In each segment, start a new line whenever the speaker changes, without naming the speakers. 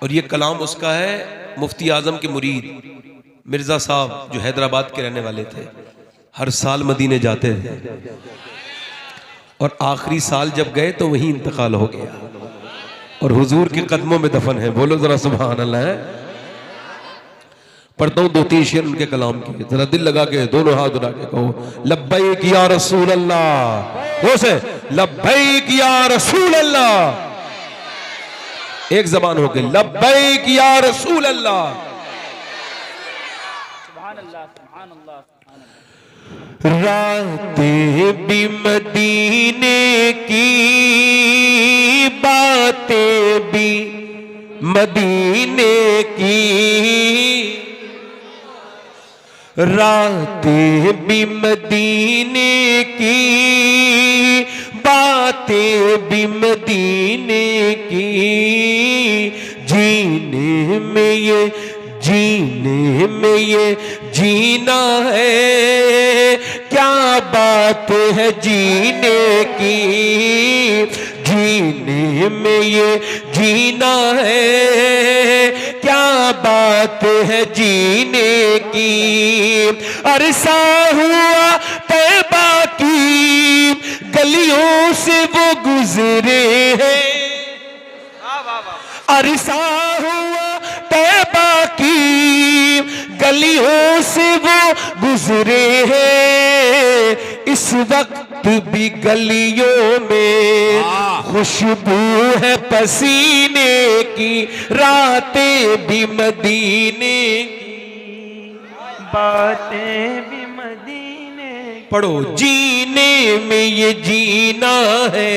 और ये कलाम उसका है मुफ्ती आजम के मुरीद मिर्ज़ा साहब जो हैदराबाद के रहने वाले थे। हर साल मदीने जाते थे और आखिरी साल जब गए तो वहीं इंतकाल हो गया और हुजूर के कदमों में दफन है। बोलो जरा सुभान अल्लाह। पढ़ता हूँ 2-3 शेर उनके कलाम के, जरा दिल लगा के दोनों हाथ उठा के कहो लब्बैक या रसूल अल्लाह। वो से लब्बैक या रसूल अल्लाह। एक जबान हो गई लब्बैक या रसूल अल्लाह। रातें भी मदीने की, बातें भी मदीने की, रातें भी मदीने की, बातें भी मदीने की। जीने में ये जीना है, क्या बात है जीने की। जीने में ये जीना है, क्या बात है जीने की। अरसा हुआ तैबा की गलियों से वो गुजरे हैं। अरसा हुआ तैबा की गलियों से वो गुजरे हैं। इस वक्त भी गलियों में खुशबू है पसीने की। रातें भी मदीने की,
बातें भी मदीने की।
पढ़ो जीने में ये जीना है,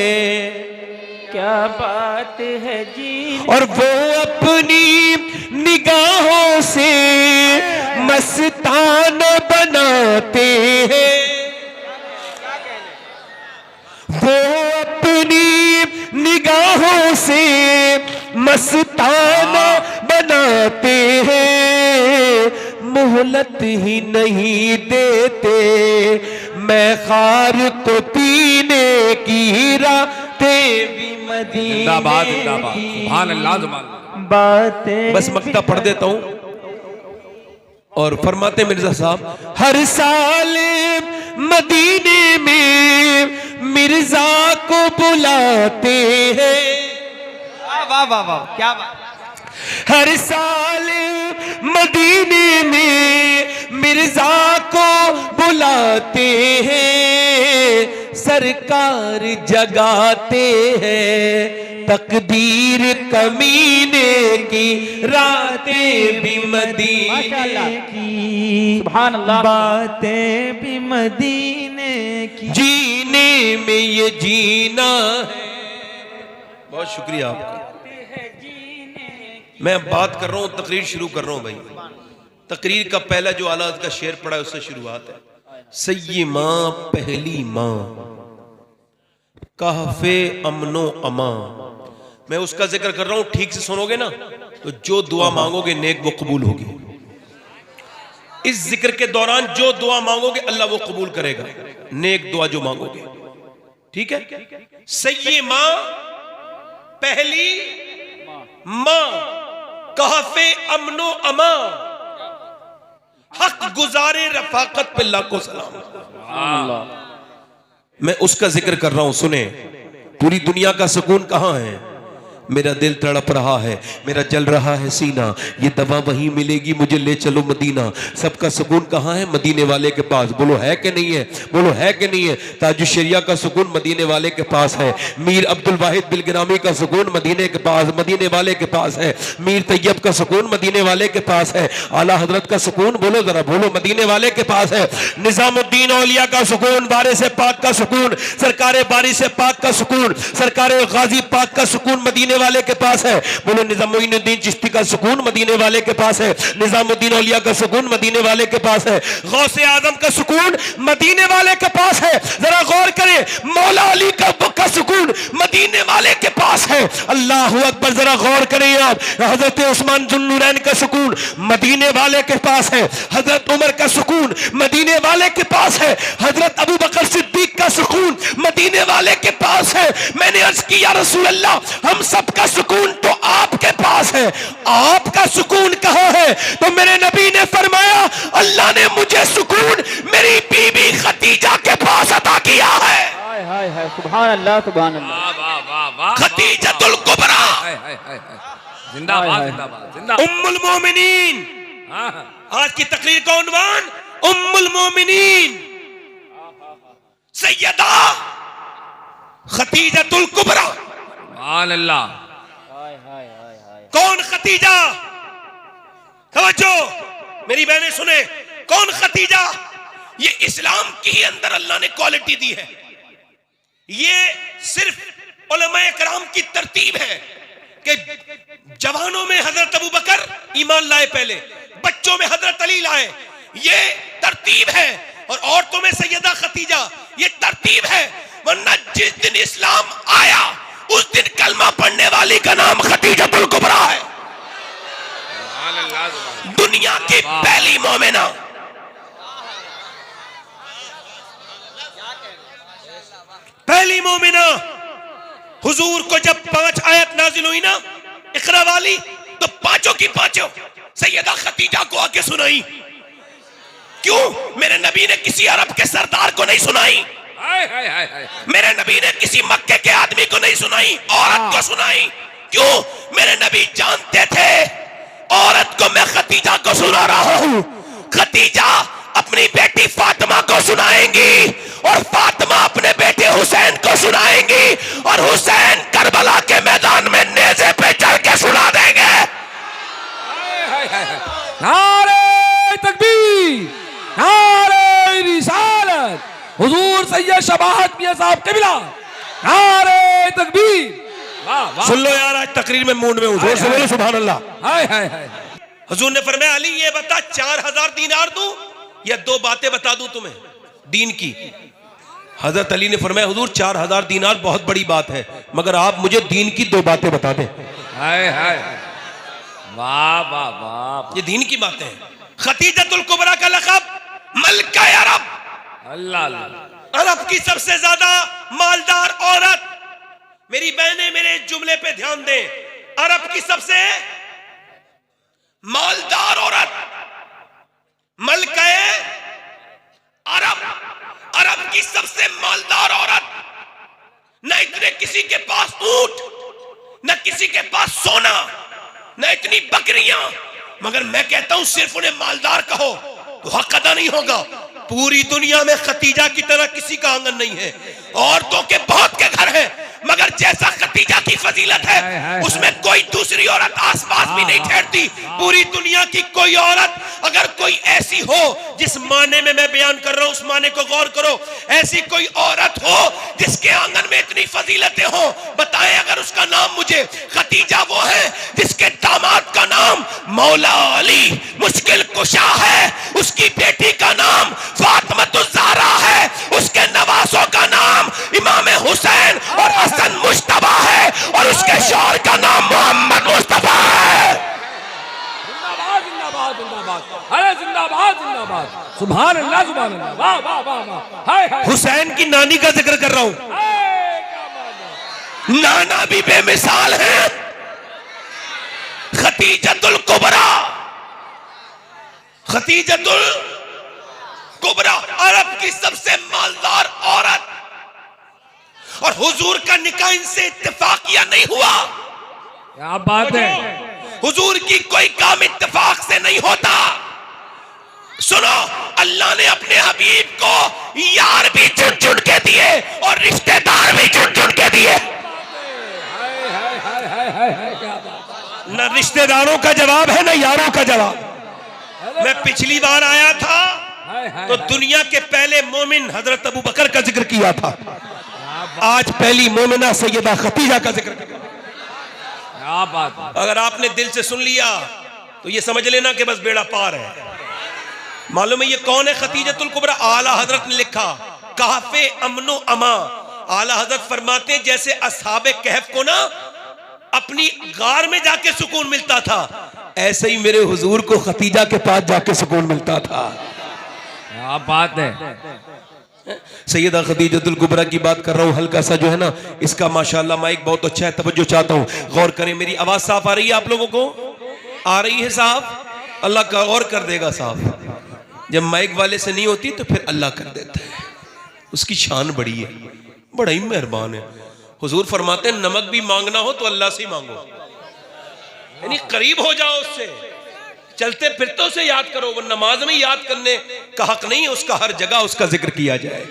क्या बात है जी।
और वो अपनी निगाहों से मस्तान बनाते हैं। वो अपनी निगाहों से मस्तान बनाते हैं। मोहलत ही नहीं देते मैं खार को पीने की। रातें भी मदीने
जिंदाबाद जिंदाबाद सुभान अल्लाह सुभान अल्लाह।
बातें
बस मक्ता पढ़ देता हूं और फरमाते मिर्जा साहब हर साल मदीने में मिर्जा को बुलाते हैं।
वाह वाह वाह क्या बात।
हर साल मदीने में मिर्जा को बुलाते हैं। सरकार जगाते हैं तकदीर कमीने की। रातें भी मदीने की,
सुभान अल्लाह। बातें भी मदीने की।
जीने में ये जीना है। बहुत शुक्रिया आपका। मैं बात कर रहा हूं, तकरीर शुरू कर रहा हूं भाई। तकरीर का पहला जो आला का शेर पढ़ा है उससे शुरुआत है। सय्यी माँ पहली माँ कहफे अमनो अमा। मैं उसका जिक्र कर रहा हूं, ठीक से सुनोगे ना तो जो दुआ मांगोगे नेक वो कबूल होगी। इस जिक्र के दौरान जो दुआ मांगोगे अल्लाह वो कबूल करेगा, नेक दुआ जो मांगोगे। ठीक है। सय्यी माँ पहली माँ कहफे अमनो अमा, हक गुजारे रफाकत पे लाखों सलाम। मैं उसका जिक्र कर रहा हूं, सुने। पूरी दुनिया का सुकून कहां है? मेरा दिल तड़प रहा है, मेरा जल रहा है सीना, ये दवा वहीं मिलेगी, मुझे ले चलो मदीना। सबका सुकून कहाँ है? मदीने वाले के पास। बोलो है कि नहीं है? बोलो है कि नहीं है? ताजुश शरिया का सुकून मदीने वाले के पास है। मीर अब्दुल वाहिद बिलग्रामी का सुकून मदीने के पास, मदीने वाले के पास है। मीर तैयब का सुकून मदीने वाले के पास है। आला हजरत का सुकून बोलो जरा, बोलो मदीने वाले के पास है। निजामुद्दीन औलिया का सुकून, बारे से पाक का सुकून, सरकारे बारी से पाक का सुकून, सरकारे गाजी पाक का सुकून मदीने वाले के पास है। बोलो निजामुद्दीन चिश्ती का सुकून मदीने वाले के पास है। निजामुद्दीन औलिया का सुकून मदीने वाले के पास है। गौसे आजम का सुकून मदीने वाले के पास है। जरा गौर करें, मौला अली का सुकून मदीने वाले के पास है। अल्लाह अकबर, जरा गौर करें आप। हजरत उस्मान जुन्नूरैन का सुकून मदीने वाले के पास है। हजरत उमर का सुकून मदीने वाले के पास है। हजरत अबू बकर सिद्दीक का सुकून मदीने वाले के पास है। मैंने अर्ज किया रसूल अल्लाह, हम सब आपका सुकून तो आपके पास है, आपका सुकून कहां है? तो मेरे नबी ने फरमाया अल्लाह ने मुझे सुकून मेरी बीबी खतीजा के पास अता किया है।
हाय हाय हाय, सुभान अल्लाह सुभान अल्लाह।
वाह वाह वाह वाह,
खतीजतुल कुबरा,
हाय हाय हाय हाय, जिंदाबाद जिंदाबाद जिंदाबाद।
उम्मुल मोमिनीन।
हाँ,
आज की तकरीर का उन्वान उम्मुल मोमिनीन सैयदा खतीजतुल कुबरा।
सुभान अल्लाह।
हाय हाय हाय हाय।
कौन खतीजा? समझो मेरी बहनें सुने, कौन खतीजा? ये इस्लाम की ही अंदर अल्लाह ने क्वालिटी दी है। ये सिर्फ उलमाए कराम की तरतीब है कि जवानों में हजरत अबू बकर ईमान लाए, पहले बच्चों में हजरत अली लाए, ये तरतीब है। और औरतों में सैयदा खतीजा, ये तरतीब है। वरना जिस दिन इस्लाम आया उस दिन कलमा पढ़ने वाली का नाम खतीजतुल कुबरा है।
सुभान अल्लाह, सुभान अल्लाह।
दुनिया की पहली मोमिना। पहली मोमिना। हुजूर को जब 5 आयत नाजिल हुई ना इकरा वाली, तो पांचों की पांचों सैयदा खतीजा को आके सुनाई। क्यों? मेरे नबी ने किसी अरब के सरदार को नहीं सुनाई,
हाय हाय हाय हाय।
मेरे नबी ने किसी मक्के के आदमी को नहीं सुनाई, औरत को सुनाई। क्यों? मेरे नबी जानते थे औरत को मैं खतीजा को सुना रहा हूं, खतीजा अपनी बेटी फातिमा को सुनाएंगी और फातिमा अपने बेटे हुसैन को सुनाएंगी और हुसैन करबला के मैदान में नेज़े पे चढ़ के सुना देंगे।
हाय हाय हाय हाय। नारे तकबीर, नारे रिसालत, हुजूर सैयद शबाहत मियां साहब किबला, नारे तकबीर। वाह वाह।
सुन लो यार, आज तकरीर में मूड में हूं, जोर से बोलो सुभान अल्लाह।
हाय हाय हाय।
हुजूर ने फरमाया अली ये बता 4000 दीनार दूं या 2 बातें बता दूं तुम्हें दीन की? हजरत अली ने फरमाया हुजूर 4000 दीनार बहुत बड़ी बात है, मगर आप मुझे दीन की 2 बातें बता दें।
हाय हाय। वाह वाह वाह।
ये दीन की बातें हैं। खतीजतुल कुबरा का लक़ब मलका अरब,
अल्लाह अल्लाह।
अरब की सबसे ज्यादा मालदार औरत। मेरी बहनें मेरे इस जुमले पे ध्यान दें, अरब की सबसे मालदार औरत मलका अरब, अरब की सबसे मालदार औरत। न इतने किसी के पास ऊंट, न किसी के पास सोना, न इतनी बकरियां, मगर मैं कहता हूं सिर्फ उन्हें मालदार कहो तो हक अदा नहीं होगा। पूरी दुनिया में खतीजा की तरह किसी का आंगन नहीं है। औरतों के बहुत के घर हैं, मगर जैसा खतीजा की फजीलत है उसमें कोई दूसरी औरत आसपास भी नहीं ठहरती। पूरी दुनिया की कोई औरत अगर कोई ऐसी हो, जिस माने में मैं बयान कर रहा हूं उस माने को गौर करो, ऐसी कोई औरत हो जिसके आंगन में इतनी फजीलतें हो, बताएं अगर उसका नाम मुझे। खतीजा वो है जिसके दामाद का नाम मौला अली मुश्किल कुशा है, उसकी बेटी का नाम फातिमा ज़हरा है, उसके नवासों का नाम इमाम हुसैन और हसन मुश्तबा है, और उसके शौहर का नाम मोहम्मद मुस्तफा है।
जिंदाबाद जिंदाबाद जिंदाबाद, अरे जिंदाबाद जिंदाबाद। सुभान अल्लाह सुभान अल्लाह। वाह वाह वाह वाह। हाय हाय।
हुसैन की नानी का जिक्र कर रहा हूं,
हाय, क्या बात है।
नाना भी बेमिसाल है। खतीजतुल कुबरा, खतीजतुल कुबरा अरब की सबसे मालदार औरत, और हुजूर का निकाह इनसे इत्तेफाकिया नहीं हुआ।
क्या बात है।
हुजूर की कोई काम इत्तेफाक से नहीं होता। सुनो, अल्लाह ने अपने हबीब को यार भी चुन चुन के दिए और रिश्तेदार भी चुन चुन के दिए।
हाय हाय हाय हाय हाय हाय, क्या बात है।
न रिश्तेदारों का जवाब है न यारों का जवाब। मैं पिछली बार आया था
हाय हाय
तो दुनिया के पहले मोमिन हजरत अबू बकर का जिक्र किया था, आज पहली मोमिना सैयदा खतीजा का जिक्र किया।
क्या बात है।
अगर आपने दिल से सुन लिया तो ये समझ लेना कि बस बेड़ा पार है। मालूम है ये कौन है खतीजतुल कुबरा? आला हजरत ने लिखा काफे अमनो अमा। आला हजरत फरमाते जैसे असहाबे कहफ को ना अपनी गार में जाके सुकून मिलता था, ऐसे ही मेरे हुजूर को खतीजा के पास जाके सुकून मिलता था।
क्या बात है।
सैयदा खदीजतुल कुबरा की बात कर रहा हूँ, हल्का सा जो है ना इसका माशाल्लाह माइक बहुत अच्छा है, तवज्जो चाहता हूँ, गौर करें। मेरी आवाज साफ आ रही है आप लोगों को? आ रही है साफ? अल्लाह का गौर कर देगा साफ। जब माइक वाले से नहीं होती तो फिर अल्लाह कर देता है, उसकी शान बड़ी है, बड़ा ही मेहरबान है। हुजूर फरमाते हैं नमक भी मांगना हो तो अल्लाह से ही मांगो, यानी करीब हो जाओ उससे, चलते फिरते उसे याद करो। वो नमाज में याद करने का हक नहीं है, उसका हर जगह उसका जिक्र किया जाए।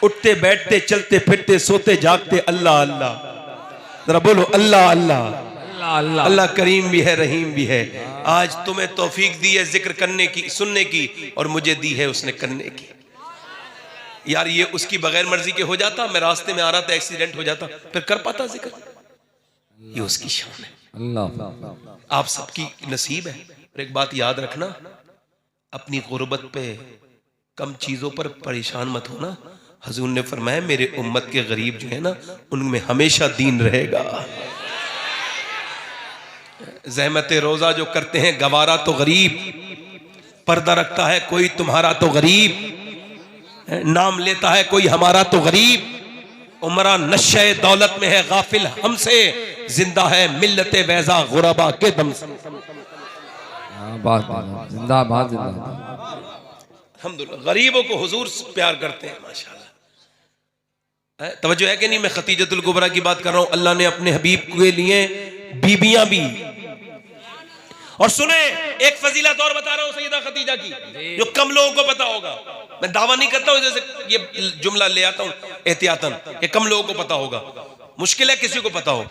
उठते बैठते चलते फिरते सोते जागते अल्लाह अल्लाह, जरा बोलो अल्लाह अल्लाह।
अल्लाह अल्लाह
अल्लाह करीम भी है रहीम भी है। आज तुम्हें तौफीक दी है जिक्र करने की, सुनने की, और मुझे दी है उसने करने की। यार ये उसकी बगैर मर्जी के हो जाता, मैं रास्ते में आ रहा था एक्सीडेंट हो जाता, फिर कर पाता जिक्र? ये उसकी शान है,
अल्लाह।
आप सबकी नसीब है। और एक बात याद रखना, अपनी गुर्बत पे कम चीजों पर परेशान मत होना। हुजूर ने फरमाया मेरे उम्मत के गरीब जो है ना उनमें हमेशा दीन रहेगा। ज़हमत रोजा जो करते हैं गवारा तो गरीब, पर्दा रखता है कोई तुम्हारा तो गरीब, नाम लेता है कोई हमारा तो गरीब, उमरा नशे दौलत में है गाफिल हमसे, जिंदा है मिल्लत वैजा गुरबा के दम से।
जिंदाबाद जिंदाबाद।
अल्हम्दुलिल्लाह गरीबों को हुजूर प्यार करते हैं माशाल्लाह। तवज्जो है कि नहीं? मैं खतीजतुल कुबरा की बात कर रहा हूं। अल्लाह ने अपने हबीब के लिए बीबियां भी, और सुने एक फजीलत और बता रहा हूं सैयदा खतीजा की, जो कम लोगों को पता होगा। मैं दावा नहीं करता हूं, जैसे ये जुमला ले आता हूं एहतियातन, ये कम लोगों को पता होगा, मुश्किल है किसी को पता हो।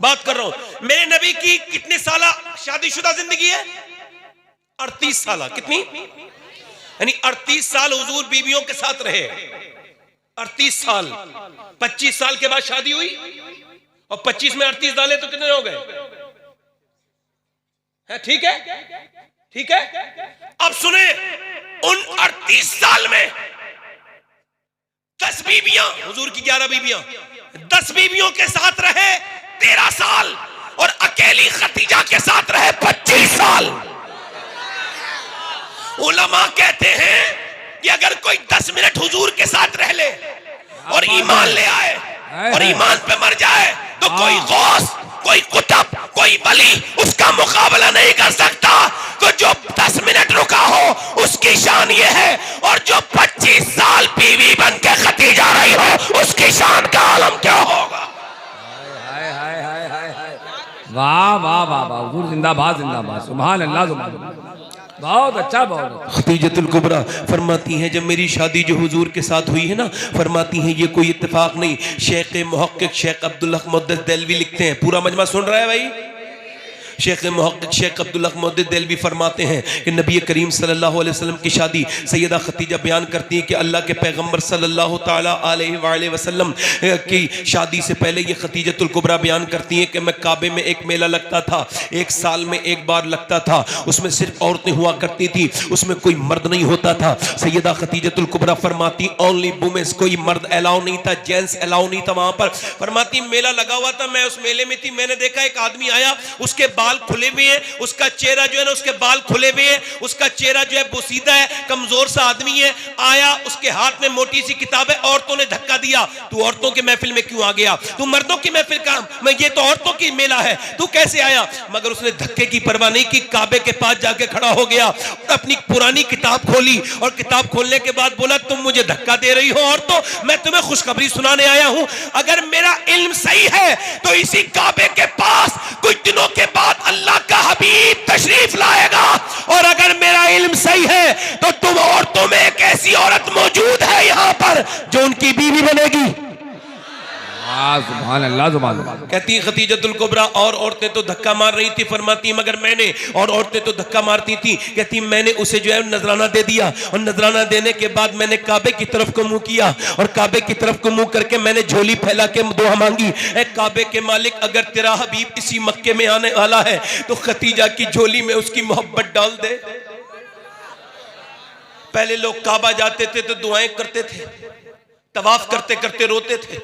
बात कर रहा हूं मेरे नबी की कितने साल शादीशुदा जिंदगी है? 38 साल। कितनी? यानी 38 साल हुजूर बीवियों के साथ रहे। 38 साल, 25 साल के बाद शादी हुई, और 25 में 38 डाले तो कितने हो गए? है ठीक है, ठीक है। अब सुने, उन 38 साल में 10 बीबियां, हुजूर की 11 बीबियां, 10 बीबियों के साथ रहे 13 साल, और अकेली खतीजा के साथ रहे 25 साल। उलमा कहते हैं कि अगर कोई 10 मिनट हुजूर के साथ रह ले और ईमान ले आए और ईमान पे मर जाए तो कोई गौस, कोई कुतुब, कोई वली उसका मुकाबला नहीं कर सकता। तो जो 10 मिनट रुका हो उसकी शान ये है, और जो 25 साल बीवी बन के खतीजा रही हो उसकी शान का आलम क्या होगा?
वाह वाह वाह वाह, हुजूर जिंदाबाद जिंदाबाद, सुभान अल्लाह सुभान अल्लाह। बहुत अच्छा, बहुत अच्छा।
खतीजतुल कुबरा फरमाती हैं जब मेरी शादी जो हुजूर के साथ हुई है ना, फरमाती हैं ये कोई इत्तेफाक नहीं। शेख मुहक्किक शेख अब्दुल हक मुहद्दिस देलवी लिखते हैं, पूरा मजमा सुन रहा है भाई? शेख मुहक्किक शेख अब्दुल हक मुहद्दिस देलवी फरमाते हैं कि नबी करीम सल्लल्लाहु अलैहि वसल्लम की शादी सैयदा खतीजा बयान करती हैं कि अल्लाह के पैगंबर सल्लल्लाहु ताला अलैहि वसल्लम की शादी से पहले ये खतीजतुल कुबरा बयान करती हैं कि मैं काबे में एक मेला लगता था, एक साल में एक बार लगता था, उसमें सिर्फ औरतें हुआ करती थी, उसमें कोई मर्द नहीं होता था। सैयदा खतीजतुल कुबरा फरमाती ओनली वुमेन्स, कोई मर्द अलाउ नहीं था, जेंट्स अलाउ नहीं था वहां पर। फरमाती मेला लगा हुआ था, मैं उस मेले में थी, मैंने देखा एक आदमी आया, उसके बाल खुले हुए हैं, उसका चेहरा जो है ना, उसके बाल खुले हुए हैं, उसका चेहरा जो है बोसीदा है, कमजोर सा आदमी है। आया, उसके हाथ में मोटी सी किताब है, औरतों ने धक्का दिया, तू औरतों की महफिल में क्यों आ गया? तू मर्दों की महफिल का, मैं ये तो औरतों की मेला है, तू कैसे आया? मगर उसने धक्के की परवाह नहीं की, काबे के पास जाके खड़ा हो गया, अपनी पुरानी किताब खोली, और किताब खोलने के बाद बोला तुम मुझे धक्का दे रही हो औरतों, मैं तुम्हें खुशखबरी सुनाने आया हूं। अगर मेरा इल्म सही है तो इसी काबे के पास कुछ दिनों के बाद अल्लाह का हबीब तशरीफ लाएगा, और अगर मेरा इल्म सही है तो तुम औरतों में एक ऐसी औरत मौजूद है यहां पर जो उनकी बीवी बनेगी।
सुभान अल्लाह सुभान अल्लाह।
कहती खतीजतुल कुबरा और औरतें तो धक्का मार रही थी, फरमाती मगर मैंने, और औरतें तो धक्का मारती थी, कहती मैंने उसे जो है नजराना दे दिया, और नजराना देने के बाद मैंने काबे की तरफ को मुंह किया, और काबे की तरफ को मुंह करके मैंने झोली फैला के दुआ मांगी, ए काबे के मालिक अगर तेरा हबीब इसी मक्के में आने वाला है तो खतीजा की झोली में उसकी मोहब्बत डाल दे। पहले लोग काबा जाते थे तो दुआएं करते थे, तवाफ करते करते रोते थे,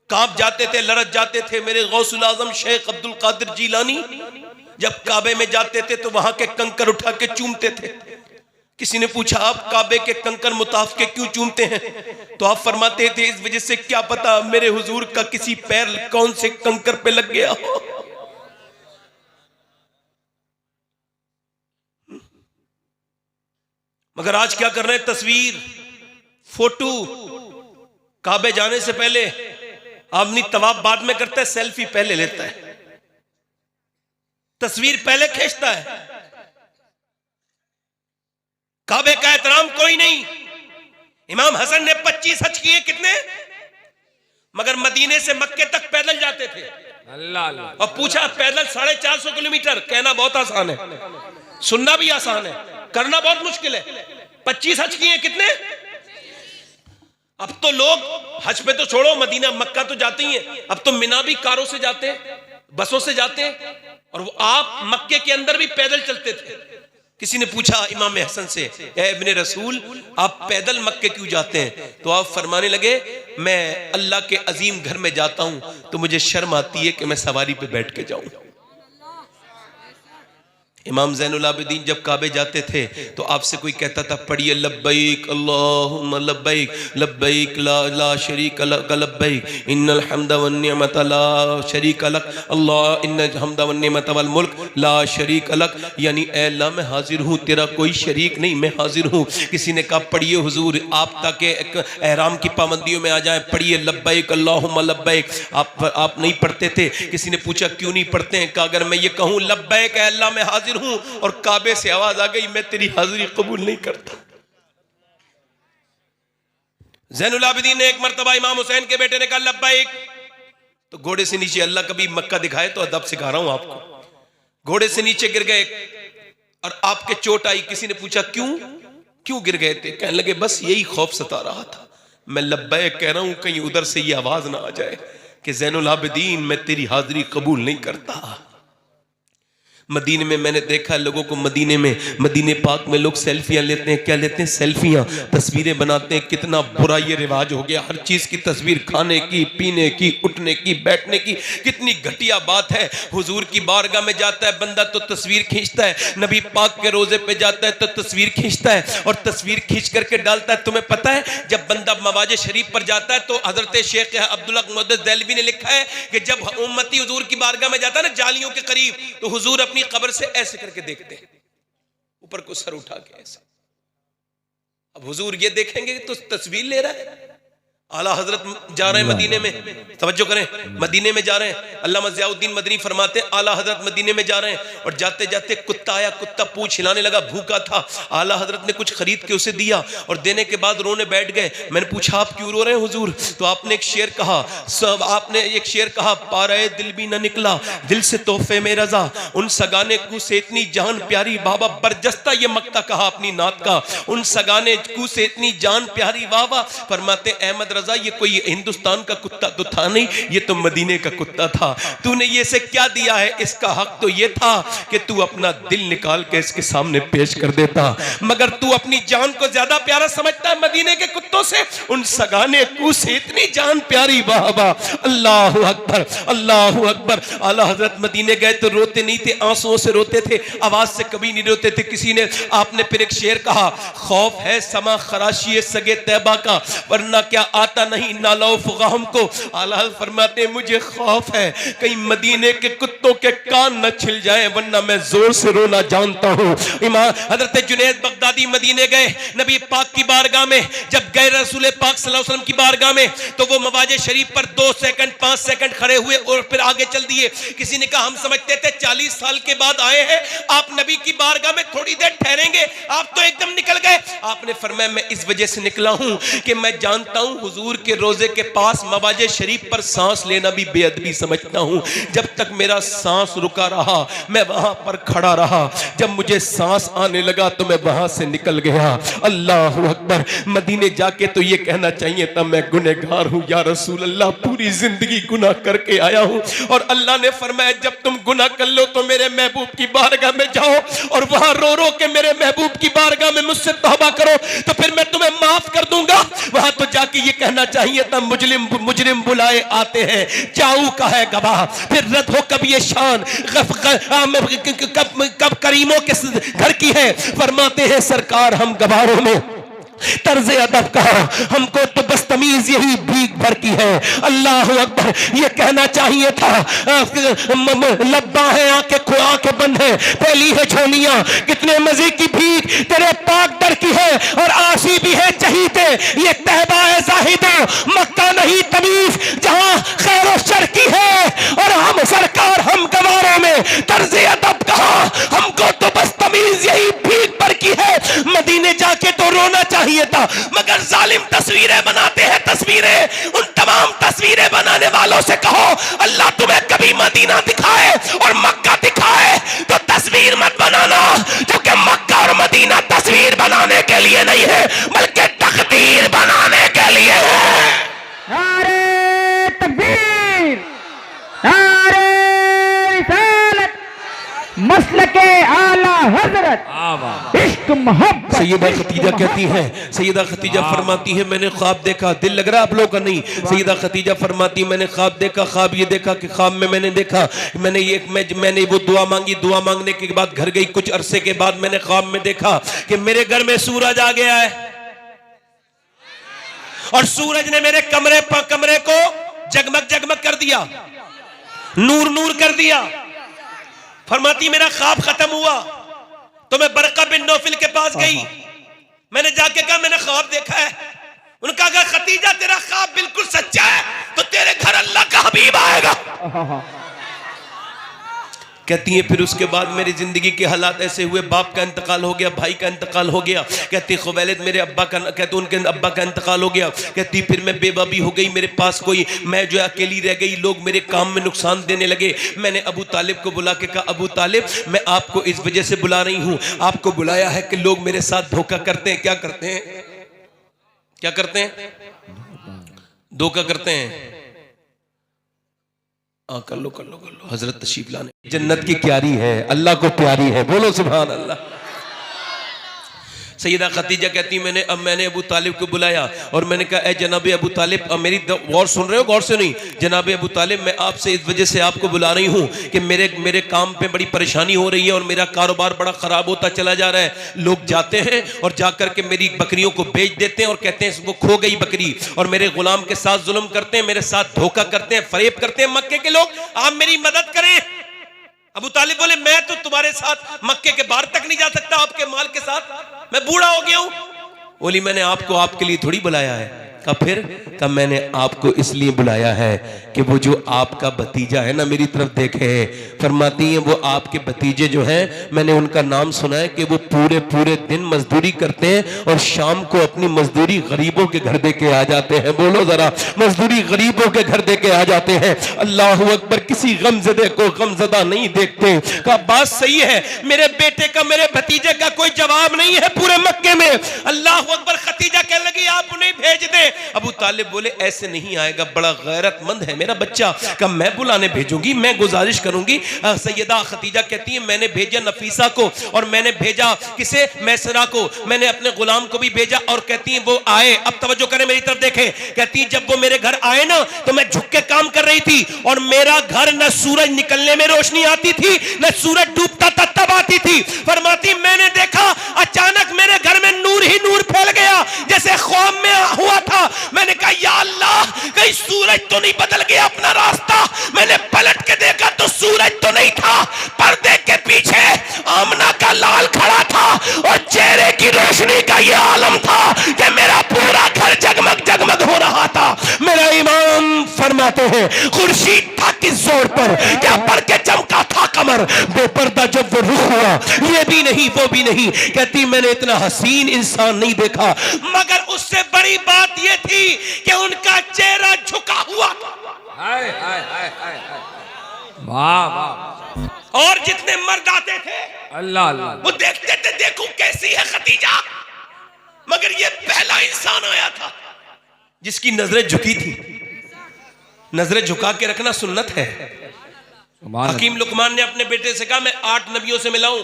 कांप जाते थे, लरज जाते थे। मेरे गौसुल आजम शेख अब्दुल कादिर जीलानी जब काबे में जाते थे तो वहां के कंकर उठा के चूमते थे, किसी ने पूछा आप काबे के कंकर मुताफ के क्यों चूमते हैं? तो आप फरमाते थे इस वजह से क्या पता मेरे हुजूर का किसी पैर कौन से कंकर पे लग गया हो। मगर आज क्या कर रहे हैं? तस्वीर, फोटो। काबे जाने से पहले आदमी तवाफ बाद में करता है, सेल्फी पहले लेता है, तस्वीर पहले खींचता है। काबे का एहतराम कोई नहीं। इमाम हसन ने 25 हज किए, कितने? मगर मदीने से मक्के तक पैदल जाते थे।
अल्लाह अल्लाह।
और पूछा पैदल 450 किलोमीटर, कहना बहुत आसान है, सुनना भी आसान है, करना बहुत मुश्किल है। 25 हज किए, कितने? अब तो लोग हज पे तो छोड़ो, मदीना मक्का तो जाते ही हैं, अब तो मिना भी कारों से जाते हैं, बसों से जाते हैं, और वो आप मक्के के अंदर भी पैदल चलते थे। किसी ने पूछा इमाम हसन से, ए इब्ने रसूल आप पैदल मक्के क्यों जाते हैं? तो आप फरमाने लगे मैं अल्लाह के अजीम घर में जाता हूं तो मुझे शर्म आती है कि मैं सवारी पे बैठ के जाऊं। इमाम ज़ैनुल आबिदीन जब काबे जाते थे तो आपसे कोई कहता था पढ़िए लब्बैक अल्लाहुम्मा लब्बैक लब्बैक ला शरीक लक लब्बैक इन्नल हम्दा वन निअमत ला शरीक लक अल्लाह इन्नल हम्दा वन निअमत वल मुल्क ला शरीक लक, यानी ऐ अल्लाह मैं हाजिर हूँ, तेरा कोई शरीक नहीं, मैं हाजिर हूँ। किसी ने कहा पढ़िए हुजूर आप ताकि एहराम की पाबंदियों में आ जाए, पढ़िए लब्बैक अल्लाहुम्मा लब्बैक। आप नहीं पढ़ते थे। किसी ने पूछा क्यों नहीं पढ़ते हैं? कहा अगर मैं ये कहूँ लब्बैक ऐ अल्लाह मैं हाजिर हूं और काबे से आवाज आ गई मैं तेरी हाजिरी कबूल नहीं करता। ज़ैनुल आबिदीन ने एक मर्तबा इमाम हुसैन के बेटे ने कहा लब्बैक, तो घोड़े से नीचे, अल्लाह कभी मक्का दिखाए तो अदब सिखा रहा हूं आपको, घोड़े से नीचे गिर गए और आपके चोट आई। किसी ने पूछा क्यों गिर गए थे? कहने लगे बस यही खौफ सता रहा था, मैं लब्बैक कह रहा हूं कहीं उधर से ये आवाज ना आ जाए कि ज़ैनुल आबिदीन मैं तेरी हाजिरी कबूल नहीं करता। मदीने में मैंने देखा लोगों को, मदीने पाक में लोग सेल्फियां लेते हैं। क्या लेते हैं? सेल्फियां, तस्वीरें बनाते हैं। कितना बुरा ये रिवाज हो गया, हर चीज की तस्वीर, खाने की, पीने की, उठने की, बैठने की, कितनी घटिया बात है। हुजूर की बारगाह में जाता है बंदा तो तस्वीर खींचता है, नबी पाक के रोजे पे जाता है तो तस्वीर खींचता है और तस्वीर खींच करके डालता है। तुम्हें पता है जब बंदा मवाजे शरीफ पर जाता है तो हजरत शेख अब्दुल्लाह मुहद्दिस देहलवी ने लिखा है कि जब उम्मती हुजूर की बारगाह में जाता है ना जालियों के करीब, तो हुजूर अपनी कब्र से ऐसे करके देखते हैं, ऊपर को सर उठा के ऐसे। अब हुजूर ये देखेंगे तो तस्वीर ले रहा है। आला हजरत जा रहे हैं मदीने में, तवज्जो करें, मदीने में जा रहे हैं। अल्लामा ज़ियाउद्दीन मदनी फरमाते हैं आला हजरत मदीने में जा रहे हैं और जाते जाते कुत्ता आया, कुत्ता पूंछ हिलाने लगा, भूखा था। आला हजरत ने कुछ खरीद के उसे दिया और देने के बाद रोने बैठ गए। मैंने पूछा आप क्यों रो रहे हैं हुजूर? तो आपने एक शेर कहा, पाराए दिल भी न निकला दिल से तोहफे में रजा, उन सगाने कू से इतनी जान प्यारी, बाबा बरजस्ता ये मक्ता कहा अपनी नात का, उन सगाने कू से इतनी जान प्यारी वाह। फरमाते अहमद ये कोई हिंदुस्तान का कुत्ता तो था नहीं, ये तो मदीने का कुत्ता था। तूने ये से क्या दिया है? इसका हक तो ये था कि तू अपना दिल निकाल के इसके सामने पेश कर देता, मगर तू अपनी जान को ज्यादा प्यारा समझता है मदीने के कुत्तों से। उन सगाने कू से इतनी जान प्यारी, वाह वाह, अल्लाह अकबर, अल्लाह अकबर। आला हजरत मदीने गए तो रोते नहीं थे, आंसुओं से रोते थे, आवाज से कभी नहीं रोते थे। किसी ने, आपने फिर एक शेर कहा, खौफ है समा खराशी सगे तैबा का, वरना क्या आता नहीं नालौफ गम को। आला फरमाते मुझे खौफ है कहीं मदीने के कुत्तों के कान न छिल जाएं, वरना मैं जोर से रोना जानता हूं। इमाम हजरत जुनैद बगदादी मदीने गए, नबी पाक की बारगाह में जब गए, रसूल पाक सल्लल्लाहु अलैहि वसल्लम की बारगाह में, तो वो मवाजे शरीफ पर 2 सेकंड 5 सेकंड खड़े हुए और फिर आगे चल दिए। किसी ने कहा हम समझते थे 40 साल के बाद आए हैं, आप नबी की बारगाह में थोड़ी देर ठहरेंगे, आप तो एकदम निकल गए। आपने फरमाया मैं इस वजह से निकला हूं कि मैं जानता हूं हुजूर के रोजे के पास मवाजे शरीफ पर सांस लेना भी बेअदबी समझता हूं। जब तक मेरा सांस रुका रहा मैं वहां पर खड़ा रहा, जब मुझे सांस आने लगा तो मैं वहां से निकल गया। अल्लाह अकबर। मदीने जाके तो ये कहना चाहिए था मैं गुनहगार हूं या रसूल अल्लाह, पूरी जिंदगी गुनाह करके आया हूं। और अल्लाह ने फरमाया जब तुम गुनाह कर लो तो मेरे महबूब की बारगाह में जाओ और वहां रो रो के मेरे महबूब की बारगाह में मुझसे तौबा करो, तो फिर मैं तुम्हें माफ कर दूंगा। वहां तो जाके जाके ये कहना चाहिए था मुजरिम बुलाए आते हैं, जाऊ का है गवाह, फिर रद हो कब ये शान कब करीमों के घर की है। फरमाते हैं सरकार हम गवारों में तर्ज़े अदब का हमको तो बस तमीज यही भीख भर की है। अल्लाह अकबर, ये कहना चाहिए था लब्बा है आंखें बंद है, पहली है झोलियां, कितने मजे की भीख तेरे पाक दर की है, और आसी भी है चहीते ये तहबा है जाहिदो, मक्का नहीं तमीज जहां खैर और शर की है। और हम सरकार हम गवारों में तर्ज़े अदब कहा, हमको तो बस तमीज यही भीख भर की है। मदीने जाके तो रोना चाहिए था, मगर जालिम तस्वीरें बनाते हैं। तस्वीरें उन तमाम तस्वीरें बनाने वालों से कहो अल्लाह तुम्हें कभी मदीना दिखाए और मक्का दिखाए तो तस्वीर मत बनाना, क्योंकि मक्का और मदीना तस्वीर बनाने के लिए नहीं है बल्कि तकदीर बनाने के लिए है।
नारे तकबीर, नारे रिसालत, मसलके आला हजरत, इश्क मोहब्बत।
सैयदा खतीजा कहती है, सैयदा खतीजा फरमाती है मैंने ख्वाब देखा, दिल लग रहा है आप लोगों का नहीं। सैयदा खतीजा फरमाती मैंने ख्वाब देखा, ख्वाब ये देखा कि ख्वाब में मैंने देखा मैंने वो दुआ मांगी, दुआ मांगने के बाद घर गई, कुछ अरसे के बाद मैंने ख्वाब में देखा कि मेरे घर में सूरज आ गया है और सूरज ने मेरे कमरे को जगमग जगमग कर दिया, नूर नूर कर दिया। फरमाती मेरा ख्वाब खत्म हुआ तो मैं बरका बिन नौफिल के पास गई, मैंने जाके कहा मैंने ख्वाब देखा है। उनका कहा खतीजा तेरा ख्वाब बिल्कुल सच्चा है तो तेरे घर अल्लाह का हबीब आएगा। कहती है फिर उसके बाद मेरी जिंदगी के हालात ऐसे हुए, बाप का इंतकाल हो गया, भाई का इंतकाल हो गया। कहती खुवैलिद मेरे अब्बा का, कहते उनके अब्बा का इंतकाल हो गया। कहती फिर मैं बेवा भी हो गई, मेरे पास कोई, मैं जो अकेली रह गई, लोग मेरे काम में नुकसान देने लगे। मैंने अबू तालिब को बुला के कहा अबू तालिब मैं आपको इस वजह से बुला रही हूँ, आपको बुलाया है कि लोग मेरे साथ धोखा करते हैं। क्या करते हैं? क्या करते हैं? धोखा करते हैं। कर लो हजरत तशरीफ लाने। जन्नत की क्यारी है, अल्लाह को प्यारी है, बोलो सुभान अल्लाह। सैयदा खतीजा कहती मैंने अबू तालिब को बुलाया और मैंने कहा ए जनाब अबू तालिब, अब मेरी गौर सुन रहे हो? गौर से नहीं। जनाब अबू तालिब मैं आपसे इस वजह से आपको बुला रही हूँ कि मेरे काम पे बड़ी परेशानी हो रही है और मेरा कारोबार बड़ा ख़राब होता चला जा रहा है। लोग जाते हैं और जाकर के मेरी बकरियों को बेच देते हैं और कहते हैं वो खो गई बकरी, और मेरे गुलाम के साथ जुल्म करते हैं, मेरे साथ धोखा करते हैं, फरेब करते हैं। मक्के के लोग आप मेरी मदद करें। अबू तालिब बोले मैं तो तुम्हारे साथ मक्के के बाहर तक नहीं जा सकता, आपके माल के साथ, मैं बूढ़ा हो गया हूं। बोली मैंने आपको आपके लिए थोड़ी बुलाया है। कहा फिर? कहा मैंने आपको इसलिए बुलाया है कि वो जो आपका भतीजा है ना मेरी तरफ देखे। फरमाती है वो आपके भतीजे जो हैं मैंने उनका नाम सुना है कि वो पूरे पूरे दिन मजदूरी करते हैं और शाम को अपनी मजदूरी गरीबों के घर दे के आ जाते हैं। बोलो जरा, मजदूरी गरीबों के घर दे के आ जाते हैं। अल्लाह अकबर, किसी गमजदे को गमजदा नहीं देखते। कहा बात सही है, मेरे बेटे का मेरे भतीजे का कोई जवाब नहीं है पूरे मक्के में। अल्लाह अकबर। खतीजा कहने लगी आप उन्हें भेज दे। अबू तालिब बोले ऐसे नहीं आएगा, बड़ा गैरतमंद है मेरा बच्चा। कहा मैं बुलाने भेजूंगी, मैं गुजारिश करूंगी। सैयदा खतीजा कहती है मैंने भेजा नफीसा को और मैंने भेजा किसे? मैसरा को। मैंने अपने गुलाम को भी भेजा और कहती है वो आए। अब तवज्जो करें मेरी तरफ देखें। कहती है जब वो मेरे घर आए ना तो मैं झुक के काम कर रही थी और मेरा घर न सूरज निकलने में रोशनी आती थी न सूरज डूबता था तब आती थी। फरमाती मैंने देखा अचानक मेरे घर में नूर ही नूर फैल गया जैसे ख्वाब में हुआ था। मैंने कहा या अल्लाह, कहीं सूरज तो नहीं बदल गया अपना रास्ता। मैंने पलट के देखा तो सूरज तो नहीं था, पर्दे के पीछे आमना का लाल खड़ा था और चेहरे की रोशनी का यह आलम था कि मेरा पूरा घर जगमग जगमग हो रहा था। मेरा इमाम फरमाते हैं खुर्शीद था किस जोर पर, क्या पढ़ के चमका था कमर। बेपर्दा जब वो रुख हुआ, ये भी नहीं वो भी नहीं। कहती मैंने इतना हसीन इंसान नहीं देखा, मगर उससे बड़ी बात ये थी कि उनका चेहरा झुका हुआ था।
हाय हाय हाय हाय वाह वाह।
और जितने मर्द आते थे
अल्लाह अल्लाह
वो देखते थे देखो कैसी है खतीजा, मगर ये पहला इंसान आया था जिसकी नजरें झुकी थी। नजरें झुका के रखना सुन्नत है। हकीम लुकमान ने अपने बेटे से कहा मैं 8 नबियों से मिला हूं,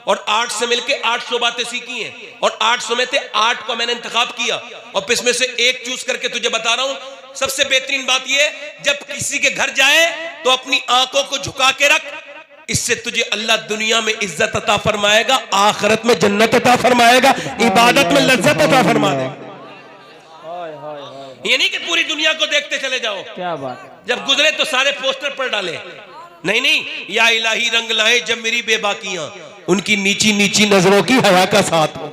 और 8 से मिलके 800 बातें सीखी हैं, और 800 में से 8 को मैंने इंतखाब किया और फिर इसमें से एक चूज करके तुझे बता रहा हूं। सबसे बेहतरीन बात यह, जब किसी के घर जाए तो अपनी आंखों को झुका के रख, इससे तुझे अल्लाह दुनिया में इज्जत अता फरमाएगा, आखिरत में जन्नत अता फरमाएगा, इबादत में लज्जत अता फरमा देगा। ये नहीं कि पूरी दुनिया को देखते चले जाओ,
क्या बात,
जब गुजरे तो सारे पोस्टर पर डाले, नहीं नहीं, या इलाही रंग लाए जब मेरी बेबाकियां, उनकी नीची नीची नजरों की हवा का साथ हो।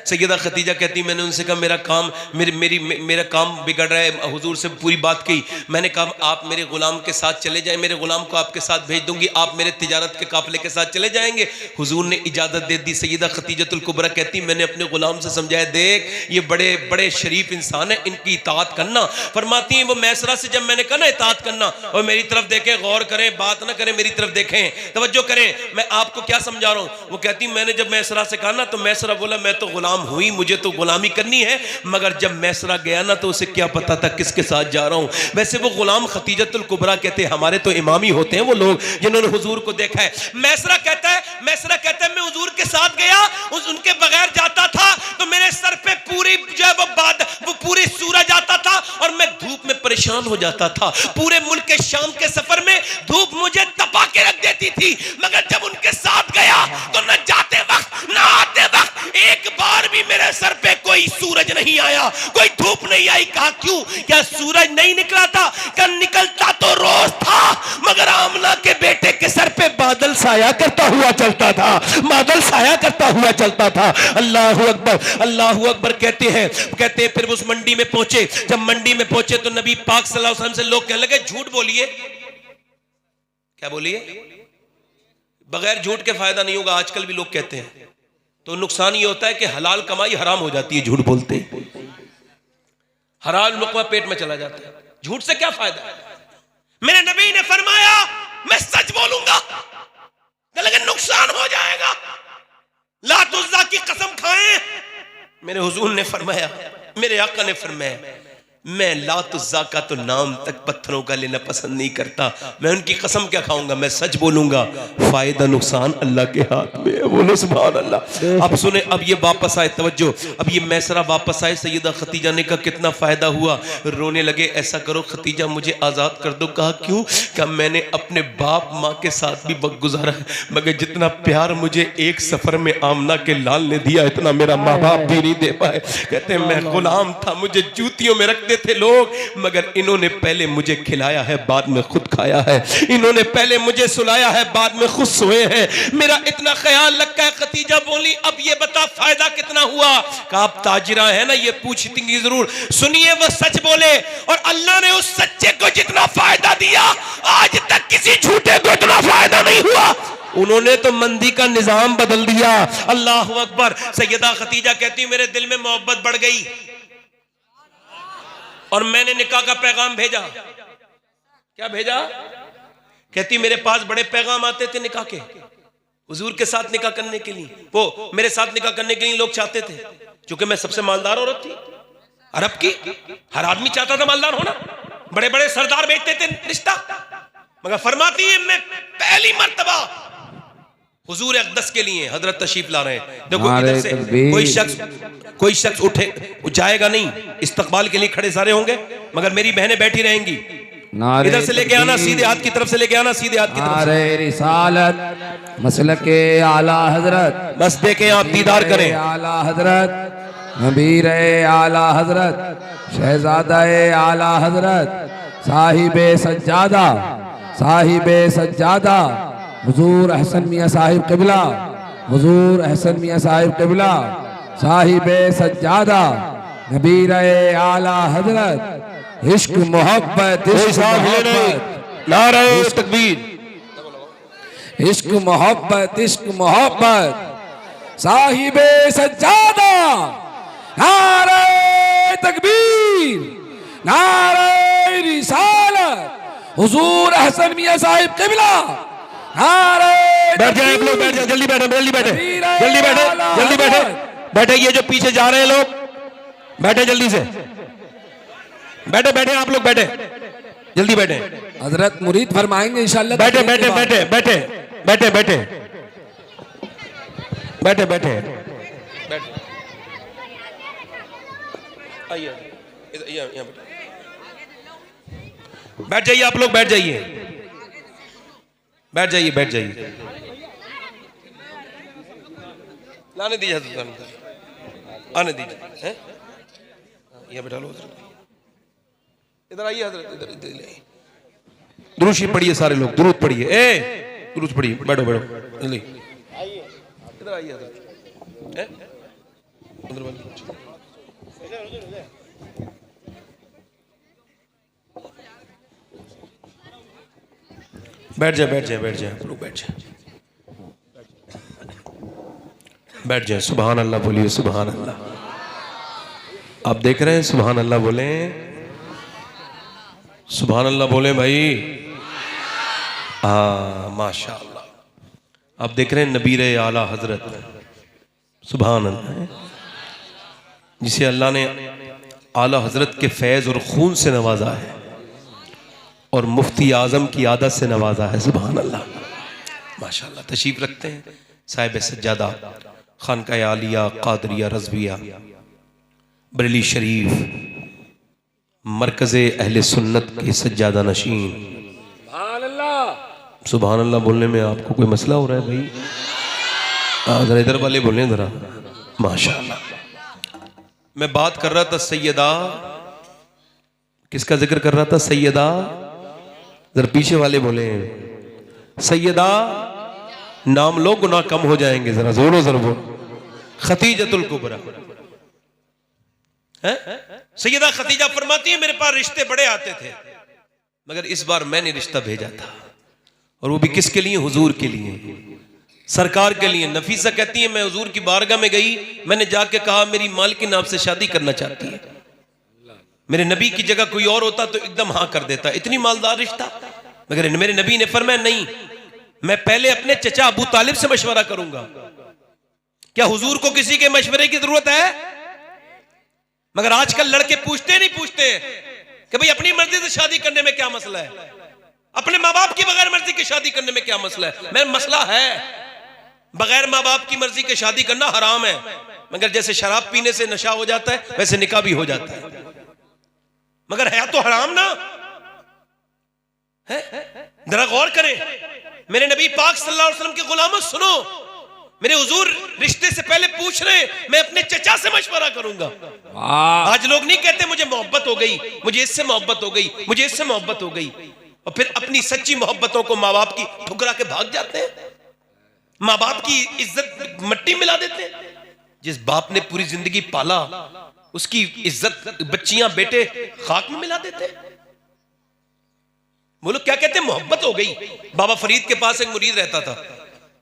सैयदा खतीजा कहती, मैंने उनसे कहा मेरा काम मेरा काम बिगड़ रहा है, हुजूर से पूरी बात कही। मैंने कहा आप मेरे गुलाम के साथ चले जाएं, मेरे गुलाम को आपके साथ भेज दूंगी, आप मेरे तिजारत के काफिले के साथ चले जाएंगे। हुजूर ने इजाजत दे दी। सैयदा खतीजतुल कुबरा कहती, मैंने अपने गुलाम से समझाया, देख ये बड़े बड़े शरीफ इंसान है, इनकी इताअत करना। फरमाती हैं वो मैसरा से जब मैंने कहा ना इताअत करना, और मेरी तरफ देखें, गौर करें, बात ना करें, मेरी तरफ देखें, तवज्जो करें, मैं आपको क्या समझा रहा हूं। वो कहती मैंने जब मैसरा से कहा ना, तो मैसरा बोला मैं तो गुलाम हुई, मुझे तो गुलामी करनी है, मगर जब मैसरा गया ना तो उसे क्या पता था किसके साथ जा रहा हूं। वैसे वो गुलाम खतीजतुल कुबरा कहते हैं, हमारे तो इमामी होते हैं वो लोग जिन्होंने हुजूर को देखा है। मैसरा कहता है मैं हुजूर के साथ गया, उनके बगैर जाता था तो मेरे सर पे पूरी जो है वो पूरी सूरज आता था और मैं धूप में परेशान हो जाता था। पूरे मुल्क के शाम के सफर में धूप मुझे तपा के रख देती थी, मगर जब उनके साथ गया तो न जाते वक्त न आते वक्त एक बार भी मेरे सर पे कोई सूरज नहीं आया, कोई धूप नहीं आई। कहा क्यों? क्या सूरज नहीं निकला था? क्या निकलता तो रोज था, मगर आमना के बेटे के सर पे बादल साया करता हुआ चलता था, बादल साया करता हुआ चलता था। अल्लाहू अकबर, अल्लाहू अकबर कहते हैं फिर उस मंडी में पहुंचे। जब मंडी में पहुंचे तो नबी पाक सल्लल्लाहु अलैहि वसल्लम से लोग कहने लगे, झूठ बोलिए। क्या बोलिए? बगैर झूठ के फायदा नहीं होगा, आजकल भी लोग कहते हैं। तो नुकसान ये होता है कि हलाल कमाई हराम हो जाती है झूठ बोलते ही, हलाल लुक़मा पेट में चला जाता है। झूठ से क्या फायदा है? मेरे नबी ने फरमाया मैं सच बोलूंगा लेकिन नुकसान हो जाएगा, लात उज़्ज़ा की कसम खाएं। मेरे हुजूर ने फरमाया, मेरे आका ने फरमाया, मैं लात उज़्ज़ा का तो नाम तक पत्थरों का लेना पसंद नहीं करता, मैं उनकी कसम क्या खाऊंगा, मैं सच बोलूंगा। फायदा नुकसान अल्लाह के हाथ में है, बोलो सुभान अल्लाह। अब सुने, अब ये वापस आए, तवज्जो, अब ये मैसरा वापस आए। सैयदा खतीजा ने कहा कितना फायदा हुआ, रोने लगे। ऐसा करो खतीजा मुझे आजाद कर दो। कहा क्यों? क्या मैंने अपने बाप माँ के साथ भी वक्त गुजारा है, मगर जितना प्यार मुझे एक सफर में आमना के लाल ने दिया इतना मेरा माँ बाप भी नहीं दे पाए। कहते मैं गुलाम था, मुझे जूतियों में रखते थे लोग, मगर इन्होंने पहले मुझे खिलाया है, बाद में खुद खाया है। इन्होंने पहले मुझे सुलाया है, बाद में खुद सोए हैं। मेरा इतना ख्याल रखा है। खतीजा बोली अब ये बता फायदा कितना हुआ? कहा आप ताजिरा है ना, ये पूछती जरूर। सुनिए, वो सच बोले और अल्लाह ने उस सच्चे को जितना फायदा दिया आज तक किसी झूठे को इतना फायदा नहीं हुआ। उन्होंने तो मंदी का निजाम बदल दिया। अल्लाह अकबर। सैयदा खतीजा कहती मेरे दिल में मोहब्बत बढ़ गई और मैंने निकाह का पैगाम भेजा। क्या भेजा? कहती मेरे पास बड़े पैगाम आते थे निकाह के, हुजूर के साथ निकाह करने के लिए, वो मेरे साथ निकाह करने के लिए लोग चाहते थे, क्योंकि मैं सबसे मालदार औरत थी अरब की। हर आदमी चाहता था मालदार होना, बड़े बड़े सरदार भेजते थे रिश्ता, मगर फरमाती है मैं पहली मर्तबा हुजूर अक़दस के लिए हजरत तशरीफ ला रहे हैं। देखो इधर से कोई शख्स उठे जाएगा नहीं, इस्तकबाल के लिए खड़े सारे होंगे, मगर मेरी बहनें बैठी रहेंगी। इधर से लेके आना, सीधे हाथ की तरफ से लेके आना, सीधे हाथ की तरफ से।
रिसालत मसलके आला हजरत,
बस देखें आप, दीदार करें।
आला हजरत नबीर आला हजरत, शहजादा आला हजरत, साहिबे सज्जादा, साहिबे सज्जादा हुजूर अहसन मियां साहिब क़िबला, हुजूर अहसन मियां साहिब क़िबला, साहिबे सज्जादा, नबीर आला हजरत, इश्क मोहब्बत,
नारे तकबीर,
इश्क मोहब्बत, इश्क मोहब्बत, साहिबे सज्जादा, नारे तकबीर, नारे रिसालत, हुजूर अहसन मियां साहिब क़िबला, नारे।
बैठ जाए आप लोग, बैठ जाए, जल्दी बैठे, जल्दी बैठे, जल्दी बैठे, जल्दी बैठे, बैठे। ये जो पीछे जा रहे हैं लोग, बैठे जल्दी से, बैठे बैठे आप लोग, बैठे जल्दी बैठे।
हजरत मुरीद फरमाएंगे इंशाल्लाह।
बैठे बैठे बैठे बैठे बैठे बैठे बैठे बैठे आइए यहाँ बैठ जाइए, आप लोग बैठ जाइए, बैठ जाइए, बैठ जाइए। लाने दीजिए, आने दीजिए, हैं? यहाँ बैठा लो, इधर आइए हजरत, इधर इधर ले आइए। दुरूद शरीफ पढ़िए सारे लोग, दुरूद पढ़िए, दुरूद पढ़िए, बैठो बैठो, इधर आइए हजरत, उधर वाली बैठ जाए, बैठ जाए, बैठ जाए, आप लोग बैठ जाए, बैठ जाए। सुभान अल्लाह बोलिए, सुभान अल्लाह। आप देख रहे हैं, सुभान अल्लाह बोले, सुभान अल्लाह बोले भाई। हाँ माशाअल्लाह। आप देख रहे हैं नबीर आला हजरत, सुभान अल्लाह, जिसे अल्लाह ने आला हजरत के फैज़ और खून से नवाजा है और मुफ्ती आजम की आदत से नवाजा है, सुभान अल्लाह, माशाअल्लाह। तशरीफ रखते हैं साहिब सज्जादा खानकाह आलिया कादरिया रज़विया बरेली शरीफ मरकज़े अहले सुन्नत के सज्जादा नशीन। सुभान अल्लाह बोलने में आपको कोई मसला हो रहा है भाई? जरा इधर वाले बोलें जरा, माशाअल्लाह। मैं बात कर रहा था सैयदा, किसका जिक्र कर रहा था? सैयदा, जरा पीछे वाले बोले सैयदा, नाम लो गुनाह कम हो जाएंगे, जरा जोरो जरा बोल। खतीजतुल कुबरा है, सैयदा खतीजा फरमाती है मेरे पास रिश्ते बड़े आते थे, मगर इस बार मैंने रिश्ता भेजा था, और वो भी किसके लिए? हुजूर के लिए, सरकार के लिए। नफीसा कहती है मैं हुजूर की बारगाह में गई, मैंने जाके कहा मेरी मालकिन आपसे शादी करना चाहती है। मेरे नबी की जगह कोई और होता तो एकदम हाँ कर देता, इतनी मालदार रिश्ता, मगर मेरे नबी ने फरमाया नहीं, मैं पहले अपने चचा अबू तालिब से मशवरा करूंगा। क्या हुजूर को किसी के मशवरे की जरूरत है? मगर आजकल लड़के पूछते नहीं पूछते कि भाई अपनी मर्जी से शादी करने में क्या मसला है, अपने माँ बाप की बगैर मर्जी की शादी करने में क्या मसला है? मैं मसला है, बगैर माँ बाप की मर्जी के शादी करना हराम है, मगर जैसे शराब पीने से नशा हो जाता है वैसे निकाह भी हो जाता है, मगर है तो हराम ना है। जरा गौर करें, मेरे नबी पाक सल्लल्लाहु अलैहि वसल्लम के गुलामों सुनो, मेरे हुजूर रिश्ते से पहले पूछ रहे मैं अपने चचा से मशवरा करूंगा। आज लोग नहीं कहते मुझे मोहब्बत हो गई, मुझे इससे मोहब्बत हो गई, मुझे इससे मोहब्बत हो गई, और फिर अपनी सच्ची मोहब्बतों को माँ बाप की ठुकरा के भाग जाते हैं, माँ बाप की इज्जत मट्टी मिला देते हैं। जिस बाप ने पूरी जिंदगी पाला उसकी इज्जत बच्चियां बेटे खाक में मिला देते हैं। वो लोग क्या कहते हैं? मोहब्बत हो गई। बाबा फरीद के पास एक मुरीद रहता था,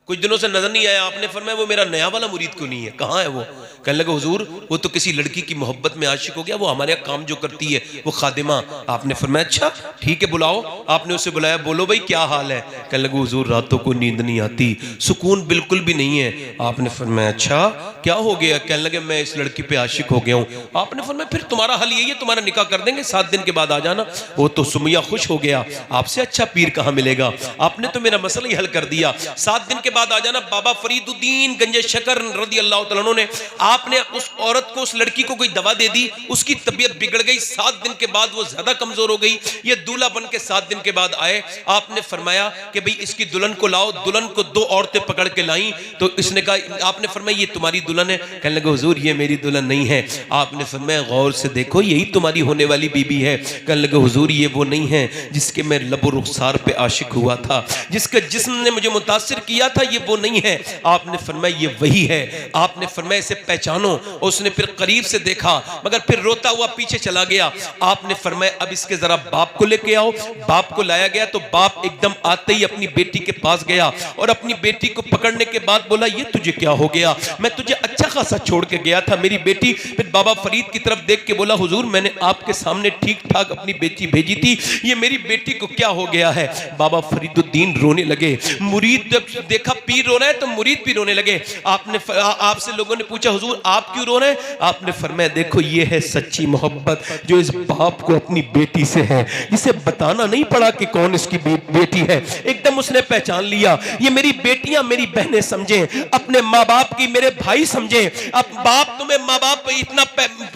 कुछ दिनों से नजर नहीं आया, आपने फरमाया वो मेरा नया वाला मुरीद क्यों नहीं है, कहाँ है वो? कहने लगे हुजूर वो तो किसी लड़की की मोहब्बत में आशिक हो गया, वो हमारे यहाँ काम जो करती है वो खादिमा। आपने फरमाया अच्छा ठीक है बुलाओ। आपने उसे बुलाया, बोलो भाई क्या हाल है? कहने लगे हुजूर रातों को नींद नहीं आती, सुकून बिल्कुल भी नहीं है। आपने फरमाया अच्छा क्या हो गया? कहने लगे मैं इस लड़की पे आशिक हो गया हूँ। आपने फरमाया फिर तुम्हारा हल यही है, तुम्हारा निकाह कर देंगे, 7 दिन के बाद आ जाना। वो तो सुमैया खुश हो गया, आपसे अच्छा पीर कहाँ मिलेगा, आपने तो मेरा मसला ही हल कर दिया, 7 दिन के बाद आ जाना। बाबा फरीदुद्दीन गंजे शकर रज़ी अल्लाह तआला अन्हु ने, आपने उस औरत को, उस लड़की को कोई दवा दे दी, उसकी तबीयत बिगड़ गई, 7 दिन के बाद वो ज्यादा कमजोर हो गई। ये दूल्हा बन के 7 दिन के बाद आए, आपने फरमाया कि भाई इसकी दुल्हन को लाओ। दुल्हन को 2 औरतें पकड़ के लाई, तो इसने कहा, आपने फरमाया ये तुम्हारी दुल्हन है? कहने लगे हुजूर ये मेरी दुल्हन नहीं है। आपने फरमाया गौर से देखो यही तुम्हारी होने वाली बीबी है। कहने लगे हुजूर ये वो नहीं है जिसके मैं लबो रुखसार पे आशिक हुआ था, जिसका जिस्म ने मुझे मुतासिर किया था, ये वो नहीं है। आपने फरमाया ये वही है। आपने फरमाया इसे पहचानो। उसने फिर करीब से देखा मगर फिर रोता हुआ पीछे चला गया। आपने फरमाया अब इसके जरा बाप को लेके आओ। बाप को लाया गया तो बाप एकदम आते ही अपनी बेटी के पास गया और अपनी बेटी को पकड़ने के बाद बोला ये तुझे क्या हो गया? मैं तुझे अच्छा खासा छोड़ के गया था मेरी बेटी। फिर बाबा फरीद की तरफ देख के बोला हुजूर मैंने आपके सामने ठीक ठाक अपनी बेटी भेजी थी, ये मेरी बेटी को क्या हो गया है? बाबा फरीदुद्दीन रोने लगे। मुरीद जब देखा देखा पीर रो रहे हैं तो मुरीद भी रोने लगे। आपसे लोगों ने पूछा हुजूर आप क्यों रो रहे हैं? आपने फरमाया देखो ये है सच्ची मोहब्बत जो इस बाप को अपनी बेटी से है। इसे बताना नहीं पड़ा कि कौन इसकी बेटी है, एकदम उसने पहचान लिया। ये मेरी बेटियां मेरी बहनें समझे, अपने माँ बाप की मेरे भाई समझे। अब बाप तुम्हें माँ बाप इतना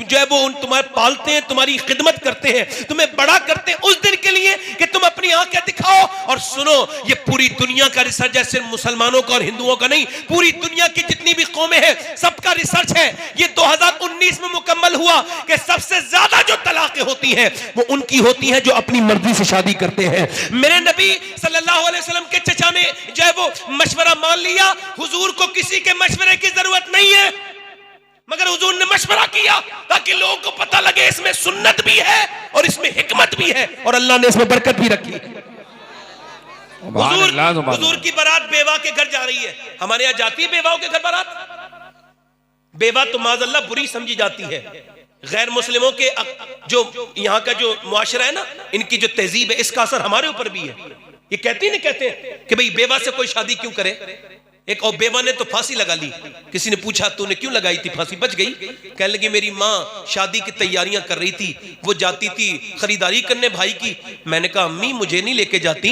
जो है वो तुम्हारे पालते हैं, तुम्हारी खिदमत करते हैं, तुम्हें बड़ा करते हैं उस दिन के लिए कि तुम अपनी आंखें दिखाओ। और सुनो, ये पूरी दुनिया का रिसर्च है, सिर्फ मुसलमानों का और हिंदुओं का नहीं, पूरी दुनिया की जितनी भी कौमें हैं सबका रिसर्च है। ये 2019 में मुकम्मल हुआ कि सबसे ज्यादा जो तलाकें होती हैं वो उनकी होती हैं जो अपनी मर्जी से शादी करते हैं। मेरे नबी सल्लल्लाहु अलैहि वसल्लम के चचा ने जो है वो मशवरा मान लिया, हुजूर को किसी के मशवरे की जरूरत नहीं है, मगर हुजूर ने मशवरा किया ताकि लोगों को पता लगे इसमें सुन्नत भी है और इसमें हिकमत भी है और अल्लाह ने इसमें बरकत भी रखी। हुजूर की बारात बेवा के घर जा रही है। हमारे यहाँ जाती है बेवाओं के घर बारात? बेवा तो माज़अल्लाह बुरी समझी जाती है। गैर मुस्लिमों के जो यहाँ का जो मुआशरा है ना, इनकी जो तहजीब है, इसका असर हमारे ऊपर भी है। ये कहते हैं कि भाई बेवा से कोई शादी क्यों करे। एक और बेवा ने तो फांसी लगा ली। किसी ने पूछा तूने क्यों लगाई थी फांसी? बच गई। कहने लगी मेरी माँ शादी की तैयारियां कर रही थी, वो जाती थी खरीदारी करने भाई की। मैंने कहा अम्मी मुझे नहीं लेके जाती,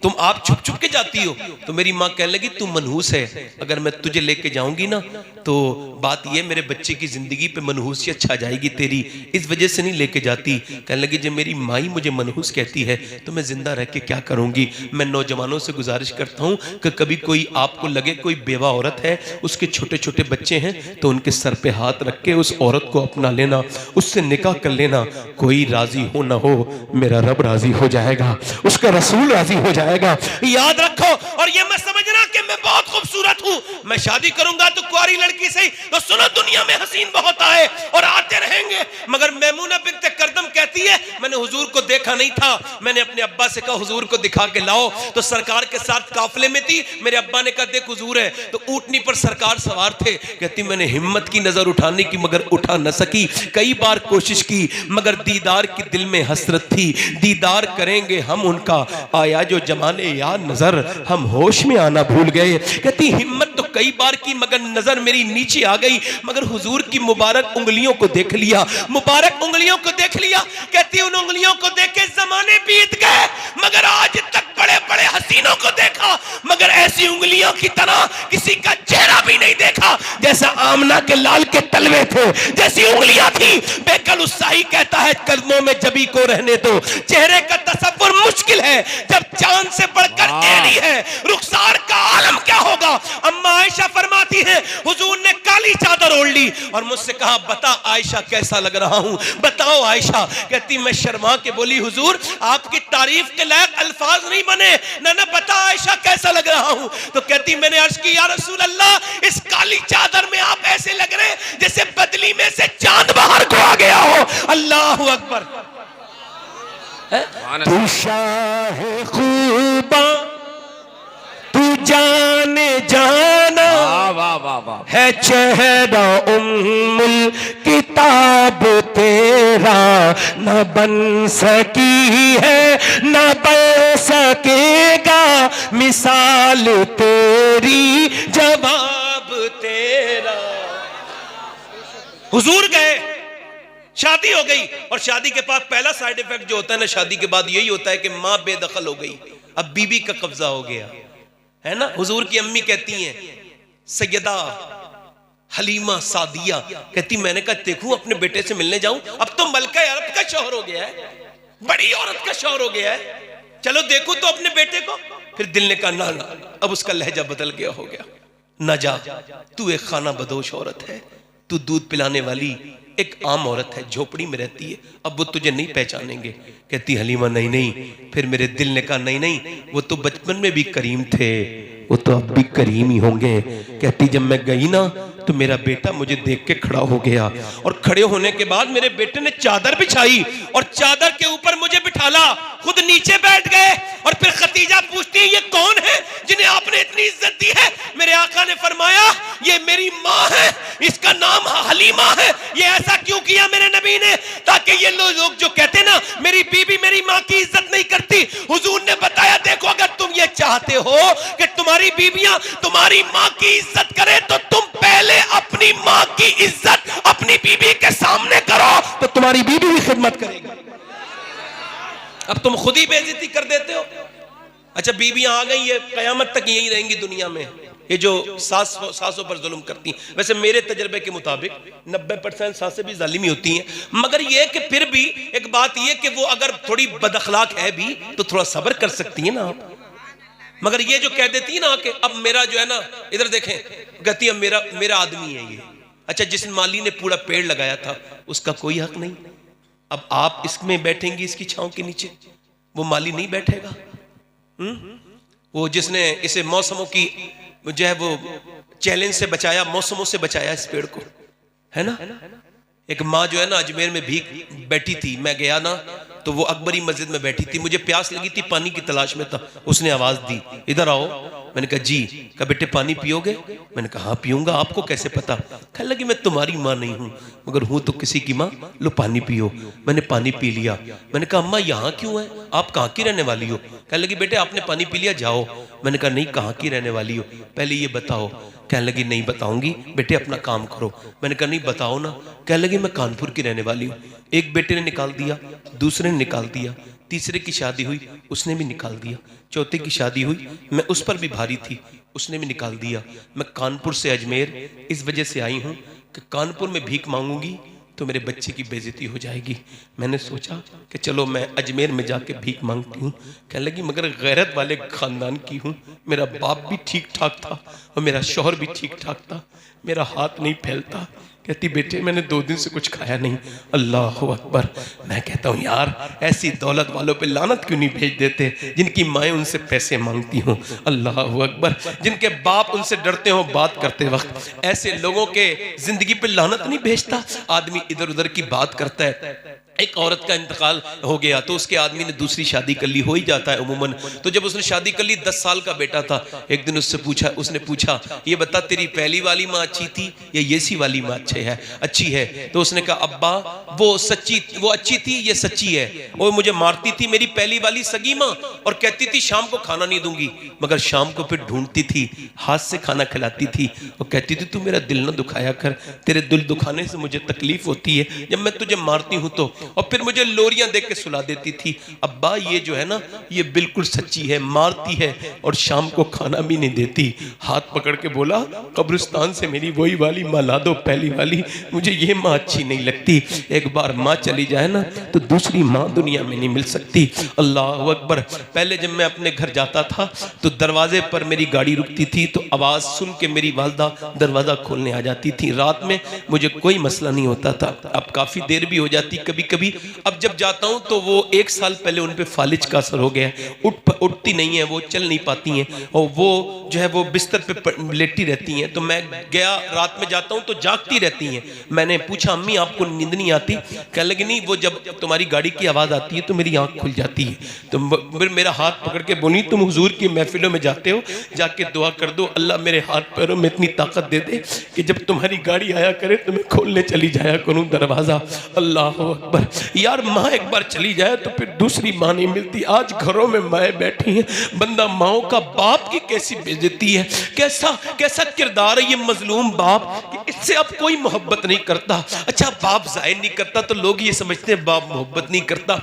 तुम आप छुप छुप के जाती हो। तो मेरी माँ कहने लगी तू मनहूस है, अगर मैं तुझे लेके जाऊंगी ना तो बात ये मेरे बच्चे की जिंदगी पे मनहूसियत छा जाएगी तेरी, इस वजह से नहीं लेके जाती। कहने लगी जब मेरी माँ ही मुझे मनहूस कहती है तो मैं जिंदा रह के क्या करूंगी। मैं नौजवानों से गुजारिश करता हूँ कि कभी कोई आपको लगे कोई बेवा औरत है, उसके छोटे छोटे बच्चे हैं, तो उनके सर पे हाथ रख के उस औरत को अपना लेना, उससे निकाह कर लेना। कोई राजी हो ना हो, मेरा रब राजी हो जाएगा, उसका रसूल राजी हो जाएगा। याद रखो। और ये मैं समझना कि मैं बहुत खूबसूरत हूं, मैं शादी करूंगा तो कुआरी लड़की से ही। तो सुनो, दुनिया में हसीन बहुत आए और आते रहेंगे, मगर मैमूना बिन्त करदम कहती है मैंने हुजूर को देखा नहीं था। मैंने अपने अब्बा से कहा हुजूर को दिखा के लाओ, तो सरकार के साथ काफिले में थी। मेरे अब्बा ने कहा देख हुजूर है, तो ऊंटनी पर सरकार सवार थे। कहती मैंने हिम्मत की नजर उठाने की मगर उठा न सकी, कई बार कोशिश की मगर दीदार की दिल में हसरत थी। दीदार करेंगे हम उनका, आया जो जमाने याद नजर, हम होश में आना भूल गए। कहती हिम्मत तो कई बार की मगर नजर मेरी नीचे आ गई, मगर हुजूर की मुबारक उंगलियों को देख लिया, मुबारक उंगलियों को देख लिया। कहती उन उंगलियों को देख के जमाने बीत गए, मगर आज तक बड़े बड़े हसीनों को देखा, मगर ऐसी उंगलियों की तरह किसी का चेहरा भी नहीं देखा। जैसा आमना के लाल के तलवे थे, जैसी उंगलियां थी। बेकल उत्साही कहता है कदमों में जबी को रहने दो, चेहरे का तसव्वुर मुश्किल है जब चांद से बढ़कर एड़ी है। रुखसार का आलम क्या होगा। अम्मा आयशा फरमाती है हुजूर ने काली चादर ओढ़ ली और मुझसे कहा बता आयशा कैसा लग रहा हूं, बताओ आयशा। कहती मैं शर्मा के बोली हुजूर आपकी तारीफ के लायक अल्फाज नहीं बने, ना बता आयशा कैसा लग रहा हूं। तो कहती मैंने अर्ज की या रसूल अल्लाह इस काली चादर में आप ऐसे लग रहे जैसे बदली में से चांद बाहर को आ गया हो। अल्लाह अकबर। तू शाह खूबा तू जाने जाना,
वाह वाह वाह
है चेहरा उम्मुल किताब तेरा, न बन सकी है न बन सकेगा मिसाल तेरी, जवाब तेरा। हुजूर गए, शादी हो गई, और शादी के बाद पहला साइड इफेक्ट जो होता है ना शादी के बाद यही होता है कि माँ बेदखल हो गई, अब बीबी का कब्जा हो गया है ना। हुजूर की अम्मी कहती हैं सैयदा हलीमा सादिया, कहती मैंने कहा देखूं अपने बेटे से मिलने जाऊं, अब तो मलका अरब का शौहर हो गया है, बड़ी औरत का शौहर हो गया है, चलो देखूं तो अपने बेटे को। फिर दिल ने कहा ना ना, अब उसका लहजा बदल गया हो गया, ना जा, तू एक खाना बदोश औरत है, तू दूध पिलाने वाली एक आम औरत है, झोपड़ी में रहती है, अब वो तुझे नहीं पहचानेंगे। कहती हलीमा नहीं नहीं। फिर मेरे दिल ने कहा नहीं नहीं, वो तो बचपन में भी करीम थे, वो तो अब भी करीम ही होंगे। कहती जब मैं गई ना तो मेरा बेटा मुझे देख के खड़ा हो गया, और खड़े होने के बाद मेरे बेटे ने चादर बिछाई और चादर के ऊपर मुझे बिठाला, खुद नीचे बैठ गए। और फिर खतीजा पूछती है ये कौन है जिन्हें आपने इतनी इज्जत दी है। मेरे आका ने फरमाया ये मेरी माँ है। इसका नाम हलीमा है। ये ऐसा क्यों किया मेरे नबी ने? ताकि ये लोग जो कहते ना मेरी बीबी मेरी माँ की इज्जत नहीं करती, हुजूर ने बताया देखो अगर तुम ये चाहते हो कि तुम्हारी बीबियां तुम्हारी माँ की इज्जत करे तो तुम पहले अपनी माँ की इज्जत अपनी बीबी के सामने करो तो तुम्हारी बीबी भी खिदमत करेगी। अब तुम खुद ही बेइज्जती कर देते हो। अच्छा बीबियां आ गई है, कयामत तक यही रहेंगी दुनिया में, ये जो सासों पर जुल्म करती हैं। वैसे मेरे तजर्बे के मुताबिक 90% सासें भी जालिमी होती हैं, मगर ये कि फिर भी एक बात ये कि वो अगर थोड़ी बदअखलाक है भी तो थोड़ा सब्र कर सकती है ना आप। मगर ये जो कह देती है ना कि अब मेरा जो है ना, इधर देखें, कहती है मेरा आदमी है ये। अच्छा जिस माली ने पूरा पेड़ लगाया था उसका कोई हक नहीं। अब आप इसमें बैठेंगी इसकी छांव के नीचे, वो माली नहीं बैठेगा। वो जिसने इसे मौसमों की जो है वो चैलेंज से बचाया, मौसमों से बचाया इस पेड़ को, है ना। एक माँ जो है ना अजमेर में भीख बैठी थी, मैं गया ना तो वो अकबरी मस्जिद में बैठी थी, मुझे प्यास लगी थी, पानी की तलाश में था, उसने आवाज दी इधर आओ। मैंने कहा जी। कहा बेटे पानी पियोगे? मैंने कहा हाँ पीऊंगा। आपको कैसे पता? कहने लगी मैं तुम्हारी माँ नहीं हूँ मगर हूँ तो किसी की माँ, लो पानी पियो। मैंने पानी पी लिया। मैंने कहा अम्मा यहाँ क्यों है, आप कहाँ की रहने वाली हो? कहने लगी बेटे आपने पानी पी लिया जाओ। मैंने कहा नहीं कहाँ की रहने वाली हो पहले ये बताओ। कहने लगी नहीं बताऊंगी, बेटे अपना काम करो। मैंने कहा नहीं बताओ ना। कहने लगी मैं कानपुर की रहने वाली हूँ। एक बेटे ने निकाल दिया, दूसरे ने निकाल दिया, तीसरे की शादी हुई उसने भी निकाल दिया, चौथे की शादी हुई मैं उस पर भी भारी थी उसने भी निकाल दिया। मैं कानपुर से अजमेर इस वजह से आई हूँ कि कानपुर में भीख मांगूंगी तो मेरे बच्चे की बेइज्जती हो जाएगी। मैंने सोचा कि चलो मैं अजमेर में जाके भीख मांगती हूँ। कहने लगी मगर गैरत वाले खानदान की हूँ, मेरा बाप भी ठीक ठाक था और मेरा शौहर भी ठीक ठाक था, मेरा हाथ नहीं फैलता। कहती बेटे मैंने 2 दिन से कुछ खाया नहीं। अल्लाह अकबर। मैं कहता हूँ यार ऐसी दौलत वालों पे लानत क्यों नहीं भेज देते जिनकी माएँ उनसे पैसे मांगती हों। अल्लाह अकबर। जिनके बाप उनसे डरते हो बात करते वक्त, ऐसे लोगों के जिंदगी पे लानत नहीं भेजता। आदमी इधर उधर की बात करता है। एक औरत का इंतकाल हो गया तो उसके आदमी ने दूसरी शादी कर ली, हो ही जाता है उमूमन। तो जब उसने शादी कर ली 10 साल का बेटा था। एक दिन उसने पूछा ये बता तेरी पहली वाली माँ अच्छी थी या ये सी वाली माँ अच्छी है? तो उसने कहा अब्बा वो अच्छी थी, ये सच्ची है। वो मुझे मारती थी मेरी पहली वाली सगी माँ और कहती थी शाम को खाना नहीं दूंगी, मगर शाम को फिर ढूंढती थी, हाथ से खाना खिलाती थी और कहती थी तू मेरा दिल न दुखाया कर, तेरे दिल दुखाने से मुझे तकलीफ होती है जब मैं तुझे मारती हूँ तो। और फिर मुझे लोरियां देख के सुला देती थी। अब्बा ये जो है ना ये बिल्कुल सच्ची है, मारती है और शाम को खाना भी नहीं देती। हाथ पकड़ के बोला कब्रिस्तान से मेरी वही वाली माँ ला दो, पहली वाली, मुझे ये माँ अच्छी नहीं लगती। एक बार माँ चली जाए ना तो दूसरी माँ दुनिया में नहीं मिल सकती। अल्लाह अकबर। पहले जब मैं अपने घर जाता था तो दरवाजे पर मेरी गाड़ी रुकती थी तो आवाज सुन के मेरी वालदा दरवाजा खोलने आ जाती थी। रात में मुझे कोई मसला नहीं होता था। अब काफी देर भी हो जाती कभी कभी। अब जब जाता हूं तो वो 1 साल पहले उन पे फालिज का असर हो गया है, उठती नहीं है, वो चल नहीं पाती हैं और वो जो है वो बिस्तर पे लेटी रहती हैं। तो मैं गया रात में जाता हूं तो जागती रहती हैं। मैंने पूछा अम्मी आपको नींद नहीं आती? कहने लगी नहीं, वो जब तुम्हारी गाड़ी की आवाज आती है तो मेरी आंख खुल जाती है। तो फिर मेरा हाथ पकड़ के बोली तुम हुजूर की महफिलों में जाते हो, जाके दुआ कर दो अल्लाह मेरे हाथ पैरों में इतनी ताकत दे दे कि जब तुम्हारी गाड़ी आया करे तो मैं खोलने चली जाया करूं दरवाजा। अल्लाह अकबर। यार माँ एक बार चली जाए तो फिर दूसरी माँ नहीं मिलती। आज घरों में माएँ बैठी हैं, बंदा माओ का बाप की कैसी बेइज्जती है, कैसा किरदार है ये मजलूम बाप कि इससे अब कोई मोहब्बत नहीं करता। अच्छा बाप जाहिर नहीं करता तो लोग ये समझते हैं बाप मोहब्बत नहीं करता।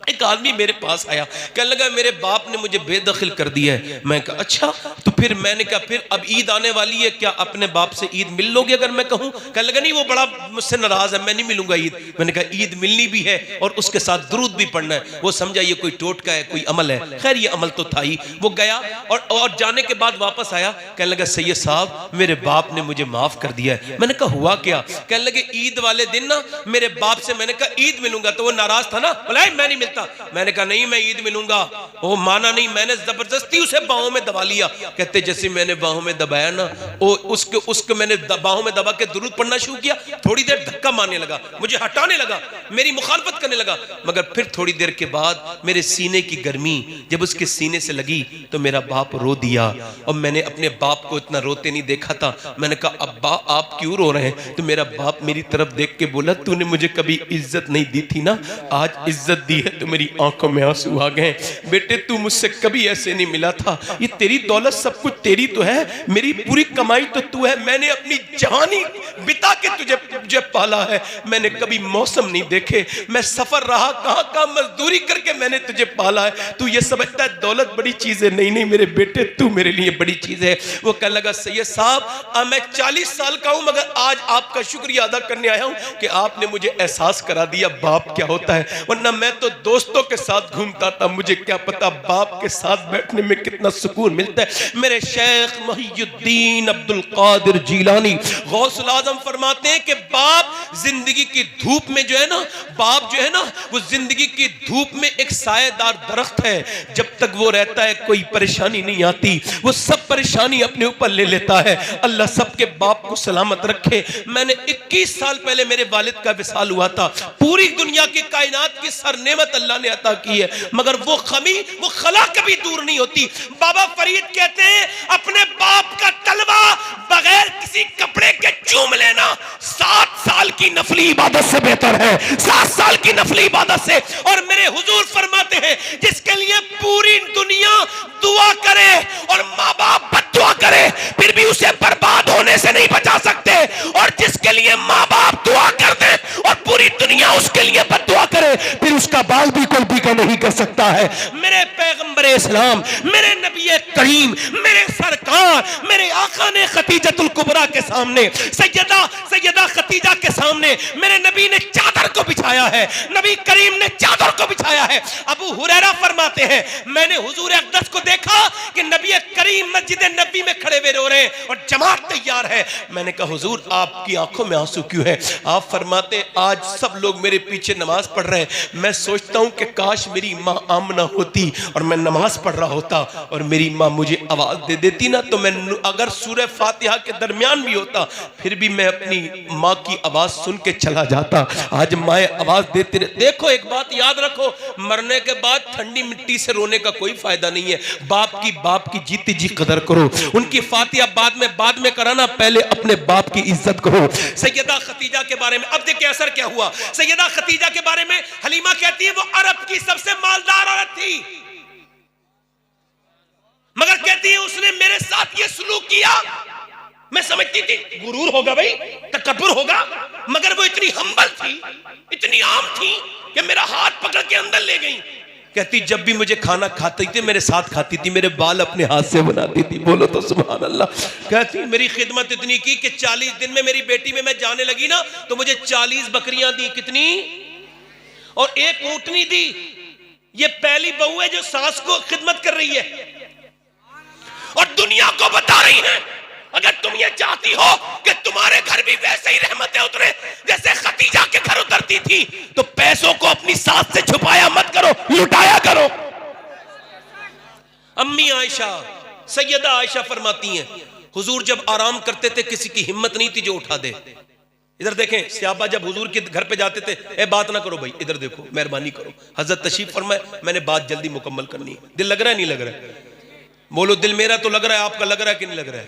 एक आदमी मेरे पास आया, कहने लगा मेरे बाप ने मुझे बेदखल कर दिया है। मैं कहा अच्छा, तो फिर मैंने कहा फिर अब ईद आने वाली है, क्या अपने बाप से ईद मिल लोगे अगर मैं कहूँ? कहने लगा नहीं वो बड़ा मुझसे नाराज है, मैं नहीं मिलूंगा ईद। मैंने कहा ईद मिलनी भी है और उसके साथ दुरूद भी पढ़ना है। वो समझा ये कोई टोटका है, कोई अमल है। खैर ये अमल तो था ही। वो गया और जाने के बाद वापस आया, कहने लगा सैयद साहब मेरे बाप ने मुझे माफ कर दिया है। मैंने कहा हुआ क्या? कहने लगे ईद वाले वाले दिन ना मेरे बाप से मैंने कहा ईद मिलूंगा, तो वो नाराज था ना, बोला मैं नहीं मिलता। मैंने कहा नहीं मैं ईद मिलूंगा। वो माना नहीं, मैंने जबरदस्ती उसे बाहों में दबा लिया। कहते जैसे मैंने बाहों में दबाया ना, वो उसके मैंने बाहों में दबा के दुरूद पढ़ना शुरू किया। थोड़ी देर धक्का मारने लगा, मुझे हटाने लगा, मेरी मुखालफत करने लगा, मगर फिर थोड़ी देर के बाद मेरे सीने की गर्मी जब उसके सीने से लगी तो मेरा बाप रो दिया। और मैंने अपने बाप को इतना रोते नहीं देखा था। मैंने कहा अब्बा आप क्यों रो रहे हैं? तो मेरा बाप मेरी तरफ देख के बोला तूने मुझे कभी इज्जत नहीं दी थी ना, आज इज्जत दी है तो मेरी आंखों में आंसू आ गए। बेटे तू मुझसे कभी ऐसे नहीं मिला था, ये तेरी दौलत सब कुछ तेरी तो है, मेरी पूरी कमाई तो तू है, मैंने अपनी जवानी बिता के तुझे पाला है, मैंने कभी मौसम नहीं देखे, मैं सफर रहा कहां मजदूरी करके मैंने तुझे पाला है। तू ये समझता है दौलत बड़ी चीज है? नहीं नहीं मेरे बेटे तू मेरे लिए बड़ी चीज है। वो कहने लगा सैयद साहब मैं 40 साल का हूं मगर आज आपका शुक्रिया अदा करने आया हूं कि आपने मुझे एहसास करा दिया बाप क्या होता है, वरना मैं तो दोस्तों के साथ घूमता था, मुझे क्या पता बाप के साथ बैठने में कितना सुकून मिलता है। मेरे शेख मुहियुद्दीन अब्दुल कादिर जीलानी गौसुल आजम फरमाते हैं कि बाप जिंदगी की धूप में जो है ना, बाप जो है ना वो जिंदगी की धूप में एक सायेदार दरख्त है, जब तक वो रहता है कोई परेशानी नहीं आती, वो सब परेशानी अपने ऊपर ले लेता है। अल्लाह सबके बाप को सलामत रखे। मैंने 21 साल पहले मेरे वालिद का विसाल हुआ था। पूरी दुनिया की कायनात की सरनेमत अल्लाह ने अता की है, मगर वो खमी वो खला कभी दूर नहीं होती। बाबा फरीद कहते हैं अपने बाप का तलवा बगैर किसी कपड़े के चूम लेना 7 साल की नफली इबादत से बेहतर है, 7 साल की नफली इबादत से। और मेरे हुजूर फरमाते हैं जिसके लिए पूरी दुनिया दुआ करे और माँ बाप बद्दुआ करे फिर भी उसे बर्बाद होने से नहीं बचा सकते, और जिसके लिए माँ बाप दुआ कर दे और पूरी दुनिया उसके लिए बद्दुआ करे फिर उसका बाल भी कोई बिका नहीं कर सकता है। मेरे पैगंबर इस्लाम, मेरे नबी करीम, मेरे सरकार, मेरे आका ने खतीजतुल कुबरा के सामने, सैयदा खतीजा के सामने मेरे नबी ने चादर को बिछाया है, नबी करीम ने चादर को बिछाया है। अबू हुरैरा फरमाते हैं मैंने हुजूर अक़दस को देखा कि नबी करीम मस्जिद नबी में खड़े हुए रो रहे हैं और जमात तैयार है। मैंने कहा हुजूर आपकी आंखों में आंसू क्यों है? आप फरमाते हैं आज सब लोग मेरे पीछे नमाज पढ़ रहे हैं, मैं सोचता हूं कि काश मेरी माँ आमना होती और मैं नमाज पढ़ रहा होता और मेरी माँ मुझे आवाज दे देती ना, तो मैं अगर सूरह फातिहा के दरमियान भी होता फिर भी मैं अपनी माँ की आवाज सुन के चला जाता। आज माँ आवाज देते रहे। देखो एक बात याद रखो, मरने के बाद ठंडी मिट्टी से रोने का कोई फायदा नहीं है। बाप की जीती जी कदर करो, उनकी फातिहा बाद में कराना, पहले अपने बाप की इज्जत करो। सैयदा खतीजा के बारे में अब देखिए असर क्या हुआ। सैयदा खतीजा के बारे में हलीमा कहती है वो अरब की सबसे मालदार औरत थी, मगर कहती है उसने मेरे साथ ये सलूक किया, मैं समझती थी गुरूर होगा भाई, तकब्बुर होगा, मगर वो इतनी हम्बल थी, इतनी आम थी कि मेरा हाथ पकड़ के अंदर ले गई। कहती जब भी मुझे खाना खाती थी मेरे साथ खाती थी, मेरे बाल अपने हाथ से बनाती थी। बोलो तो सुभान अल्लाह। कहती मेरी खिदमत इतनी की कि 40 दिन में मेरी बेटी में मैं जाने लगी ना तो मुझे 40 बकरियां दी। कितनी? और 1 ऊंटनी दी। ये पहली बहू है जो सास को खिदमत कर रही है और दुनिया को बता रही है अगर तुम ये चाहती हो कि तुम्हारे घर भी वैसे ही रहमतें उतरे जैसे खतीजा के घर उतरती थी, तो पैसों को अपनी सास से छुपाया मत करो, लुटाया करो। अम्मी आयशा, सैयदा आयशा फरमाती हैं हुजूर जब आराम करते थे किसी की हिम्मत नहीं थी जो उठा दे। इधर देखें सहाबा जब हुजूर के घर पे जाते थे, ए बात ना करो भाई, इधर देखो, मेहरबानी करो। हजरत तशरीफ फरमाए मैंने बात जल्दी मुकम्मल करनी है। दिल लग रहा है नहीं लग रहा है? बोलो दिल मेरा तो लग रहा है, आपका लग रहा है कि नहीं लग रहा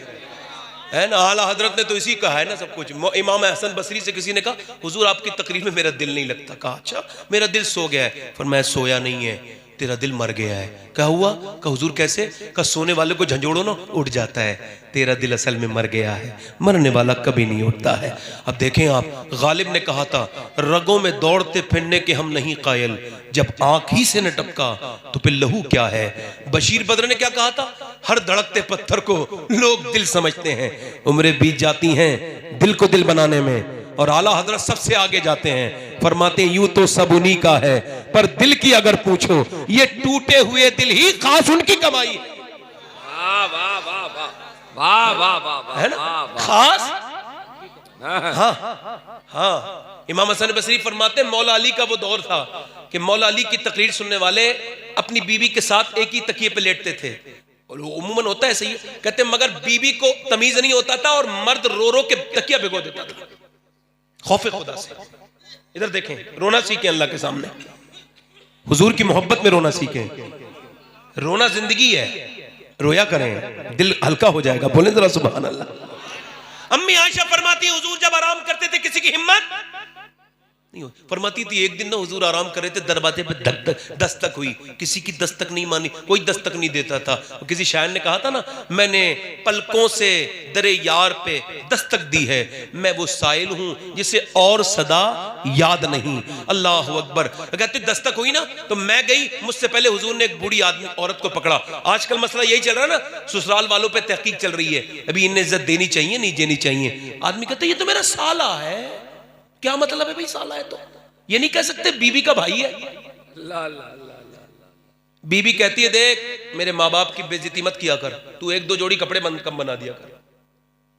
है ना? आला हजरत ने तो इसी कहा है ना सब कुछ। इमाम हसन बसरी से किसी ने कहा हुजूर आपकी तकरीर में मेरा दिल नहीं लगता। कहा अच्छा मेरा दिल सो गया है। फरमाया सोया नहीं है, तेरा दिल मर गया है। क्या हुआ? कहा हुजूर कैसे? कहा सोने वाले को झंझोड़ो ना उठ जाता है, तेरा दिल असल में मर गया है, मरने वाला कभी नहीं उठता है। अब देखें आप, गालिब ने कहा था रगों में दौड़ते फिरने के हम नहीं कायल, जब आंख ही से न टपका तो फिर लहू क्या है। बशीर बद्र ने क्या कहा था? हर धड़कते पत्थर को लोग दिल समझते हैं, उम्रें बीत जाती हैं दिल को दिल बनाने में, और आला हजरत सबसे आगे जाते हैं, फरमाते हैं यूं तो सब उन्हीं का है पर दिल की अगर पूछो ये टूटे हुए दिल ही खास उनकी कमाई है।
वाह वाह वाह वाह वाह वाह वाह,
है ना? खास हाँ हाँ, इमाम हसन बसरी फरमाते मौला अली का वो दौर था कि मौला अली की तकरीर सुनने वाले अपनी बीवी के साथ एक ही तकिए पे लेटते थे, और वो उम्मूमन होता है सही, कहते मगर बीवी को तमीज नहीं होता था और मर्द रो रो के तकिया भिगो देता था खौफे खुदा से। इधर देखें, रोना सीखें अल्लाह के सामने, हुजूर की मोहब्बत में रोना सीखें। रोना जिंदगी है, रोया करें, दिल हल्का हो जाएगा। बोले जरा सुभान अल्लाह। अम्मी आयशा फरमाती हुजूर जब आराम करते थे किसी की हिम्मत नहीं हो, फरमाती थी एक दिन ना हुजूर आराम कर रहे थे, दरवाजे पे दस्तक हुई, किसी की दस्तक नहीं मानी, कोई दस्तक नहीं देता था। किसी शायर ने कहा था ना, मैंने पलकों से दरे यार पे दस्तक दी है, मैं वो साइल हूं जिसे और सदा याद नहीं। अल्लाह अकबर। कहते दस्तक हुई ना तो मैं गई, मुझसे पहले हुजूर ने एक बूढ़ी आदमी औरत को पकड़ा। आजकल मसला यही चल रहा है ना, ससुराल वालों पे तहकीक चल रही है, अभी इन्हें इज्जत देनी चाहिए नहीं देनी चाहिए। आदमी कहते ये तो मेरा साला है। क्या मतलब है भाई साला है? तो ये नहीं कह सकते बीबी का भाई है।
ला ला ला ला।
बीबी कहती है देख मेरे माँ बाप की बेइज्जती मत किया कर, तू एक दो जोड़ी कपड़े कम बना दिया कर।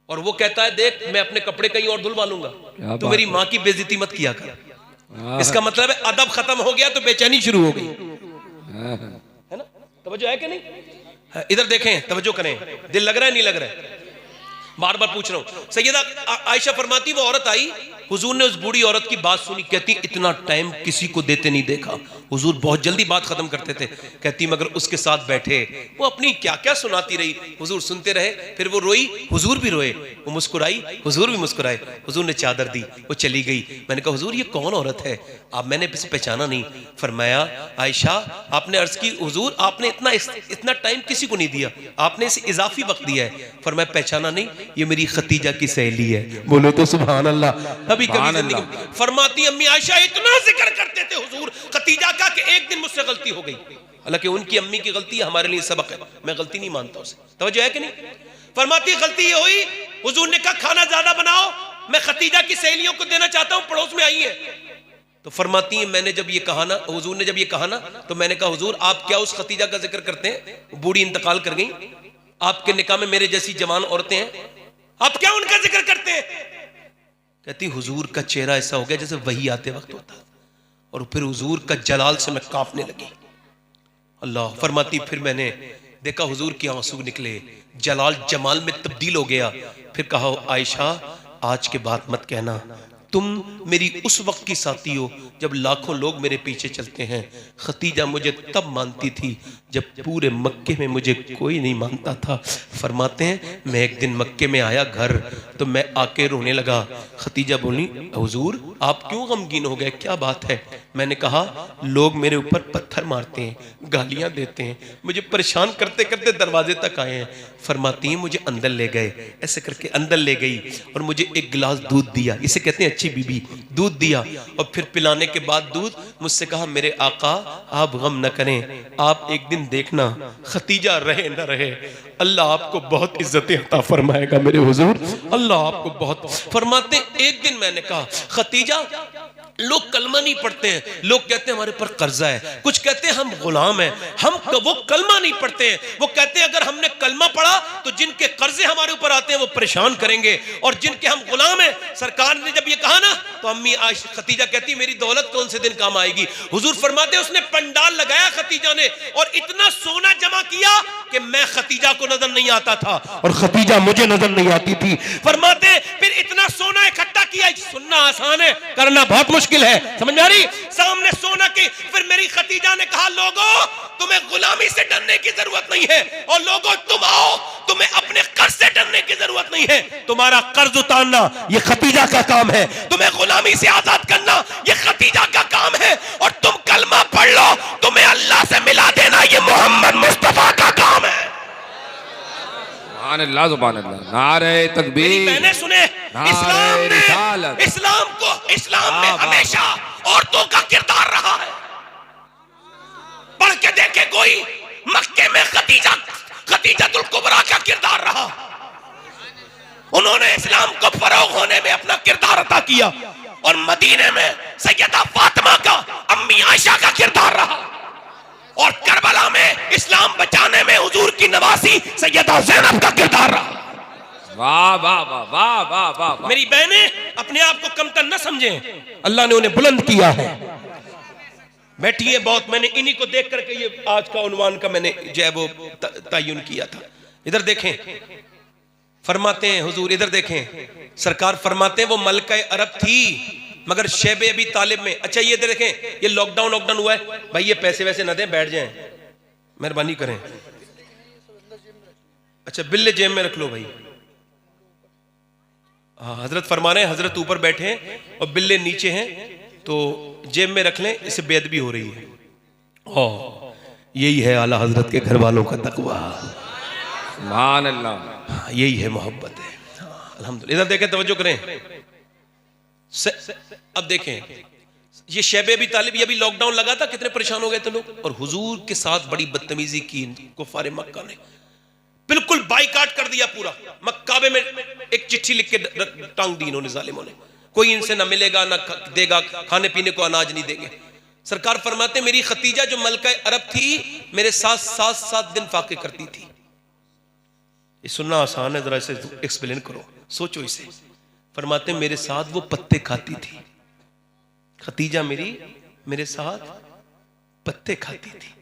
और वो कहता है देख मैं अपने कपड़े कहीं और धुलवा लूंगा, तू मेरी माँ की बेइज्जती मत किया कर। इसका मतलब है अदब खत्म हो गया तो बेचैनी शुरू हो गई, है ना? तवज्जो है कि नहीं? इधर देखें, तवज्जो करें, दिल लग रहा है नहीं लग रहा है? बार बार पूछ रहा हूं। सैयदा आयशा फरमाती वो औरत आई, हुजूर ने उस बूढ़ी औरत की बात सुनी, कहती इतना टाइम किसी को देते नहीं देखा, हुजूर बहुत जल्दी बात खत्म करते थे। कहती मगर उसके साथ बैठे वो अपनी क्या क्या सुनाती रही, हुजूर सुनते रहे, फिर वो रोई, हुजूर भी रोए, वो मुस्कुराई, हुजूर भी मुस्कुराए। हुजूर ने चादर दी, वो चली गई। मैंने कहा हुजूर ये कौन औरत है? आप मैंने इसे पहचाना नहीं। फरमाया आयशा आपने अर्ज की हुजूर आपने इतना टाइम किसी को नहीं दिया, आपने इसे इजाफी वक्त दिया है। फरमाया पहचाना नहीं, ये मेरी खतीजा की सहेली है। बोलो तो सुभान अल्लाह। कभी कभी जिंदगी फरमाती अम्मी आयशा इतना जिक्र करते थे हुजूर खतीजा का कि एक दिन मुझसे गलती हो गई, हालांकि उनकी अम्मी की गलती है, हमारे लिए सबक है, मैं गलती नहीं मानता उसे। तवज्जो है कि नहीं? फरमाती गलती ये हुई, हुजूर ने कहा खाना ज्यादा बनाओ, मैं खतीजा की सहेलियों को देना चाहता हूं, पड़ोस में आई है। तो फरमाती है मैंने जब ये कहा ना, हुजूर ने जब ये कहा ना, तो मैंने कहा हुजूर आप क्या उस खतीजा का जिक्र करते हैं? बूढ़ी इंतकाल कर गई, आपके निकाह में मेरे जैसी जवान औरतें हैं, आप क्या उनका जिक्र करते हैं? कहती हुजूर का चेहरा ऐसा हो गया जैसे वही आते वक्त होता, और फिर हुजूर का जलाल से मैं कांपने लगी। अल्लाह। फरमाती फिर मैंने देखा हुजूर के आंसू निकले, जलाल जमाल में तब्दील हो गया। फिर कहा आयशा आज के बाद मत कहना, तुम मेरी उस वक्त की साथी हो जब लाखों लोग मेरे पीछे चलते हैं। खतीजा मुझे तब मानती थी जब पूरे मक्के में मुझे कोई नहीं मानता था। फरमाते हैं मैं एक दिन मक्के में आया घर, तो मैं आके रोने लगा। खतीजा बोली हुजूर आप क्यों गमगीन हो गए, क्या बात है? मैंने कहा लोग मेरे ऊपर पत्थर मारते हैं, गालियां देते हैं, मुझे परेशान करते करते दरवाजे तक आए हैं। फरमाती हैं मुझे अंदर ले गए, ऐसे करके अंदर ले गई और मुझे एक गिलास दूध दिया, इसे कहते हैं अच्छी बीबी। दूध दिया और फिर पिलाने के बाद दूध मुझसे कहा मेरे आका आप गम न करें, आप एक दिन देखना खतीजा रहे न रहे अल्लाह आपको बहुत इज्जतें अता फरमाएगा मेरे हुजूर, अल्लाह आपको बहुत। फरमाते एक दिन मैंने कहा खतीजा लोग कलमा नहीं पढ़ते हैं, लोग कहते हैं हमारे पर कर्जा है, कुछ कहते हैं हम गुलाम हैं, हम वो कलमा नहीं पढ़ते हैं, वो कहते हैं अगर हमने कलमा पढ़ा तो जिनके कर्जे हमारे ऊपर आते हैं वो परेशान करेंगे, और जिनके हम गुलाम हैं। सरकार ने जब ये कहा ना तो अम्मी खतीजा कहती मेरी दौलत कौन से दिन काम आएगी। हुजूर फरमाते उसने पंडाल लगाया खतीजा ने, और इतना सोना जमा किया कि मैं खतीजा को नजर नहीं आता था और खतीजा मुझे नजर नहीं आती थी। फरमाते फिर इतना सोना इकट्ठा किया, सुनना आसान है करना बहुत मुश्किल है, समझ में आ रही? सामने सोना की। फिर मेरी खतीजा ने कहा लोगों तुम्हें गुलामी से डरने की जरूरत नहीं है, और लोगों तुम आओ तुम्हें अपने कर्ज से डरने की जरूरत नहीं है, तुम्हारा कर्ज उतारना ये खतीजा का काम है, तुम्हें गुलामी से आजाद करना ये खतीजा का काम है, और तुम कलमा पढ़ लो तुम्हें अल्लाह से मिला देना ये मोहम्मद मुस्तफा का काम है।
नारे तकबीर।
मैंने सुने इस्लाम में हमेशा औरतों का किरदार रहा है। पढ़ के देखे कोई, मक्के में खतीजातुल कुबरा का किरदार रहा, उन्होंने इस्लाम को फरोग होने में अपना किरदार अदा किया, और मदीने में सैयदा फातिमा का अम्मी आयशा का किरदार रहा, और करबला में इस्लाम बचाने में हुजूर की नवासी सैयदा ज़ैनब का किरदार रहा।
वाह वाह वाह वाह वाह वाह वाह।
मेरी बहनें अपने आप को कमतर न समझें, अल्लाह ने उन्हें बुलंद किया है। बैठी है बहुत, मैंने इन्हीं को देख करके ये आज का उन्वान का मैंने जो है वो तयन किया था। इधर देखें, फरमाते हैं हुजूर, इधर देखें, सरकार फरमाते हैं वो मलका अरब थी मगर शैबे अभी तालिब में। अच्छा ये देखें, ये लॉकडाउन हुआ है भाई, ये पैसे वैसे ना दें, बैठ जाएं, मेहरबानी करें। अच्छा बिल्ले जेब में रख लो भाई। हाँ, हजरत फरमा रहे हैं, हजरत ऊपर बैठे हैं और बिल्ले नीचे हैं, तो जेब में रख लें, इससे बेअदबी हो रही है। यही है आला हजरत के घर वालों का तकवा,
सुभान अल्लाह,
यही है मोहब्बत है। अल्हम्दुलिल्लाह। इधर देखें, तवज्जो करें। अब देखें, ये शैबे अबी तालिब, ये भी लॉकडाउन लगा था, कितने परेशान हो गए थे लोग, और हुजूर के साथ बड़ी बदतमीजी की कुफारे मक्का ने, बिल्कुल बाइकाट कर दिया पूरा। मक्काबे में एक चिट्ठी लिख के टांग दी इन्होंने, जालिमों ने, कोई इनसे ना मिलेगा ना देगा, खाने पीने को अनाज नहीं देंगे। सरकार फरमाते मेरी खतीजा जो मलका अरब थी मेरे साथ 7 दिन फाके करती थी। ये सुनना आसान है, जरा इसे एक्सप्लेन करो, सोचो इसे। फरमाते मेरे साथ वो पत्ते खाती थी, खतीजा मेरे साथ पत्ते खाती थी।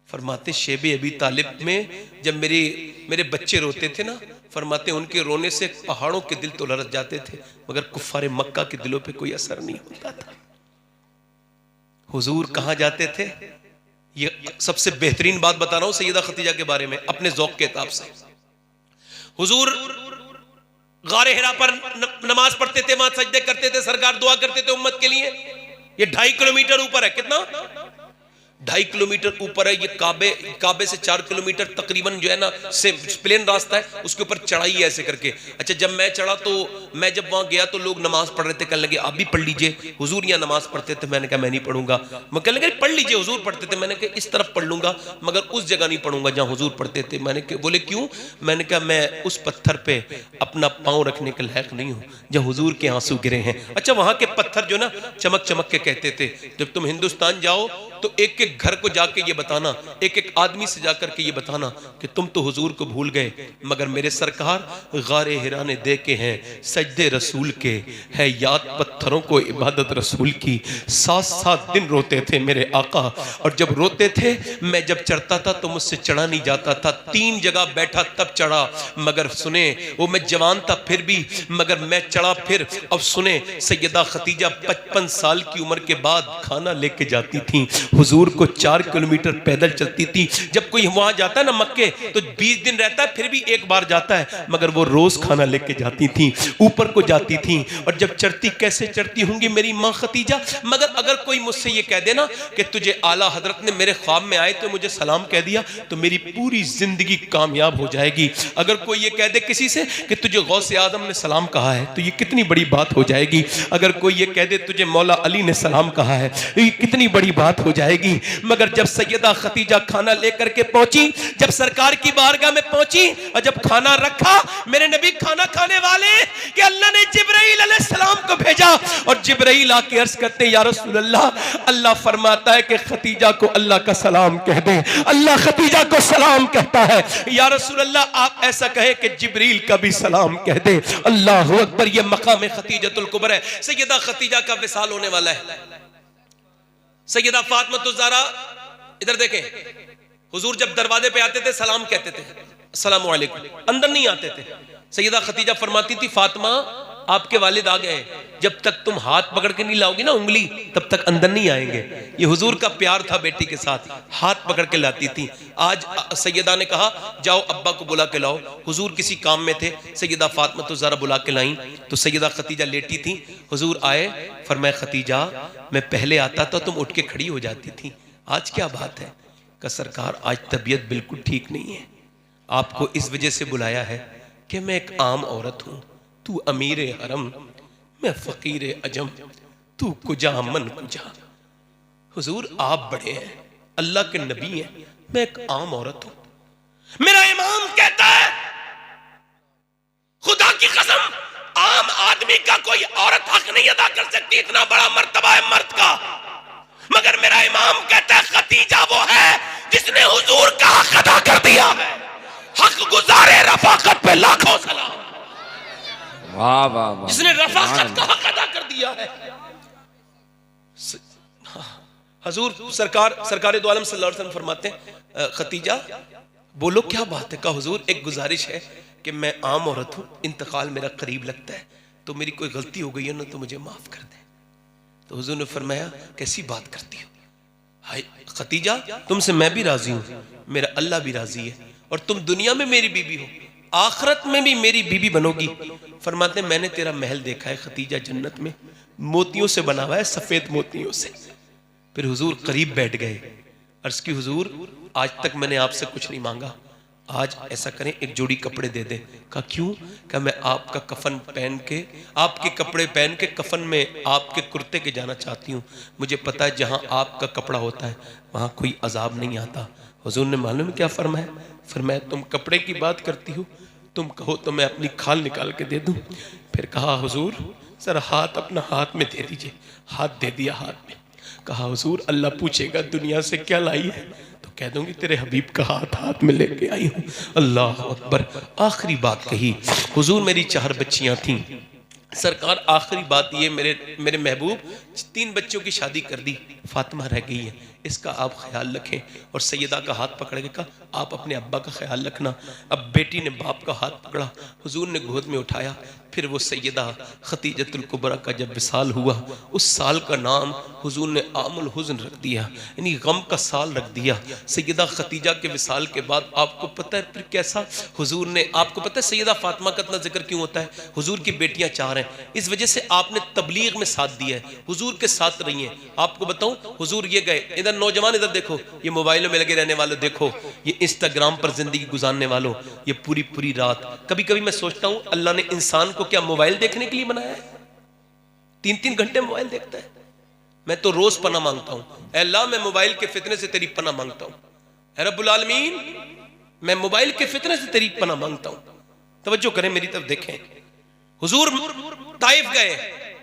फरमाते शेबे अबी तालिब में जब मेरे बच्चे रोते थे ना, फरमाते उनके रोने से पहाड़ों के दिल तो लरस जाते थे मगर कुफ्फारे मक्का के दिलों पे कोई असर नहीं होता था। हुजूर कहां जाते थे, ये सबसे बेहतरीन बात बता रहा हूं सैयदा खतीजा के बारे में अपने ज़ौक़ के हिसाब से। हुजूर गारे हिरा पर नमाज पढ़ते थे, वहां सजदे करते थे, सरकार दुआ करते थे उम्मत के लिए। ये 2.5 किलोमीटर ऊपर है, कितना 2.5 किलोमीटर ऊपर है। ये काबे से 4 किलोमीटर तकरीबन जो है ना से प्लेन रास्ता है, उसके ऊपर चढ़ाई है ऐसे करके। अच्छा जब मैं चढ़ा तो मैं जब वहां गया तो लोग नमाज पढ़ रहे थे, कहने लगे आप भी पढ़ लीजिए, हुजूर यहाँ नमाज पढ़ते थे। मैंने कहा मैं नहीं पढ़ूंगा। मैं कहने लगे पढ़ लीजिए, हुजूर पढ़ते थे। मैंने कहा इस तरफ पढ़ लूंगा मगर उस जगह नहीं पढ़ूंगा जहाँ हुजूर पढ़ते थे। मैंने कहा बोले क्यों? मैंने कहा मैं उस पत्थर पे अपना पाँव रखने के लायक नहीं हूँ जहाँ हुजूर के आंसू गिरे हैं। अच्छा वहां के पत्थर जो ना चमक चमक के कहते थे, जब तुम हिंदुस्तान जाओ तो एक एक घर को जाके ये बताना, एक एक आदमी से जाकर के ये बताना कि तुम तो हुजूर को भूल गए मगर मेरे सरकार गारे हिरा ने देखे हैं सजदे रसूल के, है याद पत्थरों को इबादत रसूल की। 7 दिन रोते थे मेरे आका, और जब रोते थे मैं जब चढ़ता था तो मुझसे चढ़ा नहीं जाता था। 3 जगह बैठा तब चढ़ा, मगर सुने वो मैं जवान था फिर भी मगर मैं चढ़ा फिर। अब सुने सैयदा खतीजा 55 साल की उम्र के बाद खाना लेके जाती थी, हुजूर को 4 किलोमीटर पैदल चलती थी। जब कोई वहां जाता है ना मक्के तो 20 दिन रहता है फिर भी एक बार जाता है, मगर वो रोज खाना लेके जाती थी, ऊपर को जाती थी। और जब चढ़ती कैसे चढ़ती होंगी मेरी माँ खतीजा, मगर अगर कोई मुझसे ये कह देना कि तुझे आला हजरत ने मेरे ख्वाब में आए तो मुझे सलाम कह दिया तो मेरी पूरी जिंदगी कामयाब हो जाएगी। अगर कोई ये कह दे किसी से कि तुझे गौसे आजम ने सलाम कहा है तो ये कितनी बड़ी बात हो जाएगी। अगर कोई ये कह दे तुझे मौला अली ने सलाम कहा है तो ये कितनी बड़ी बात हो जाएगी। मगर जब सैयदा खतीजा खाना लेकर के पहुंची, जब सरकार की बारगाह में पहुंची और जब खाना रखा, मेरे नबी खाना खाने वाले कि अल्लाह ने जिब्राइल अलैहिस्सलाम को भेजा और जिब्राइल आके अर्ज करते या रसूल अल्लाह, अल्लाह फरमाता है कि खतीजा को अल्लाह का सलाम कह दे। अल्लाह खतीजा को सलाम कहता है, या रसूल अल्लाह आप ऐसा कहे कि जिब्रील का भी सलाम कह दे। अल्लाहु अकबर। ये मकाम खतीजतुल कुबरा है, सैयदा खतीजा का विसाल होने वाला है। सैयदा फातिमा ज़हरा, इधर देखें, हुजूर जब दरवाजे पे आते थे सलाम कहते थे, अस्सलामु अलैकुम, अंदर नहीं आते थे। सैयदा खतीजा फरमाती थी फातिमा आपके वालिद आ गए, जब तक तुम हाथ पकड़ के नहीं लाओगी ना उंगली तब तक अंदर नहीं आएंगे। ये हुजूर का प्यार था बेटी के साथ, हाथ पकड़ के लाती थी। आज सैयदा ने कहा जाओ अब्बा को बुला के लाओ, हुजूर किसी काम में थे, सैयदा फातिमा तो ज़रा बुला के लाई तो सैयदा खतीजा लेटी थी, हुजूर आए, फरमाया खतीजा मैं पहले आता था तुम उठ के खड़ी हो जाती थी, आज क्या बात है? का सरकार आज तबीयत बिल्कुल ठीक नहीं है, आपको इस वजह से बुलाया है कि मैं एक आम औरत हूँ, तू अमीर हरम, मैं फकीर अजम, तू कुजा मन कुजा। हुजूर आप बड़े हैं, अल्लाह के नबी हैं, मैं एक आम औरत हूं। मेरा इमाम कहता है खुदा की कसम आम आदमी का कोई औरत हक नहीं अदा कर सकती, इतना बड़ा मर्तबा है मर्द का। मगर मेरा इमाम कहता है खतीजा वो है जिसने हुजूर का हक अदा कर दिया है। हक गुजारे रफाकत पे लाखों सलाम।
वाह वाह वाह,
जिसने रफाकत का हक अदा कर दिया है। हजूर सरकार दो आलम सल्लल्लाहु अलैहि वसल्लम फरमाते हैं, खतीजा बोलो क्या बात है? कहा हुजूर एक गुजारिश है कि मैं आम औरत हूँ, इंतकाल मेरा करीब लगता है, तो मेरी कोई गलती हो गई है ना तो मुझे माफ कर दे। तो हुजूर ने फरमाया कैसी बात करती हो? हाय खतीजा, तुमसे मैं भी राजी हूँ, मेरा अल्लाह भी राजी है, और तुम दुनिया में मेरी बीबी हो, आखिरत में भी मेरी बीबी बनोगी। फरमाते मैंने तेरा महल देखा है खतीजा, जन्नत में मोतियों से बना हुआ है, सफेद मोतियों से। फिर हुजूर करीब बैठ गए, अर्ज की हुजूर आज तक मैंने आपसे कुछ नहीं मांगा, आज ऐसा करें एक जोड़ी कपड़े दे दें। कहा क्यों? कहा मैं आपका कफन पहन के, आपके कपड़े पहन के कफन में आपके कुर्ते के जाना चाहती हूँ। मुझे पता है जहाँ आपका कपड़ा होता है वहाँ कोई अजाब नहीं आता। हुजूर ने मालूम क्या फरमाया? फरमाया तुम कपड़े की बात करती हो, तुम कहो तो मैं अपनी खाल निकाल के दे दूँ। फिर कहा हुजूर सर हाथ अपना हाथ में दे दीजिए। हाथ दे दिया हाथ में। कहा हुजूर अल्लाह पूछेगा दुनिया से क्या लाई है, तो कह दूंगी तेरे हबीब का हाथ हाथ में लेके आई हूँ। अल्लाह अकबर। आखिरी बात कही हुजूर, मेरी 4 बच्चियां थीं। सरकार आखिरी बात ये, मेरे महबूब 3 बच्चों की शादी कर दी, फातिमा रह गई है, इसका आप ख्याल रखें। और सैयदा का हाथ पकड़ के कहा आप अपने अब्बा का ख्याल रखना। अब बेटी ने बाप का हाथ पकड़ा, हुजूर ने गोद में उठाया। फिर वो सैयदा खतीजतुल कुबरा का जब विसाल हुआ, उस साल का नाम हुजूर ने आमुल हुज़्न रख दिया, यानी गम का साल रख दिया। सैयदा खतीजा के विसाल के बाद आपको पता है फिर कैसा हुजूर ने, आपको पता है सैयदा फातिमा का इतना जिक्र क्यों होता है? हुजूर की बेटियां 4 हैं, इस वजह से आपने तबलीग में साथ दिया है, हुजूर के साथ रही हैं। आपको बताऊं हुजूर ये गए, इधर नौजवान इधर देखो, ये मोबाइलों में लगे रहने वालों देखो, ये इंस्टाग्राम पर जिंदगी गुजारने वालों, ये पूरी पूरी रात। कभी कभी मैं सोचता हूं अल्लाह ने इंसान को क्या मोबाइल देखने के लिए बनाया है? 3-3 घंटे मोबाइल देखता है। मैं तो रोज पना मांगता हूं, ऐ अल्लाह मैं मोबाइल के फितने से तेरी पना मांगता हूं, ऐ रब्बुल आलमीन मैं मोबाइल के फितने से तेरी पना मांगता हूं। तवज्जो करें मेरी तरफ देखें। हुजूर ताइफ गए,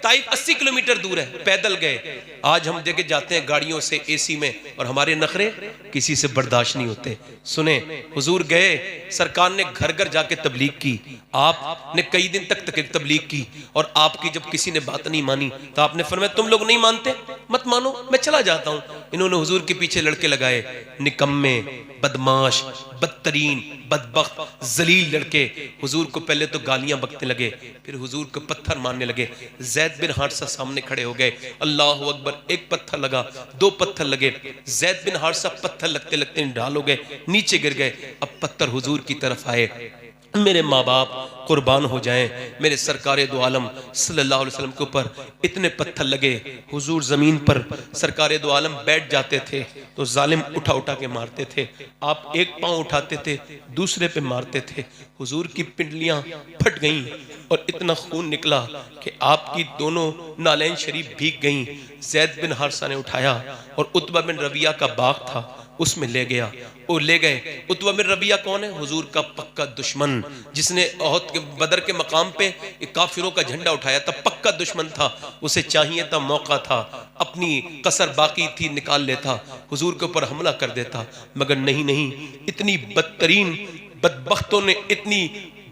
ताइफ 80 किलोमीटर दूर है, पैदल गए। आज हम जगह जाते हैं गाड़ियों से, एसी में, और हमारे नखरे किसी से बर्दाश्त नहीं होते। सुने हुजूर गए, सरकार ने घर घर जाके तबलीग की, आपने कई दिन तक तबलीग की, और आपकी जब किसी ने बात नहीं मानी तो आपने फरमाया तुम लोग नहीं मानते मत मानो, मैं चला जाता हूं। इन्होंने हुजूर के पीछे लड़के लगाए, निकम्मे, बदमाश, बदतरीन, बदबख्त, जलील लड़के। हुजूर को पहले तो गालियां बकने लगे, फिर हुजूर को पत्थर मारने लगे। ज़ैद बिन हारिसा सामने खड़े हो गए, अल्लाह अकबर। 1 पत्थर लगा, 2 पत्थर लगे, ज़ैद बिन हारिसा पत्थर लगते लगते ढाल हो गए, नीचे गिर गए। अब पत्थर हुजूर की तरफ आए। मेरे माँ बाप कुर्बान हो जाएं, मेरे सरकार दो आलम सल्लल्लाहु अलैहि वसल्लम के ऊपर इतने पत्थर लगे। हुजूर जमीन पर सरकार दो आलम बैठ जाते थे तो जालिम उठा उठा के मारते थे। आप एक पांव उठाते थे दूसरे पे मारते थे। हुजूर की पिंडलियां फट गईं और इतना खून निकला कि आपकी दोनों नालैन शरीफ भीग गईं। ज़ैद बिन हारिसा ने उठाया और उतबा बिन रबिया का बाग था उसमें ले गया, वो ले गए। उतबा बिन रबिया कौन है? हुजूर का पक्का दुश्मन, जिसने ओहद के बदर के मकाम पे काफिरों का झंडा उठाया था, पक्का दुश्मन था। उसे चाहिए था, मौका था, अपनी कसर बाकी थी, निकाल लेता, हुजूर के ऊपर हमला कर देता, मगर नहीं, इतनी बदतरीन बदबख्तों ने इतनी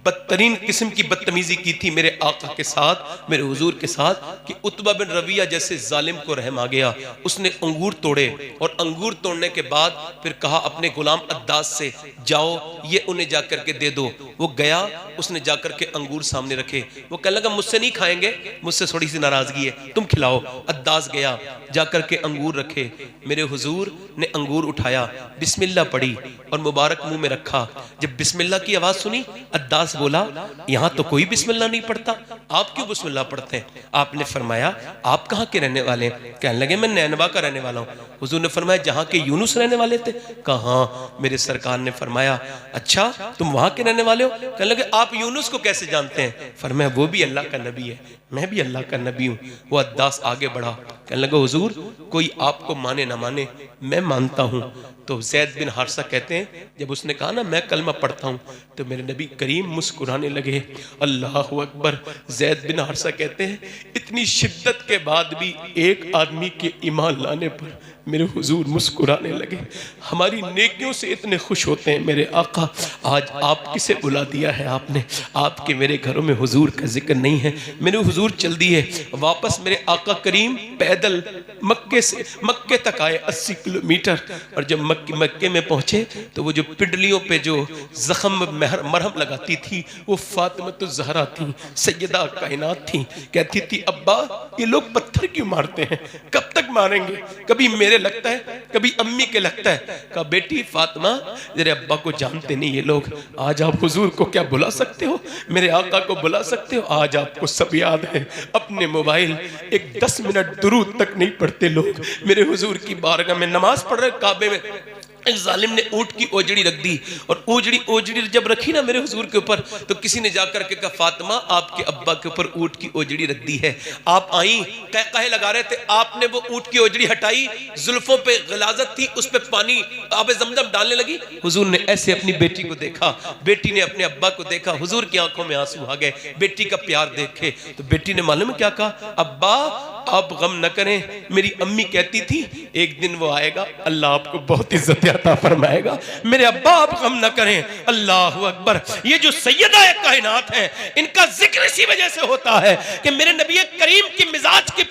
बदतरीन किस्म की बदतमीजी की थी मेरे आका के साथ, मेरे हुजूर के साथ, कि उतबा बिन रबिया जैसे जालिम को रहम आ गया। उसने अंगूर तोड़े और अंगूर तोड़ने के बाद फिर कहा अपने गुलाम अद्दास से, जाओ ये उन्हें जाकर के दे दो। वो गया, उसने जाकर के अंगूर सामने रखे। वो कहने लगा मुझसे नहीं खाएंगे, मुझसे थोड़ी सी नाराजगी है, तुम खिलाओ। अद्दास गया, जाकर के अंगूर रखे। मेरे हुजूर ने अंगूर उठाया, बिस्मिल्लाह पढ़ी और मुबारक मुंह में रखा। जब बिस्मिल्लाह की आवाज सुनी, अद्दास बोला यहां तो कोई बिस्मिल्लाह नहीं पढ़ता, आप क्यों बिस्मिल्लाह पढ़ते हैं? आपने फरमाया आप कहां के रहने वाले हैं? कहने लगे मैं नैनवा का रहने वाला हूं। हुजूर ने फरमाया जहां के यूनुस रहने वाले थे? कहां? मेरे सरकार ने फरमाया अच्छा तुम वहां के रहने वाले हो? कहने लगे आप यूनुस को कैसे जानते हैं? फरमाया वो भी अल्लाह का नबी है, मैं भी अल्लाह का नबी हूं। वो अद्दास आगे बढ़ा, कहने लगा हुजूर कोई आपको माने ना माने, मैं मानता हूं। तो ज़ैद बिन हारिसा कहते हैं जब उसने कहा ना मैं कलमा पढ़ता हूं, तो मेरे नबी करीम मुस्कुराने लगे। अल्लाह अकबर। ज़ैद बिन हारिसा कहते हैं इतनी शिद्दत के बाद भी एक आदमी के ईमान लाने पर मेरे हुजूर मुस्कुराने लगे। हमारी नेकियों से इतने खुश होते हैं मेरे आका। आज आप किसे बुला दिया है आपने? आपके मेरे घरों में हुजूर का जिक्र नहीं है। मेरे हुजूर चल दिए वापस। मेरे आका करीम पैदल मक्के से मक्के तक आए 80 किलोमीटर। और जब मक्के में पहुंचे तो वो जो पिंडलियों पे जो जख्म मरहम लगाती थी वो फातिमा ज़हरा थी, सैयदा कायनात थी। कहती थी अब्बा ये लोग पत्थर क्यों मारते हैं, कब तक मारेंगे? कभी मेरे लगता है, कभी अम्मी के लगता है। कहा बेटी फातिमा तेरे अब्बा को जानते नहीं ये लोग। आज आप हुजूर को क्या बुला सकते हो, मेरे आका को बुला सकते हो? आज आपको सब याद है। अपने मोबाइल एक 10 मिनट दुरूद तक नहीं पढ़ते लोग। मेरे हुजूर की बारगाह में नमाज पढ़ रहे काबे में, एक जालिम ने ऊंट की ओजड़ी रख दी। और ओजड़ी जब रखी ना मेरे हुजूर के ऊपर तो किसी ने जाकर के कहा फातिमा आपके अब्बा के ऊपर ऊंट की ओजड़ी रख दी है। आप आई कहे लगा रहे थे, आपने वो ऊंट की ओजड़ी हटाई, जुल्फों पे गलाजत थी, उस पे पानी आबे ज़मज़म डालने लगी। हुजूर ने ऐसे अपनी बेटी को देखा, बेटी ने अपने अब्बा को देखा। हुजूर की आंखों में आंसू आ गए बेटी का प्यार देखे। तो बेटी ने मालूम क्या कहा, अब्बा आप गम न करें, मेरी अम्मी कहती थी एक दिन वो आएगा, अल्लाह आपको बहुत इज्जत अता फरमाएगा। मेरे अब्बा आप गम न करें। अल्लाह अकबर। ये जो सैयदा कायनात है इनका जिक्र इसी वजह से होता है कि मेरे नबी करीम की मिजाज के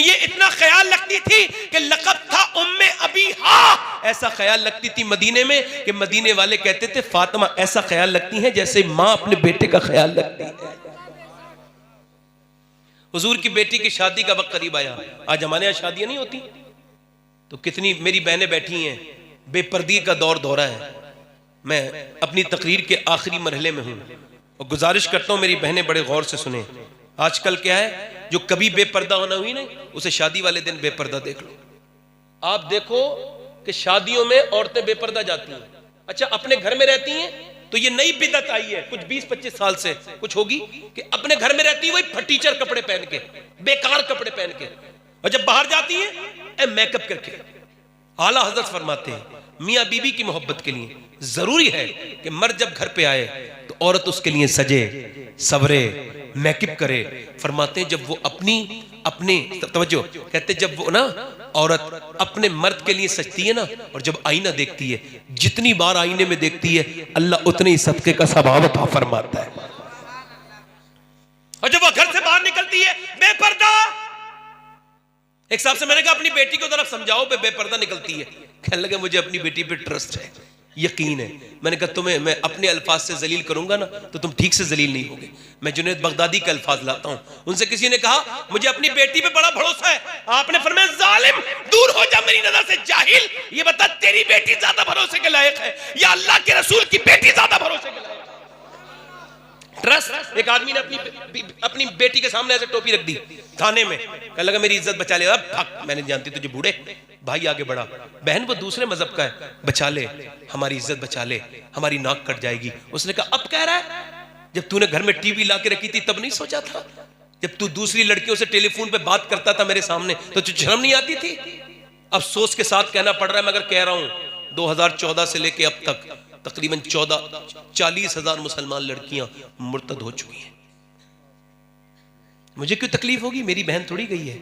ये इतना ख्याल रखती थी कि लक़ब था उम्मे अबीहा। ऐसा ख्याल रखती थी मदीने में कि मदीने वाले कहते थे फातिमा ऐसा ख्याल रखती हैं जैसे माँ अपने बेटे का ख्याल रखती है। हुजूर की बेटी की शादी का वक्त करीब आया। आज हमारे यहाँ शादियां नहीं होती तो कितनी मेरी बहनें बैठी हैं, बेपर्दी का दौर दौरा है। मैं अपनी तकरीर के आखिरी मरहले में हूँ और गुजारिश करता हूँ मेरी बहनें बड़े गौर से सुने। आजकल क्या है, जो कभी बेपर्दा होना हुई नहीं उसे शादी वाले दिन बेपर्दा देख लो। आप देखो कि शादियों में औरतें बेपर्दा जाती हैं। अच्छा अपने घर में रहती हैं तो ये नई बिदत आई है कुछ 20-25 साल से कुछ होगी कि अपने घर में रहती है वही फटीचर कपड़े पहन के, बेकार कपड़े पहन के, और जब बाहर जाती है मेकअप करके। आला हजरत फरमाते हैं मियाँ बीबी की मोहब्बत के लिए जरूरी है कि मर्द जब घर पे आए तो औरत उसके लिए सजे सवरे मेकअप करे। फरमाते हैं जब वो अपने तवज्जो कहते जब वो ना औरत अपने मर्द के लिए सजती है ना और जब आईना देखती है, जितनी बार आईने में देखती है अल्लाह उतने ही सदके का सवाब अता फरमाता है। और जब वो घर से बाहर निकलती है बेपर्दा, एक साहब से मैंने कहा अपनी बेटी को जरा समझाओ बेपर्दा निकलती है। कहने लगे मुझे अपनी बेटी पे ट्रस्ट है, यकीन है। मैंने कहा तुम्हें मैं अपने अल्फाज से जलील करूंगा ना तो तुम ठीक से जलील नहीं होगे। मैं जुनैद बगदादी के अल्फाज लाता हूं। उनसे किसी ने कहा मुझे अपनी बेटी पे बड़ा भरोसा है। आपने फरमाया जालिम दूर हो जा मेरी नजर से, जाहिल ये बता तेरी बेटी ज्यादा भरोसे के लायक है या अल्लाह के रसूल की बेटी ज्यादा भरोसे के लायक है? ट्रस्ट। एक आदमी ने अपनी बेटी के सामने ऐसे टोपी रख दी थाने में, कहने लगा मेरी इज्जत बचा ले। अब भाग, मैंने जानती तुझे बूढ़े। भाई आगे बढ़ा, बहन वो दूसरे मजहब का है, बचा ले हमारी इज्जत बचा ले, हमारी नाक कट जाएगी। उसने कहा अब कह रहा है जब तूने घर में टीवी ला के रखी थी तब नहीं सोचा था? जब तू दूसरी लड़कियों से टेलीफोन पे बात करता था मेरे सामने तो तुझे शर्म नहीं आती थी? अफसोस के साथ कहना पड़ रहा है मगर कह रहा हूं 2014 से लेके अब तक तकरीबन 40,000 मुसलमान लड़कियां मुर्तद हो चुकी हैं। मुझे क्यों तकलीफ होगी, मेरी बहन थोड़ी गई है,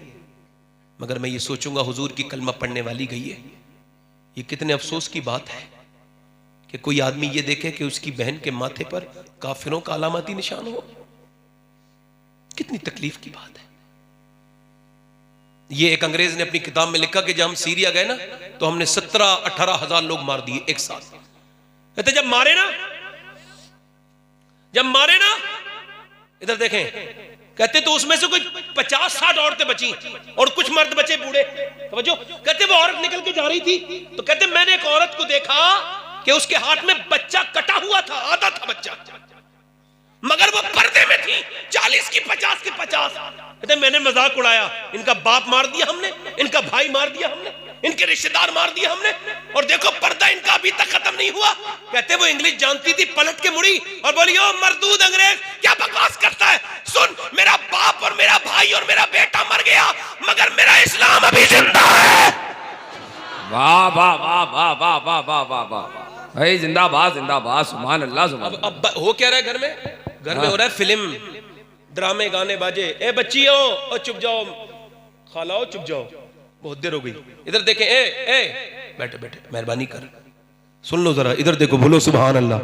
मगर मैं ये सोचूंगा हुजूर की कलमा पढ़ने वाली गई है। ये कितने अफसोस की बात है कि कोई आदमी ये देखे कि उसकी बहन के माथे पर काफिरों का अलामती निशान हो। कितनी तकलीफ की बात है। ये एक अंग्रेज ने अपनी किताब में लिखा कि जब हम सीरिया गए ना तो हमने 17-18 हजार लोग मार दिए एक साथ। कहते जब मारे ना इधर देखें, कहते तो उसमें से कुछ 50-60 औरतें बची और कुछ मर्द बचे बूढ़े। समझो, कहते वो औरत निकल के जा रही थी तो कहते मैंने एक औरत को देखा कि उसके हाथ में बच्चा कटा हुआ था, आधा था बच्चा, मगर वो पर्दे में थी। 40 की 50 की 50। कहते मैंने मजाक उड़ाया, इनका बाप मार दिया हमने, इनका भाई मार दिया हमने, इनके रिश्तेदार मार दिया हमने, और देखो पर्दा इनका अभी तक खत्म नहीं हुआ। कहते वो इंग्लिश जानती थी, पलट के मुड़ी और बोली ओ मरदूद अंग्रेज क्या बकवास करता है, सुन मेरा बाप और मेरा भाई और मेरा बेटा मर गया मगर मेरा इस्लाम अभी जिंदा है।
वाह वाह वाह वाह वाह वाह वाह वाह वाह भाई, जिंदाबाद जिंदाबाद, सुभान अल्लाह सुभान।
अब हो क्या रहा है घर में हो रहा है फिल्म, ड्रामे, गाने बाजे। ए बच्चियों ओ चुप जाओ, खालाओ चुप जाओ, बहुत देर हो गई, इधर देखें। ए बैठे बैठे, मेहरबानी कर सुन लो जरा, इधर देखो, बोलो सुभान अल्लाह।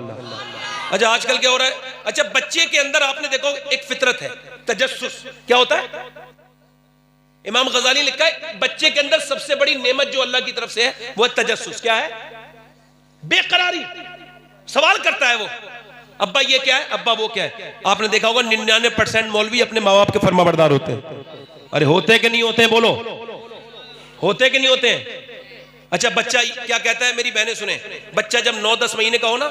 अच्छा आजकल क्या हो रहा है? अच्छा बच्चे के अंदर आपने देखो एक फितरत है, तजस्सुस। क्या होता है? इमाम गजाली लिखा है बच्चे के अंदर सबसे बड़ी नेमत जो अल्लाह की तरफ से है वो है तजस्सुस। क्या है? बेकरारी। सवाल करता है वो, अब्बा ये क्या है, अब्बा वो क्या है। आपने देखा होगा 99% मौलवी अपने माँ बाप के फरमाबरदार होते हैं। अरे होते कि नहीं होते हैं? बोलो, होते कि नहीं होते हैं? अच्छा बच्चा क्या कहता है, मेरी बहनें सुने, बच्चा जब 9-10 महीने का हो ना,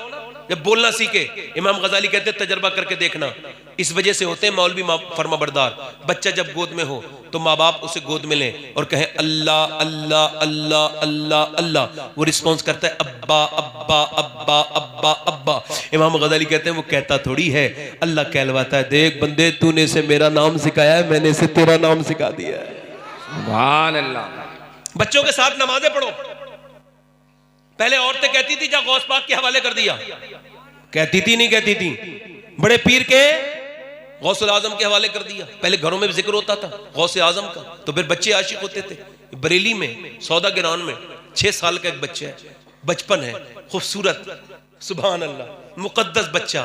जब बोलना सीखे, इमाम गजाली कहते हैं तजर्बा करके देखना, इस वजह से होते हैं मौलवी फरमाबरदार। बच्चा जब गोद में हो तो माँ बाप उसे गोद में लें और कहें अल्लाह अल्लाह अल्लाह अल्लाह अल्लाह, वो रिस्पॉन्स करता है अब्बा अब्बा अब्बा अब्बा अब्बा। इमाम गजाली कहते हैं वो कहता थोड़ी है, अल्लाह कहलवाता है, देख बंदे तूने इसे मेरा नाम सिखाया है, मैंने इसे तेरा नाम सिखा दिया है।
सुभान अल्लाह।
बच्चों के साथ नमाजें पढ़ो। पहले औरतें कहती थी जा गौस पाक के हवाले कर दिया, कहती थी नहीं कहती थी, बड़े पीर के गौसुल आजम के हवाले कर दिया। पहले घरों में भी जिक्र होता था गौसे आजम का, तो फिर बच्चे आशिक होते थे। बरेली में सौदा गिरान में 6 साल का एक बच्चा है, बचपन है, खूबसूरत, सुभान अल्लाह, मुकद्दस बच्चा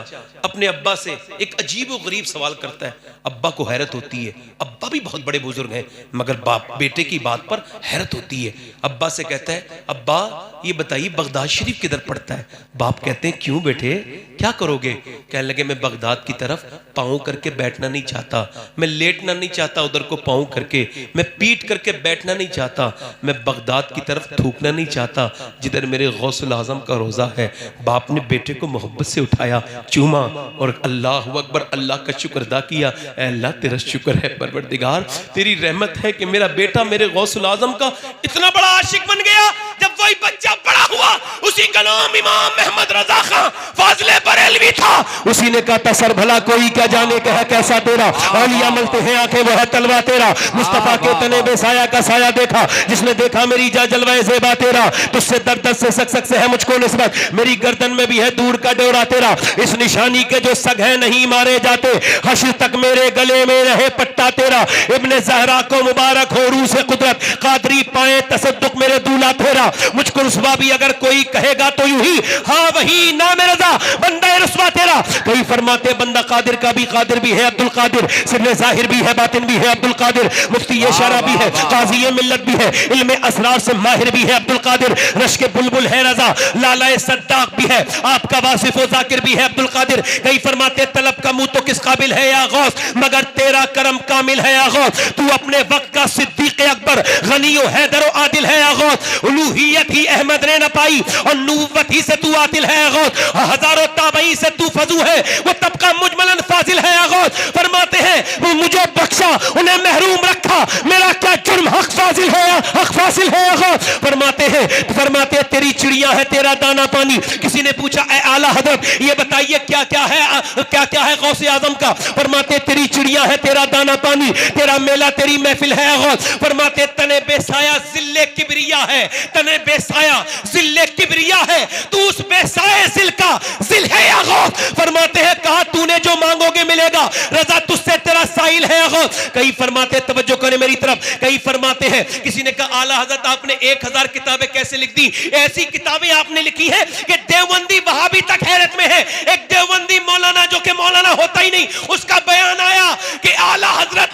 अपने अब्बा से एक अजीब व गरीब सवाल करता है। अब्बा को हैरत होती है, अब्बा भी बहुत बड़े बुजुर्ग हैं, मगर बाप बेटे की बात पर हैरत होती है। अब्बा से कहता है अब्बा ये बताइए बगदाद शरीफ किधर पड़ता है? बाप कहते हैं क्यों बेटे, क्या करोगे? कहने लगे मैं बगदाद की तरफ पाँव करके बैठना नहीं चाहता, मैं लेटना नहीं चाहता उधर को पाँव करके, मैं पीट करके बैठना नहीं चाहता, मैं बगदाद की तरफ थूकना नहीं चाहता जिधर मेरे गौसुल आजम का रोजा है। बाप ने बेटे को मोहब्बत से उठाया, चूमा और अल्लाह अकबर, अल्लाह का शुक्र अदा किया। ऐ अल्लाह तेरा शुक्र है परवरदिगार, तेरी रहमत है कि मेरा बेटा मेरे गौसुल आजम का इतना बड़ा आशिक बन गया। जब वही बच्चा बड़ा हुआ, उसी का नाम इमाम अहमद रजा खां फाजिले बरेलवी था, उसी ने कहा तसर भला कोई क्या जाने का है कैसा तेरा, औलिया मलते हैं आंखें वो है तलवा तेरा, मुस्तफा के तने बेसाया का साया देखा, जिसने देखा मेरी जा जलवाए ज़ेबा तेरा, तुझसे दर्द दर्द से सक से है मुझको निस्बत, मेरी गर्दन में भी है दूर का डोरा तेरा, इस निशानी के जो सग है नहीं मारे जाते, हश्र तक मेरे गले में रहे पट्टा तेरा, इब्ने ज़हरा को मुबारक हो रूह से कुदरत, कादरी पाए तसद्दुक मेरे दूल्हा तेरा, मुझको रुस्वा भी अगर कोई कहेगा तो यूं ही हाँ वही नाम रजा बंदा रुस्वा तेरा। कई फरमाते बंदा कादिर का भी कादिर भी है अब्दुल कादिर, सिर्फ जाहिर भी है बातिन भी है अब्दुल कादिर, मुफ्ती ये शरा भी है काजी ये मिल्लत भी है, इल्मे असरार से माहिर भी है अब्दुल कादिर, रश के बुलबुल है रजा लालाए सद्दाक भी है, आपका वासिफ व जाकिर भी है अब्दुल कादिर। कई फरमाते तलब का मुंह तो किस काबिल है या गौस, मगर तेरा करम कामिल है या गौस, तू अपने वक्त का सिद्दीक अकबर गनी व हैदर व आदिल है या गौस, उलूहियत ही अहमद ने न पाई और नूबत ही से तू आदिल है या गौस, हजारों ताबई से तू फजू है वो तबका मुजमलन फाजिल है या गौस। फरमाते हैं वो मुझे बख्शा उन्हें महरूम रखा, मेरा क्या जुर्म हक फाजिल है या हक फासिल है या गौस। फरमाते हैं तेरी चिड़िया है तेरा दाना पानी। किसी ने पूछा ऐ आला हजरत ये बताइए क्या क्या है गौसे आजम का? फरमाते तेरी चिड़िया है तेरा दाना पानी, तेरा मेला तेरी महफिल है गौस। फरमाते तने बेसाया जिल्ले किबरिया है, तने बेसाया जिल्ले किबरिया है, तू उस बेसाए जिल का जिल है या गौस। फरमाते हैं कहा तूने जो मांगोगे मिलेगा, रजा तुझसे तेरा साइल है या गौस। कई फरमाते तवज्जो करें मेरी तरफ, कई फरमाते हैं किसी ने कहा आला हजरत आपने 1000 किताबें कैसे लिख दी? ऐसी किताबें आपने लिखी है कि देवबंदी वहाबी तक हैरत में है। एक देवबंदी मौलाना जो कि मौलाना होता ही नहीं, उसका बयान आया कि आला हजरत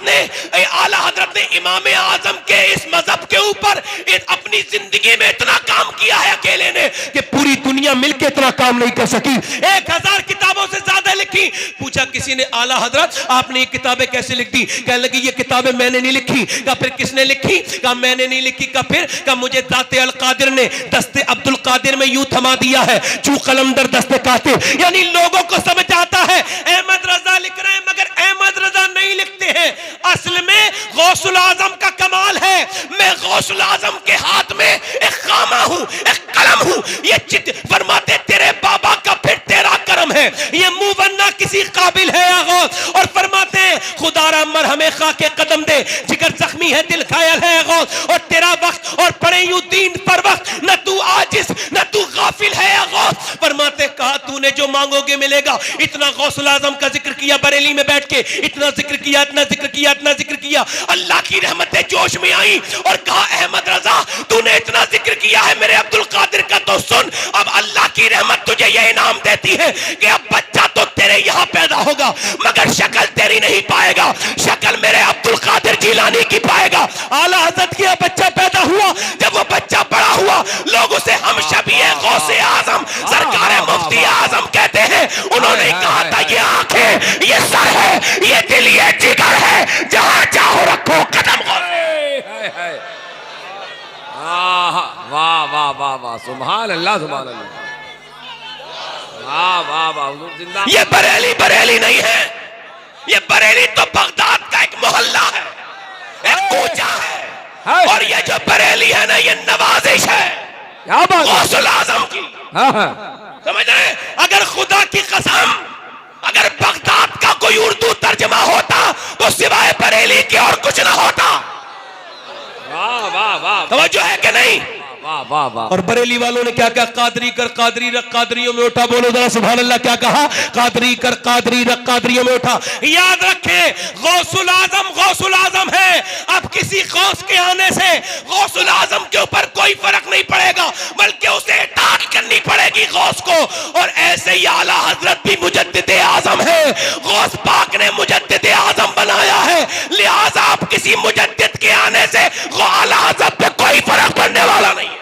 ने इमाम आजम के इस मजहब के ऊपर अपनी जिंदगी में इतना काम किया है अकेले ने कि पूरी दुनिया मिलकर इतना काम नहीं कर सकी। 1000 किताबों से ज्यादा लिखी। पूछा किसी ने आला हजरत आपने ये किताबें कैसे लिख दी? कहने लगी ये किताबें मैंने नहीं लिखी। कहा फिर किसने लिखी? कहा मैंने नहीं लिखी। कहा फिर? कहा मुझे दाते अल कादिर ने दस्ते अब्दुल कादिर में यूं थमा दिया है चू कलमदर दस्ते कातिब। यानी लोगों को समझ आता है अहमद रजा लिख रहे हैं मगर अहमद रजा नहीं लिखते हैं। असल में गौसुल आजम का कमाल है, मैं गौसुल आजम के हाथ में एक खामा हूं, एक कलम हूं। ये चित फरमाते तेरे बाबा का फिर तेरा करम है, ये मुंह बनना किसी काबिल है या गौस। और फरमाते खुदारा मरहमे खा के कदम दे, जिगर जख्मी है दिल घायल है गौस। और तेरा वक्त और पड़े यूं दीन पर वक्त, न तू आजिज न तू गाफिल है या गौस? फरमाते कहा तूने जो मांगोगे मिलेगा। इतना गौसुल आजम का जिक्र किया बरेली में बैठ के, इतना जिक्र किया, इतना जिक्र किया, इतना जिक्र किया। अल्लाह की रहमतें जोश में आई और कहा अहमद रजा तूने इतना जिक्र किया है मेरे अब्दुल कादिर का, तो सुन अब अल्लाह की रहमत तुझे यह इनाम देती है कि अब बच्चा तो तेरे यहाँ पैदा होगा मगर शक्ल तेरी नहीं पाएगा, शक्ल मेरे अब्दुल कादिर जिलानी की पाएगा। आला हज़रत का बच्चा पैदा हुआ। जब वो बच्चा बड़ा हुआ लोग उसे हम शबीए गौसे आजम सरकार मुफ्ती आजम कहते हैं। उन्होंने कहा था ये आंखें, ये सर है, ये दिल, ये जिगर है, जहां चाहो रखो कदम।
वाह वाह वाह वाह, सुभान अल्लाह, सुभान अल्लाह, वाह वाह वाह, हुजूर जिंदाबाद।
ये बरेली बरेली नहीं है, ये बरेली तो बगदाद का एक मोहल्ला है, एक कोचा है। और ये जो बरेली है ना ये नवाजिश है
क्या बात है?
गौसुल आजम की। समझ रहे? अगर खुदा की कसम अगर बगदाद का कोई उर्दू तर्जमा होता तो सिवाय बरेली के और कुछ ना होता।
वाह वाह वाह,
समझो है कि नहीं?
वाह वाह वाह।
और बरेली वालों ने क्या कहा? कादरी कर कादरी रख कादरियों में उठा। बोलो जरा सुभान अल्लाह। क्या कहा? कादरी कर कादरी रख कादरियों में उठा। याद रखें गौसुल आजम है। अब किसी गौस के आने से गौसुल आजम के ऊपर कोई फर्क नहीं पड़ेगा बल्कि उसे इताअत करनी पड़ेगी गौस को। और ऐसे ही आला हजरत भी मुजद्दिद आजम है, गौस पाक ने मुजद्दिद आजम बनाया है। लिहाजा अब किसी मुजद्दिद के आने से आला हजरत पे कोई फर्क पड़ने वाला नहीं है।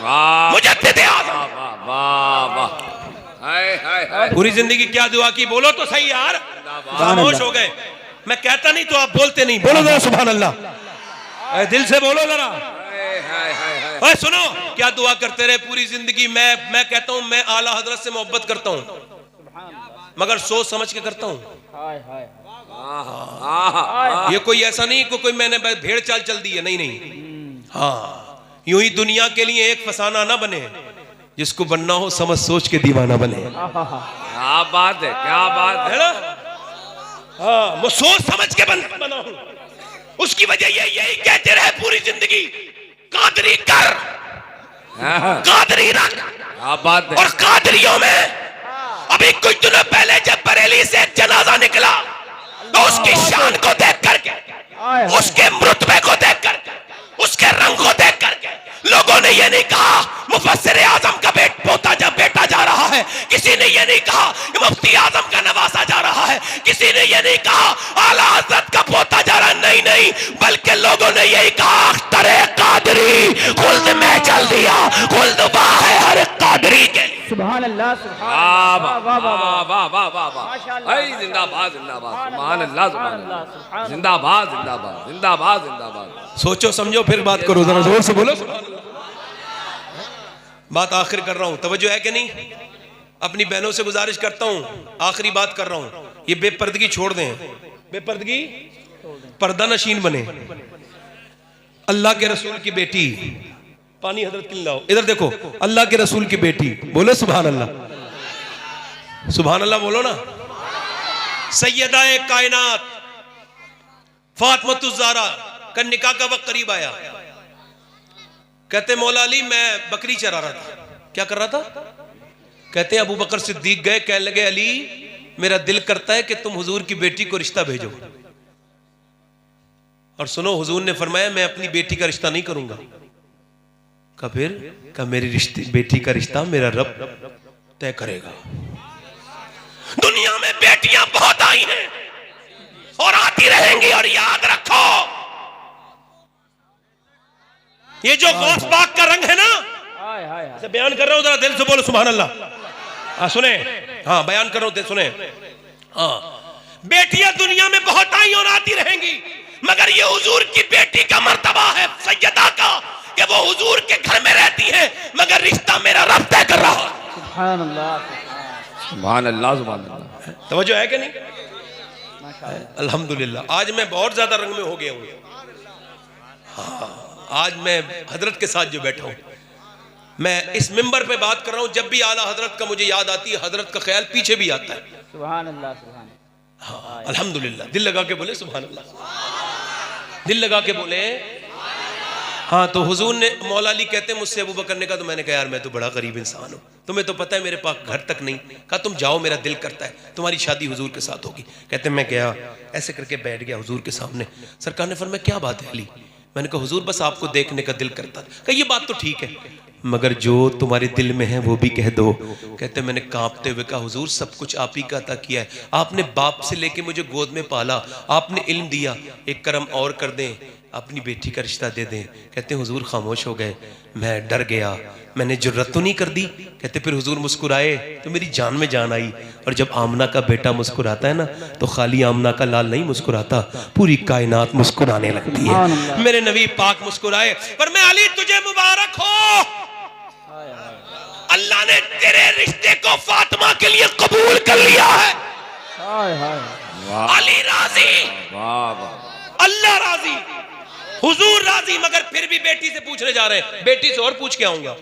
मुजद्दिद आज़म।
वाह वाह, हाय हाय हाय।
पूरी जिंदगी क्या दुआ की? बोलो तो सही यार, खामोश हो गए। मैं कहता नहीं तो आप बोलते नहीं। बोलो जरा सुभान अल्लाह, दिल से बोलो जरा। ओए सुनो, क्या दुआ करते रहे पूरी जिंदगी? मैं कहता हूं मैं आला हजरत से मोहब्बत करता हूं मगर सोच समझ के करता हूं। ये कोई ऐसा नहीं कोई मैंने भेड़ चाल चल दी है, नहीं। हाँ, यूं ही दुनिया के लिए एक फसाना ना बने, जिसको बनना हो समझ सोच के दीवाना बने।
क्या बात है, क्या बात है ना?
हाँ, वो सोच समझ के बना हूं। उसकी वजह यही कहते रहे पूरी जिंदगी कादरी कर कादरी रख।
क्या बात है।
और कादरियों में अभी कुछ दिनों पहले जब बरेली से एक जनाजा निकला तो उसकी शान को देख करके, उसके रुतबे को देख करके, उसके रंग को देख करके लोगों ने ये नहीं कहा मुफस्सिर आजम का बेटा जा रहा है, किसी ने ये नहीं कहा मुफ्ती आजम का नवासा जा रहा है, किसी ने ये नहीं कहा आला हज़रत का पोता जा रहा है। नहीं, बल्कि लोगों ने यही कहा अख्तरे कादरी खुल्द में चल दिया, खुल्द वाह है हर कादरी के।
सुभान अल्लाह,
वाह वाह वाह वाह वाह वाह वाह वाह, जिंदाबाद जिंदाबाद, सुभान अल्लाह, सुभान अल्लाह, जिंदाबाद जिंदाबाद जिंदाबाद जिंदाबाद।
सोचो समझो फिर बात करो, जरा जोर से बोलो। बात आखिर कर रहा हूं, तवज्जो है कि नहीं? अपनी बहनों से गुजारिश करता हूं, आखिरी बात कर रहा हूं, ये बेपर्दगी छोड़ दें, बेपर्दगी पर्दा नशीन बने। अल्लाह के रसूल की बेटी, पानी हजरत की लाओ, इधर देखो, अल्लाह के रसूल की बेटी, बोले सुभान अल्लाह, सुभान अल्लाह बोलो ना। सैयदा कायनात फातिमा ज़हरा का निकाह का वक्त करीब आया। कहते मौला अली मैं बकरी चरा रहा था। क्या कर रहा था? कहते अबू बकर सिद्दीक गए, कहने लगे अली मेरा दिल करता है कि तुम हुजूर की बेटी को रिश्ता भेजो। और सुनो, हुजूर ने फरमाया मैं अपनी बेटी का रिश्ता नहीं करूंगा। का फिर का मेरी बेटी का रिश्ता मेरा रब तय करेगा। दुनिया में बेटियां बहुत आई हैं और आती रहेंगी, और याद रखो ये जो गौस पाक का रंग है ना, ऐसे बयान कर रहा हूं, जरा दिल से बोलो सुभान अल्लाह। सुने, हाँ बयान कर रहा हूं, सुने। हाँ, बेटियां दुनिया में बहुत आई और आती रहेंगी, मगर ये हुजूर की बेटी का मर्तबा है सैयदा का कि वो हुजूर के घर में रहती है मगर रिश्ता मेरा रब तय कर रहा है।
सुभान अल्लाह,
सुभान अल्लाह, सुभान अल्लाह।
तवज्जो है कि नहीं? अल्हम्दुलिल्लाह आज मैं बहुत ज्यादा रंग में हो गया हूं। हाँ, आज मैं हजरत के साथ जो बैठा हूं, मैं इस मिंबर पे बात कर रहा हूं, जब भी आला हजरत का मुझे याद आती है, हजरत का ख्याल पीछे भी आता है।
सुभान अल्लाह, सुभान।
हाँ, अल्हम्दुलिल्लाह। दिल लगा के बोले सुभान अल्लाह, दिल लगा के बोले हाँ, तो हुजूर ने, मौला अली कहते हैं मुझसे अबू बकर ने कहा, तो मैंने कहा यार मैं तो बड़ा गरीब इंसान हूँ, तुम्हें तो पता है मेरे पास घर तक नहीं। कहा तुम जाओ, मेरा दिल करता है तुम्हारी शादी हुजूर के साथ होगी। कहते मैं गया, ऐसे करके बैठ गया हुजूर के सामने। सरकार ने फरमाया क्या बात है अली? मैंने कहा हुजूर बस आपको देखने का दिल करता था। कहा ये बात तो ठीक है, मगर जो तुम्हारे दिल में है वो भी कह दो। कहते मैंने कांपते हुए कहा हुजूर सब कुछ आप ही का अता किया है, आपने बाप से लेके मुझे गोद में पाला, आपने इल्म दिया, एक करम और कर दें, अपनी बेटी का रिश्ता दे दें। कहते हुजूर खामोश हो गए, मैं डर गया, मैंने जुर्रत तो नहीं कर दी। कहते फिर हुजूर मुस्कुराए तो मेरी जान में जान आई। और जब आमना का बेटा मुस्कुराता है ना, तो खाली आमना का लाल नहीं मुस्कुराता, पूरी कायनात मुस्कुराने लगती है। मेरे नबी पाक मुस्कुराए, पर मैं अली तुझे मुबारक हो, अल्लाह ने तेरे रिश्ते को फातिमा के लिए कबूल कर लिया है। अली राजी, अल्लाह राजी, हुजूर राजी। मगर फिर भी बेटी से पूछने जा रहे हैं, बेटी से और पूछ के आऊंगा।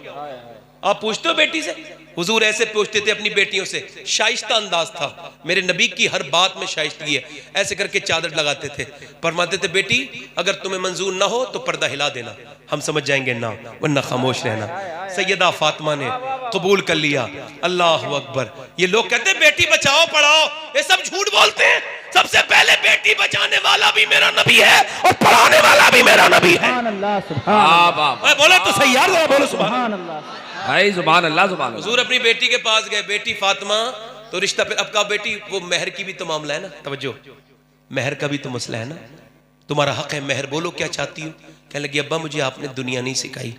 आप पूछते हो बेटी से? हुजूर ऐसे पूछते थे अपनी बेटियों से, शाइस्ता अंदाज था मेरे नबी की, हर बात में शाइस्तगी है। ऐसे करके चादर लगाते थे, फरमाते थे बेटी अगर तुम्हें मंजूर ना हो तो पर्दा हिला देना, हम समझ जाएंगे ना, वरना खामोश रहना। सैयदा फातिमा ने कबूल कर लिया। अल्लाह अकबर। ये लोग कहते हैं बेटी बचाओ पढ़ाओ, ये सब झूठ बोलते हैं। सबसे पहले बेटी बचाने वाला भी मेरा नबी है और पढ़ाने वाला भी मेरा नबी है। बोलो तो सही यार, बोलो सुभान अल्लाह
भाई, सुभान अल्लाह, सुभान अल्लाह।
हुजूर अपनी बेटी के पास गए, बेटी फातिमा, तो रिश्ता फिर अब कहा बेटी वो मेहर की भी तो मामला है ना, तवज्जो, मेहर का भी तो मसला है ना, तुम्हारा हक है मेहर, बोलो क्या चाहती हो। कहने लगी अब्बा मुझे आपने दुनिया नहीं सिखाई,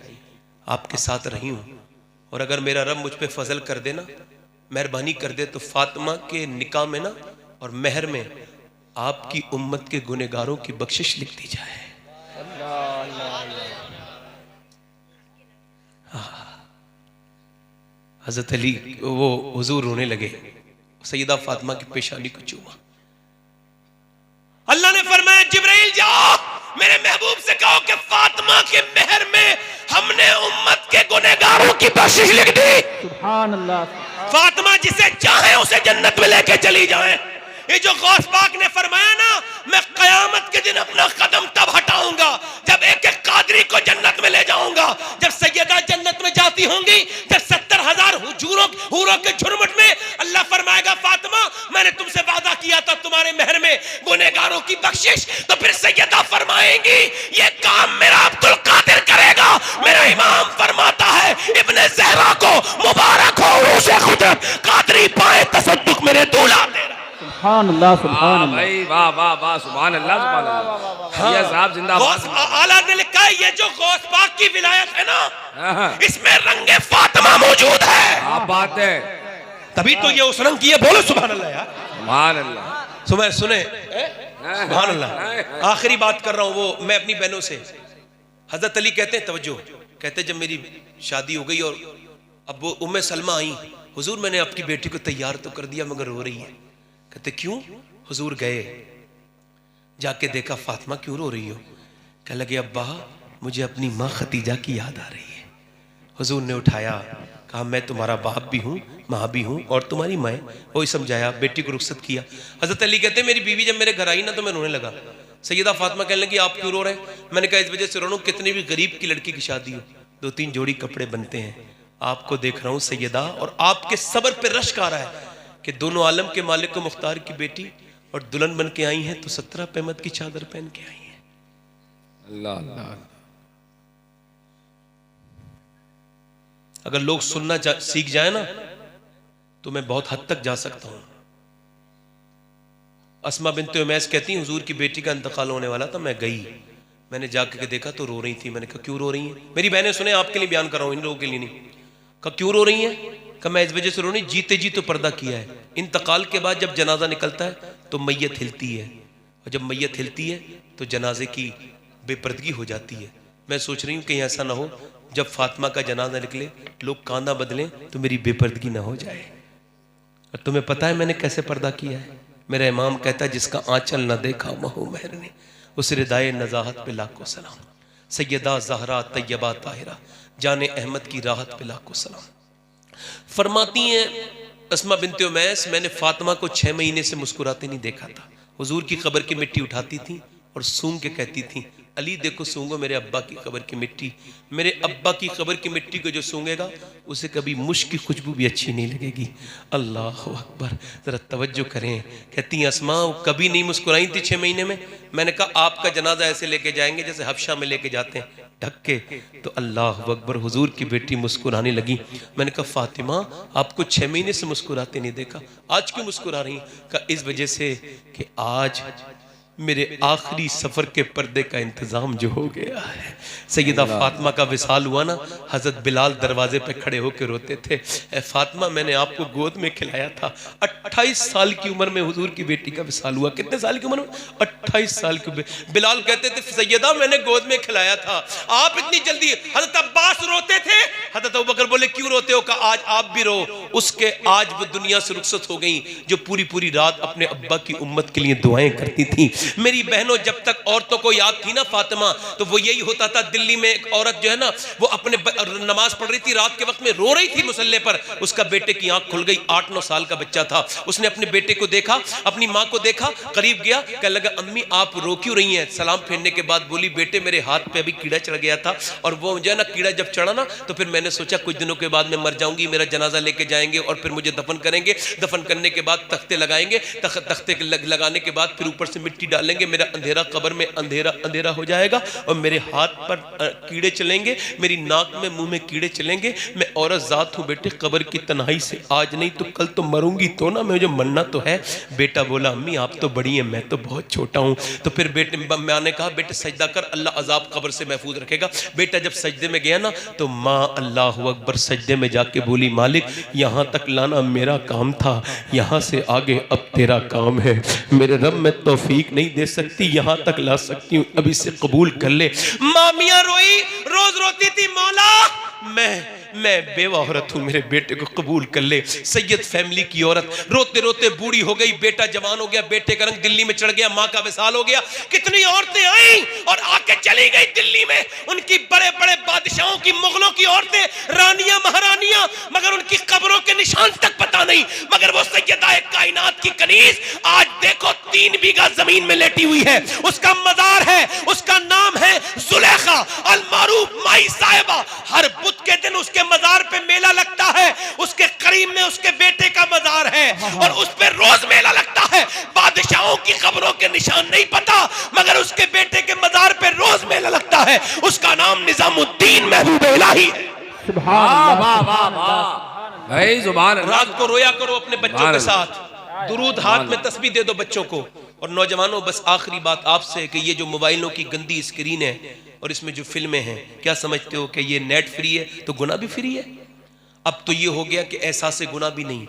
आपके साथ रही हूँ, और अगर मेरा रब मुझ पे फजल कर दे ना, मेहरबानी कर दे, तो फातिमा के निकाह में ना और मेहर में आपकी उम्मत के गुनहगारों की बख्शिश लिख दी जाए। हजरत अली वो हुजूर रोने लगे, सैयदा फातिमा की पेशानी को चूमा। अल्लाह ने फरमाया जिब्राइल जाओ मेरे महबूब से कहो कि फातिमा के मेहर में हमने उम्मत के गुनहगारों की बख्शिश लिख दी।
सुभान अल्लाह।
फातिमा जिसे चाहे उसे जन्नत में लेके चली जाए। ये जो गौस पाक ने फरमाया ना, मैं कयामत के दिन अपना कदम तब हटाऊंगा जब एक एक कादरी को जन्नत में ले जाऊंगा। जब सैयदा जन्नत में जाती होंगी, जब 70,000 हूरों के झुरमुट में अल्लाह फरमाएगा फातिमा मैंने तुमसे वादा किया था तुम्हारे मेहर में गुनहगारों की बख्शिश, तो फिर सैयदा फरमाएंगी ये काम मेरा अब्दुल कादिर करेगा। मेरा इमाम फरमाता है इब्ने ज़हरा को मुबारक हो उसे खुदरत कादरी पाए तसद्दुक मेरे दूल्हा दे।
सुभान अल्लाह, सुभान अल्लाह
भाई, वाह वाह वाह, सुभान अल्लाह, सुभान अल्लाह। ये साहब जिंदाबाद।
आला ने लिखा है ये जो गौस पाक की विलायत है ना, इसमें रंगे फातिमा मौजूद है।
आप बात है,
तभी तो ये उस रंग की है। बोलो सुभान अल्लाह यार,
सुभान अल्लाह।
सुने सुभान अल्लाह। आखिरी बात कर रहा हूँ, वो मैं अपनी बहनों से, हजरत अली कहते हैं तवज्जो, कहते जब मेरी शादी हो गई और अब वो उम्मे सलमा आई, हुजूर मैंने आपकी बेटी को तैयार तो कर दिया मगर रो रही है। कहते क्यों? हुजूर गए, जाके देखा फातिमा क्यों रो रही हो? कह लगे अब्बा मुझे अपनी माँ खतीजा की याद आ रही है। हुजूर ने उठाया, कहा मैं तुम्हारा बाप भी हूँ, माँ भी हूँ और तुम्हारी माँ। वही समझाया, बेटी को रुखसत किया। हजरत अली कहते मेरी बीवी जब मेरे घर आई ना तो मैं रोने लगा। सैयदा फातिमा कहने लगी आप क्यों रो रहे हैं? मैंने कहा इस वजह से रो रहा हूँ, कितनी भी गरीब की लड़की की शादी हो 2-3 जोड़ी कपड़े बनते हैं, आपको देख रहा हूँ सैयदा, और आपके सब्र पे रश्क आ रहा है कि दोनों आलम के मालिक को मुख्तार की बेटी और दुल्हन बन के आई हैं तो 17 पैमत की चादर पहन के आई हैं।
अल्लाह अल्लाह।
अगर लोग सुनना सीख जाए ना तो मैं बहुत हद तक जा सकता हूं। अस्मा बिन्त उमैस कहती हैं हुजूर की बेटी का इंतकाल होने वाला था, मैं गई, मैंने जाकर के देखा तो रो रही थी। मैंने कहा क्यों रो रही हैं? मेरी बहनें सुने, आपके लिए बयान कर रहा हूं, इन लोगों के लिए नहीं। कहा क्यों रो रही हैं? कहा मैं इस वजह से रो रही, जीते जी तो पर्दा किया है, इंतकाल के बाद जब जनाजा निकलता है तो मैयत हिलती है, और जब मैयत हिलती है तो जनाजे की बेपर्दगी हो जाती है। मैं सोच रही हूँ कहीं ऐसा ना हो जब फातिमा का जनाजा निकले लोग कांदा बदलें तो मेरी बेपर्दगी ना हो जाए। और तुम्हें पता है मैंने कैसे पर्दा किया है? मेरा इमाम कहता है जिसका आंचल न देखा महू महर ने, उस रिदाए नजाहत पे लाखों सलाम। सैयदा ज़हरा तैयबा ताहिरा जाने अहमद की राहत पे लाखों सलाम। फरमाती हैं अस्मा बिन्त उमैस, मैंने फातिमा को 6 महीने से मुस्कुराते नहीं देखा था। हुजूर की कब्र की मिट्टी उठाती थी और सूंघ के कहती थी, अली देखो सूंघो मेरे अब्बा की कब्र की मिट्टी, मेरे अब्बा की कब्र की मिट्टी को जो सूंघेगा उसे कभी मुश्क की खुशबू भी अच्छी नहीं लगेगी। अल्लाह अकबर, ज़रा तवज्जो करें। कहती अस्मा कभी नहीं मुस्कुराई थी 6 महीने में। मैंने कहा आपका जनाजा ऐसे लेके जाएंगे जैसे हफ्शा में लेके जाते हैं ढक के। तो अल्लाह अकबर, हुजूर की बेटी मुस्कुराने लगी। मैंने कहा फातिमा आपको 6 महीने से मुस्कुराते नहीं देखा, आज क्यों मुस्कुरा रही? कहा इस वजह से कि आज मेरे आखिरी सफर के पर्दे का इंतजाम जो हो गया है। सैयदा फातिमा का विसाल हुआ ना, हजरत बिलाल दरवाजे पे खड़े होकर रोते थे, ए फातिमा मैंने आपको गोद में खिलाया था। 28 साल की उम्र में हुजूर की बेटी का विसाल हुआ। कितने साल की उम्र में? 28 साल की। बिलाल कहते थे सैयदा मैंने गोद में खिलाया था, आप इतनी जल्दी। हजरत अब्बास रोते थे, हजरत अबू बकर बोले क्यों रोते हो? कहा आज आप भी रो। उसके आज वो दुनिया से रुखसत हो गई जो पूरी पूरी रात अपने अब्बा की उम्मत के लिए दुआएं करती थी। मेरी बहनों, जब तक औरतों को याद थी ना फातिमा, तो वो यही होता था। दिल्ली में एक औरत जो है ना, वो अपने नमाज पढ़ रही थी, रात के वक्त में रो रही थी मुसल्ले पर। उसका बेटे की आंख खुल गई, 8-9 साल का बच्चा था। उसने अपने बेटे को देखा, अपनी माँ को देखा, करीब गया, कहने लगा अम्मी आप रो क्यों रही हैं? सलाम फेरने के बाद बोली बेटे मेरे हाथ पे अभी कीड़ा चढ़ गया था, और वो जो है ना कीड़ा जब चढ़ा ना तो फिर मैंने सोचा कुछ दिनों के बाद मैं मर जाऊंगी, मेरा जनाजा लेके जाएंगे और फिर मुझे दफन करेंगे। दफन करने के बाद तख्ते लगाएंगे, तख्ते लगाने के बाद फिर ऊपर से मिट्टी डालेंगे, मेरा अंधेरा कब्र में अंधेरा अंधेरा हो जाएगा और मेरे हाथ पर कीड़े चलेंगे, मेरी नाक में मुंह में कीड़े चलेंगे। मैं औरत जात हूँ बेटे, कब्र की तन्हाई से आज नहीं तो कल तो मरूंगी तो ना, मुझे मरना तो है। बेटा बोला अम्मी आप तो बड़ी हैं, मैं तो बहुत छोटा हूँ। तो फिर बेटे मैंने कहा बेटे सजदा कर, अल्लाह अजाब कब्र से महफूज रखेगा। बेटा जब सजदे में गया ना तो माँ अल्लाह अकबर सजदे में जाके बोली मालिक यहाँ तक लाना मेरा काम था, यहाँ से आगे अब तेरा काम है। मेरे रब मैं तौफीक नहीं दे सकती, यहाँ तक ला सकती हूँ, अब इसे कबूल कर ले। मामिया रोई, रोज रोती थी मौला मैं बेवा औरत हूँ, मेरे बेटे को कबूल कर ले। सैयद फैमिली की औरत रोते रोते बूढ़ी हो गई, बेटा जवान हो गया, बेटे का रंग दिल्ली में चढ़ गया, माँ का विसाल हो गया। कितनी औरतें आई और आके चली गई दिल्ली में, उनकी बड़े बड़े बादशाहों की, मुगलों की औरतें, रानियां महारानियां, मगर उनकी कब्रों के निशान तक पता नहीं। मगर वो सैयदा कायनात की कनीज आज देखो 3 बीघा जमीन में लेटी हुई है, उसका मजार है, उसका नाम है जुलेखा अल मारूफ माई साहिबा। हर बुध के दिन उसके मजार पे मेला लगता है, उसके करीब में उसके बेटे का मजार है और उस पे रोज मेला लगता है। बादशाहों की कब्रों के निशान नहीं पता, मगर उसके बेटे के मजार पे रोज मेला लगता है। उसका नाम निजामुद्दीन महबूब इलाही है।
भाई जुबान
रात को रोया करो अपने बच्चों के साथ, दुरूद हाथ में तस्बीह दे दो बच्चों को। और नौजवानों बस आखिरी बात आपसे कि ये जो मोबाइलों की गंदी स्क्रीन है और इसमें जो फिल्में हैं, क्या समझते हो कि ये नेट फ्री है तो गुनाह भी फ्री है? अब तो ये हो गया कि एहसास गुनाह भी नहीं,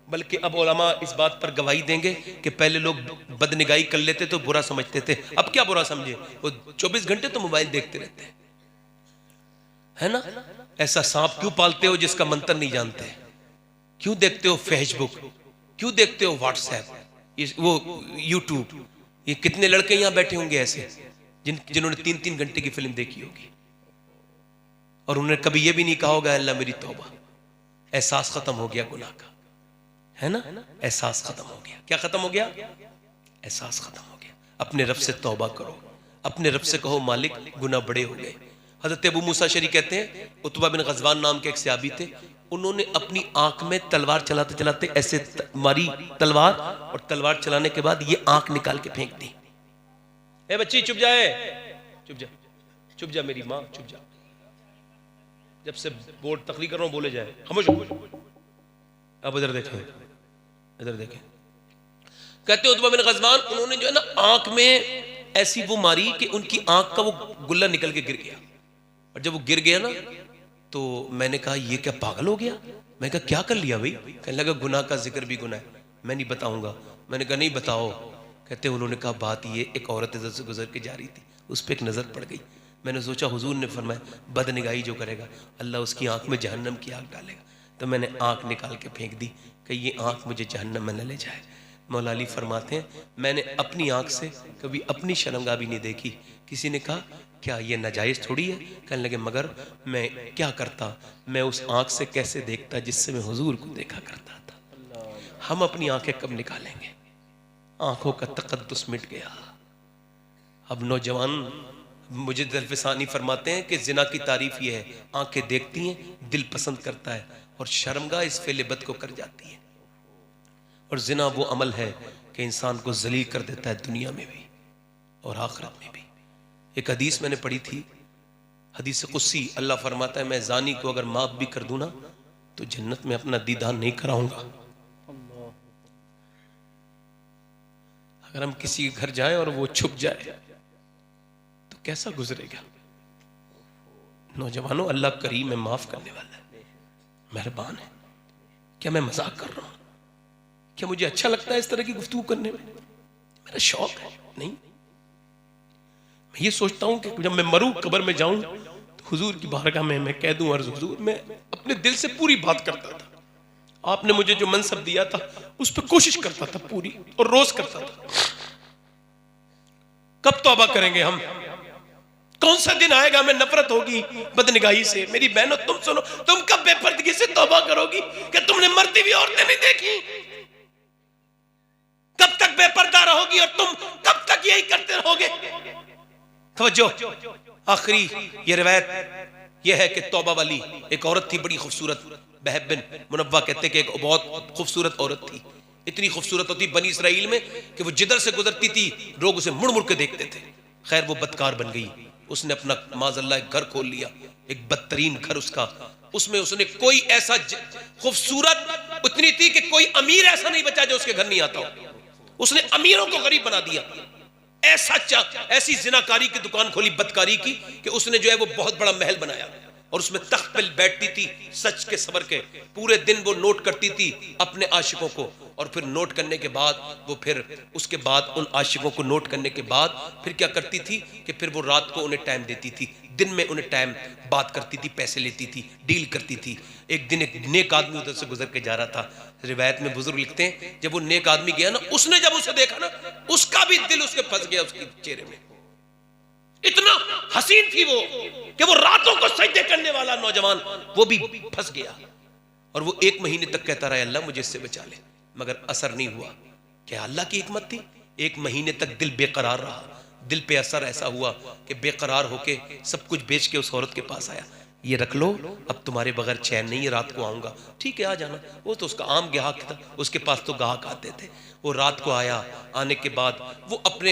बल्कि अब उलमा इस बात पर गवाही देंगे कि पहले लोग बदनिगाही कर लेते तो बुरा समझते थे, अब क्या बुरा समझे, वो 24 घंटे तो मोबाइल देखते रहते हैं, है ना? ऐसा सांप क्यों पालते हो जिसका मंत्र नहीं जानते? क्यों देखते हो फेसबुक, क्यों देखते हो व्हाट्सएप, वो यूट्यूब? ये कितने लड़के यहां बैठे होंगे ऐसे जिन्होंने 3-3 घंटे की फिल्म देखी होगी और उन्होंने कभी ये भी नहीं कहा होगा अल्लाह मेरी तौबा। एहसास खत्म हो गया गुनाह का, है ना? एहसास खत्म हो गया। क्या खत्म हो गया? एहसास खत्म हो गया। अपने रब से तौबा करो, अपने रब से कहो मालिक गुनाह बड़े हो गए। हजरत अबू मूसा शरी कहते हैं, उतबा बिन गजवान नाम के एक सहाबी थे, उन्होंने अपनी आंख में तलवार चलाते चलाते ऐसे मारी तलवार, और तलवार चलाने के बाद ये आंख निकाल के फेंक दी। ए बच्ची चुप जाए, चुप जा, चुप जा मेरी माँ, चुप जा। जब से बोर्ड तकरीर कर रहा हूं बोले जाए, खामोश। अब इधर देखें, इधर देखें। कहते उतबा बिन गजवान, उन्होंने जो है ना आंख में ऐसी वो मारी कि उनकी आंख का वो गुल्ला निकल के गिर गया। और जब वो गिर गया ना तो मैंने कहा ये क्या पागल हो गया? मैं कहा क्या कर लिया भाई? कहने लगा गुनाह का जिक्र भी गुनाह है, मैं नहीं बताऊंगा। मैंने कहा नहीं बताओ। कहते उन्होंने कहा बात ये, एक औरत इधर से गुजर के जा रही थी, उस पर एक नज़र पड़ गई। मैंने सोचा हुजूर ने फरमाया बदनिगाही जो करेगा अल्लाह उसकी आंख में जहन्नम की आग डालेगा, तो मैंने आंख निकाल के फेंक दी कि ये आंख मुझे जहन्नम में न ले जाए। मौला अली फरमाते हैं मैंने अपनी आंख से कभी अपनी शर्मगाह भी नहीं देखी। किसी ने कहा क्या ये नाजायज़ थोड़ी है? कहने लगे मगर मैं क्या करता, मैं उस आंख से कैसे देखता जिससे मैं हुजूर को देखा करता था। हम अपनी आंखें कब निकालेंगे? आंखों का तकद्दुस मिट गया, अब नौजवान मुझे दरफिसानी फरमाते हैं कि जिना की तारीफ ये है, आंखें देखती हैं, दिल पसंद करता है और शर्मगाह इस फेले बद को कर जाती है। और जिना वो अमल है कि इंसान को जलील कर देता है दुनिया में भी और आखिरत में भी। एक हदीस मैंने पढ़ी थी, हदीस कुस्सी, अल्लाह फरमाता है मैं जानी को अगर माफ भी कर दूं ना तो जन्नत में अपना दीदार नहीं कराऊंगा। अगर हम किसी के घर जाएं और वो छुप जाए तो कैसा गुजरेगा। नौजवानों, अल्लाह करीम है, माफ करने वाला है, मेहरबान है। क्या मैं मजाक कर रहा हूं? क्या मुझे अच्छा लगता है इस तरह की गुफ्तगू करने में? मेरा शौक है नहीं। मैं ये सोचता हूं कि जब मैं मरूं, कब्र में जाऊं तो हुजूर की बारगाह में मैं कह दूं, अर्ज़ हुजूर मैं अपने दिल से पूरी बात करता था, आपने मुझे जो मनसब दिया था उस पर कोशिश करता था पूरी, और रोज करता था। कब तौबा करेंगे हम? कौन सा दिन आएगा हमें नफरत होगी बदनिगाही से? मेरी बहनों तुम सुनो, तुम कब बेपर्दगी से तौबा करोगी कि तुमने मरती हुई औरतें नहीं देखी? कब तक बेपर्दा रहोगी और तुम कब तक यही करते रहोगे? तवज्जो, आखिरी ये रिवायत ये है कि तौबा वाली एक औरत थी, बड़ी खूबसूरत, बहब बिन मुनव्वा कहते कि एक बहुत खूबसूरत औरत थी। इतनी खूबसूरत होती बनी इसराइल में कि वो जिधर से गुजरती थी लोग उसे मुड़ मुड़ के देखते थे। खैर वो बदकार बन गई, उसने अपना माज़अल्लाह एक घर खोल लिया, एक बदतरीन घर उसका। उसमें उसने कोई ऐसा खूबसूरत उतनी थी कि कोई अमीर ऐसा नहीं बचा जो उसके घर नहीं आता हो। उसने अमीरों को गरीब बना दिया। ऐसी जिनाकारी की दुकान खोली, बदकारी की, कि उसने जो है वो बहुत बड़ा महल बनाया और उसमें तख्त पे बैठती थी सच के सबर के। पूरे दिन वो नोट करती थी अपने आशिकों को, और फिर नोट करने के बाद वो फिर उसके बाद उन आशिकों को नोट करने के बाद फिर क्या करती थी कि फिर वो रात को उन्हें टाइम देती थी, दिन में उन्हें टाइम बात करती थी, पैसे लेती थी, डील करती थी। एक दिन एक नेक आदमी उधर से गुजर के जा रहा था। रिवायत में बुजुर्ग लिखते हैं जब वो नेक आदमी गया ना, उसने जब उसे देखा ना, उसका भी दिल उसके फंस गया उसके चेहरे में। इतना हसीन थी वो कि वो रातों को सजदे करने वाला नौजवान वो भी फंस गया। और वो 1 महीने तक कहता रहा अल्लाह मुझे इससे बचा ले, मगर असर नहीं हुआ। क्या अल्लाह की हिकमत थी? 1 महीने तक दिल बेकरार रहा। दिल पे असर ऐसा हुआ कि बेकरार होके सब कुछ बेच के उस औरत के पास आया। ये रख लो, अब तुम्हारे बगैर चैन नहीं है, रात को आऊंगा। ठीक है, आ जाना। वो तो उसका आम ग्राहक था, उसके पास तो ग्राहक आते थे। वो रात को आया, आने के बाद वो अपने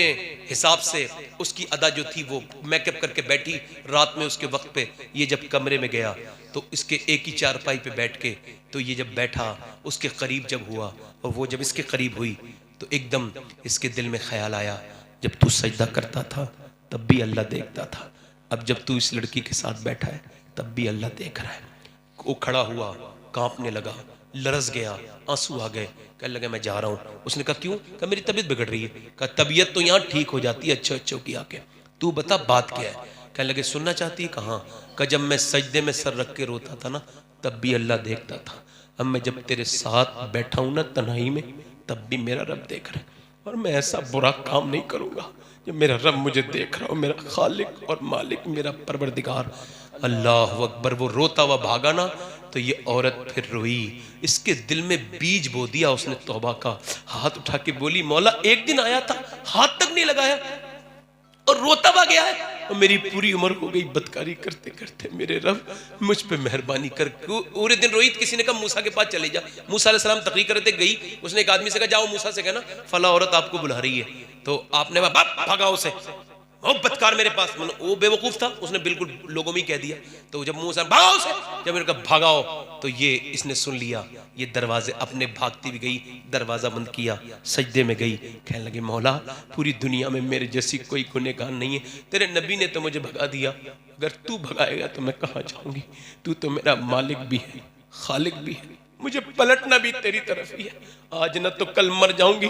हिसाब से उसकी अदा जो थी वो मेकअप करके बैठी। रात में उसके वक्त पे ये जब कमरे में गया तो इसके एक ही चारपाई पे बैठ के, तो ये जब बैठा उसके करीब जब हुआ, और वो जब इसके करीब हुई तो एकदम इसके दिल में ख्याल आया, जब तू सजदा करता था तब भी अल्लाह देखता था, अब जब तू इस लड़की के साथ बैठा है तब भी अल्लाह देख रहा है। वो खड़ा हुआ, कांपने लगा, लरस गया, आंसू आ गए, कहने लगा मैं जा रहा हूँ। उसने कहा क्यों? कहा मेरी तबीयत बिगड़ रही है। कहा तबीयत तो यहाँ ठीक हो जाती है अच्छे अच्छों की आके, तू बता बात क्या है? कहने लगे सुनना चाहती है? कहाँ? कहा जब मैं सजदे में सर रख के रोता था ना तब भी अल्लाह देखता था, अब मैं जब तेरे साथ बैठा हूँ ना तन्हाई में तब भी मेरा रब देख रहा है, और मैं ऐसा बुरा काम नहीं करूँगा जो मेरा रब मुझे देख रहा हो, मेरा खालिक और मालिक, मेरा परवरदिगार। अल्लाह अकबर। वो रोता हुआ भागा ना तो ये औरत फिर रोई, इसके दिल में बीज बो दिया उसने तौबा का। हाथ उठा के बोली मौला एक दिन आया था, हाथ तक नहीं लगाया और रोता हुआ गया है, और मेरी पूरी उम्र हो गई बदकारी करते करते, मेरे रब मुझ पे मेहरबानी कर। पूरे दिन रोई। किसी ने कहा मूसा के पास चले जा। मूसा अलैहिस्सलाम तकरीर करते गई, उसने एक आदमी से कहा जाओ मूसा से कहना फला औरत आपको बुला रही है। तो आपने भागा उसे, वो बदकार मेरे पास। वो बेवकूफ था, उसने बिल्कुल लोगों में ही कह दिया। तो जब मूसा भागाओ उसे, जब मैंने कहा भागाओ तो ये इसने सुन लिया, ये दरवाजे अपने भागती भी गई, दरवाजा बंद किया, सजदे में गई, कहने लगी मौला पूरी दुनिया में मेरे जैसी कोई गुनहगार नहीं है, तेरे नबी ने तो मुझे भगा दिया, अगर तू भगाएगा तो मैं कहाँ जाऊंगी? तू तो मेरा मालिक भी है, खालिक भी है, मुझे पलटना भी तेरी तरफ ही है। आज न तो कल मर जाऊंगी,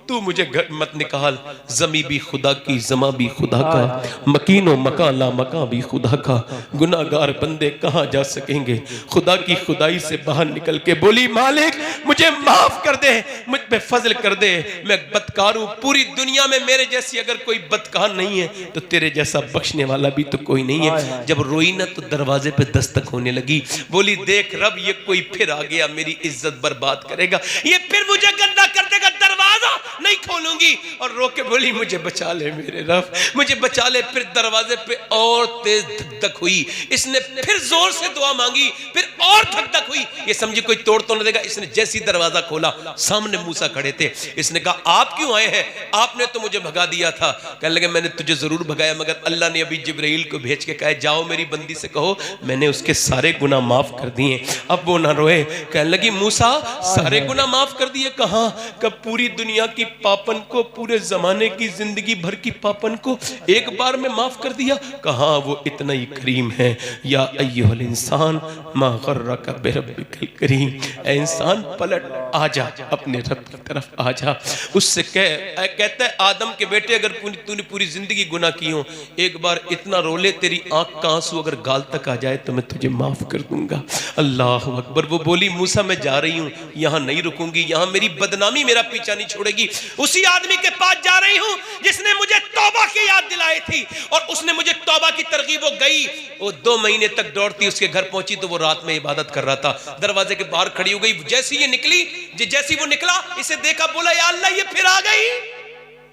तू मुझे घर मत निकाल। जमी भी खुदा की, जमा भी खुदा का, मकीनो मकान ला मकान भी खुदा का, गुनाहगार बंदे कहाँ जा सकेंगे खुदा की खुदाई से बाहर निकल के बोली मालिक मुझे माफ कर दे, मुझ पे फजल कर दे, मैं बदकार हूँ, पूरी दुनिया में मेरे जैसी अगर कोई बदकार नहीं है तो तेरे जैसा बख्शने वाला भी तो कोई नहीं है। जब रोई ना तो दरवाजे पे दस्तक होने लगी, बोली देख रब ये कोई फिर आ गया, मेरी इज्जत बर्बाद करेगा, ये फिर मुझे गंदा कर देगा, दरवाजा नहीं खोलूंगी। और रो के बोली मुझे बचा ले मेरे रब, मुझे बचा ले। फिर दरवाजे पे और तेज धक धक हुई। इसने फिर जोर से दुआ मांगी, फिर और धक धक हुई। ये समझी कोई तोड़ तो न देगा। इसने जैसी दरवाजा खोला, सामने मूसा खड़े थे। इसने कहा आप क्यों आए हैं? आपने तो मुझे भगा दिया था। कहने लगे मैंने तुझे जरूर भगाया, मगर अल्लाह ने अभी जिब्राइल को भेज के कहा जाओ मेरी बंदी से कहो मैंने उसके सारे गुनाह माफ कर दिए, अब वो ना रोए। कहने लगी मूसा सारे गुनाह माफ कर दिए? कहां? कब पूरी दुनिया की पापन को, पूरे जमाने की जिंदगी भर की पापन को एक बार में माफ कर दिया। कहां? वो इतना ही करीम है। या अय्युहल इंसान मा गर्रका बिरब्बिकल करीम, ऐ इंसान पलट आ जा, अपने रब की तरफ आ जा। उससे कहता है आदम के बेटे अगर तूने पूरी जिंदगी गुनाह की हो, एक बार इतना रो ले तेरी आंख का आंसू अगर गाल तक आ जाए तो मैं तुझे माफ कर दूंगा। अल्लाह अकबर। वो बोली मूसा मैं जा रही हूं, यहां नहीं रुकूंगी, यहां मेरी बदनामी मेरा पीछा नहीं छोड़ेगी। उसी आदमी के पास जा रही हूं जिसने मुझे तौबा की याद दिलाई थी, और उसने मुझे तौबा की तरगीब। वो गई, वो 2 महीने तक दौड़ती, उसके घर पहुंची तो वो रात में इबादत कर रहा था, दरवाजे के बाहर खड़ी हो गई। जैसी ये निकली, जैसी वो निकला, इसे देखा, बोला या अल्लाह ये फिर आ गई,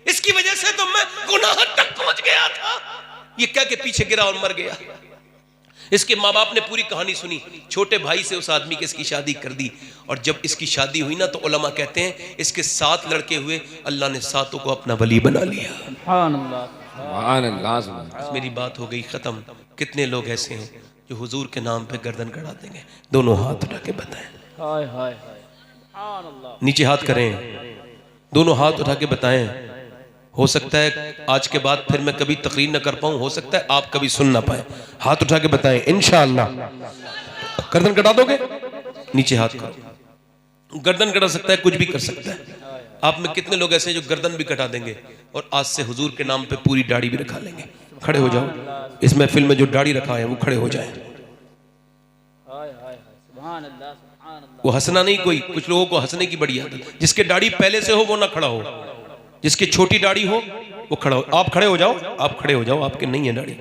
इसकी वजह से तो मैं गुनाह तक पहुंच गया था। ये कह के पीछे गिरा और मर गया। इसके माँ बाप ने पूरी कहानी सुनी, छोटे भाई से उस आदमी की इसकी शादी कर दी। और जब इसकी शादी हुई ना तो उलमा कहते हैं इसके 7 लड़के हुए, अल्लाह ने 7 को अपना वली बना लिया।
सुभान अल्लाह, सुभान
अल्लाह।
मेरी बात हो गई खत्म। कितने लोग ऐसे हैं जो हुजूर के नाम पे गर्दन कड़ा देंगे? दोनों हाथ उठा के बताएं।
हाय हाय हाय, सुभान अल्लाह।
नीचे हाथ करें, दोनों हाथ उठा के बताएं। हो सकता है आज के बाद फिर मैं कभी तकरीर न कर पाऊं, हो सकता है आप कभी सुन ना पाए। हाथ उठा के बताएं इंशाअल्लाह। गर्दन कटा दोगे? नीचे हाथ करो। गर्दन कटा सकता है, कुछ भी कर सकता है। आप में कितने लोग ऐसे हैं जो गर्दन भी कटा देंगे और आज से हुजूर के नाम पे पूरी दाढ़ी भी रखा लेंगे? खड़े हो जाओ। इस महफिल में जो दाढ़ी रखा है वो खड़े हो जाए।
सुभान अल्लाह, सुभान अल्लाह।
वो हंसना नहीं, कोई कुछ लोगों को हंसने की बड़ी आदत। जिसके दाढ़ी पहले से हो वो ना खड़ा हो, जिसकी छोटी दाढ़ी हो वो खड़ा हो। आप खड़े हो जाओ, आप खड़े हो जाओ। आपके नहीं है दाढ़ी,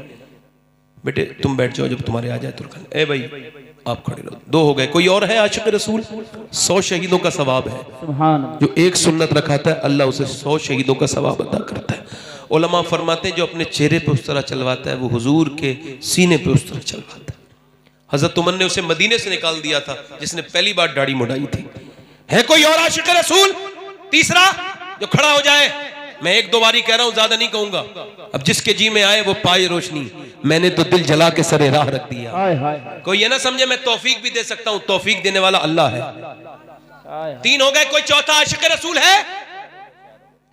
बेटे तुम बैठ जाओ, जब तुम्हारे आ जाए तुरकन। ए भाई आप खड़े रहो। 2 हो गए। कोई और है आशिक रसूल? 100 शहीदों का सवाब है।
सुभान अल्लाह।
जो एक सुन्नत रखाता है अल्लाह उसे 100 शहीदों का सवाब अदा करता है। उलमा फरमाते हैं जो अपने चेहरे पे उस तरह चलवाता है वो हुजूर के सीने पे उस तरह चलवाता है। हजरत उमर ने उसे मदीने से निकाल दिया था जिसने पहली बार दाढ़ी मुड़ाई थी। है कोई और आशिक रसूल? तीसरा जो खड़ा हो जाए। मैं 1-2 बारी कह रहा हूं, ज्यादा नहीं कहूंगा। अब जिसके जी में आए वो पाए रोशनी। मैंने तो दिल जला के सरे राह रख दिया।
हाय हाय,
कोई ये ना समझे मैं तौफीक भी दे सकता हूं, तौफीक देने वाला अल्लाह है।
हाय
3 हो गए। कोई चौथा आशिक रसूल है?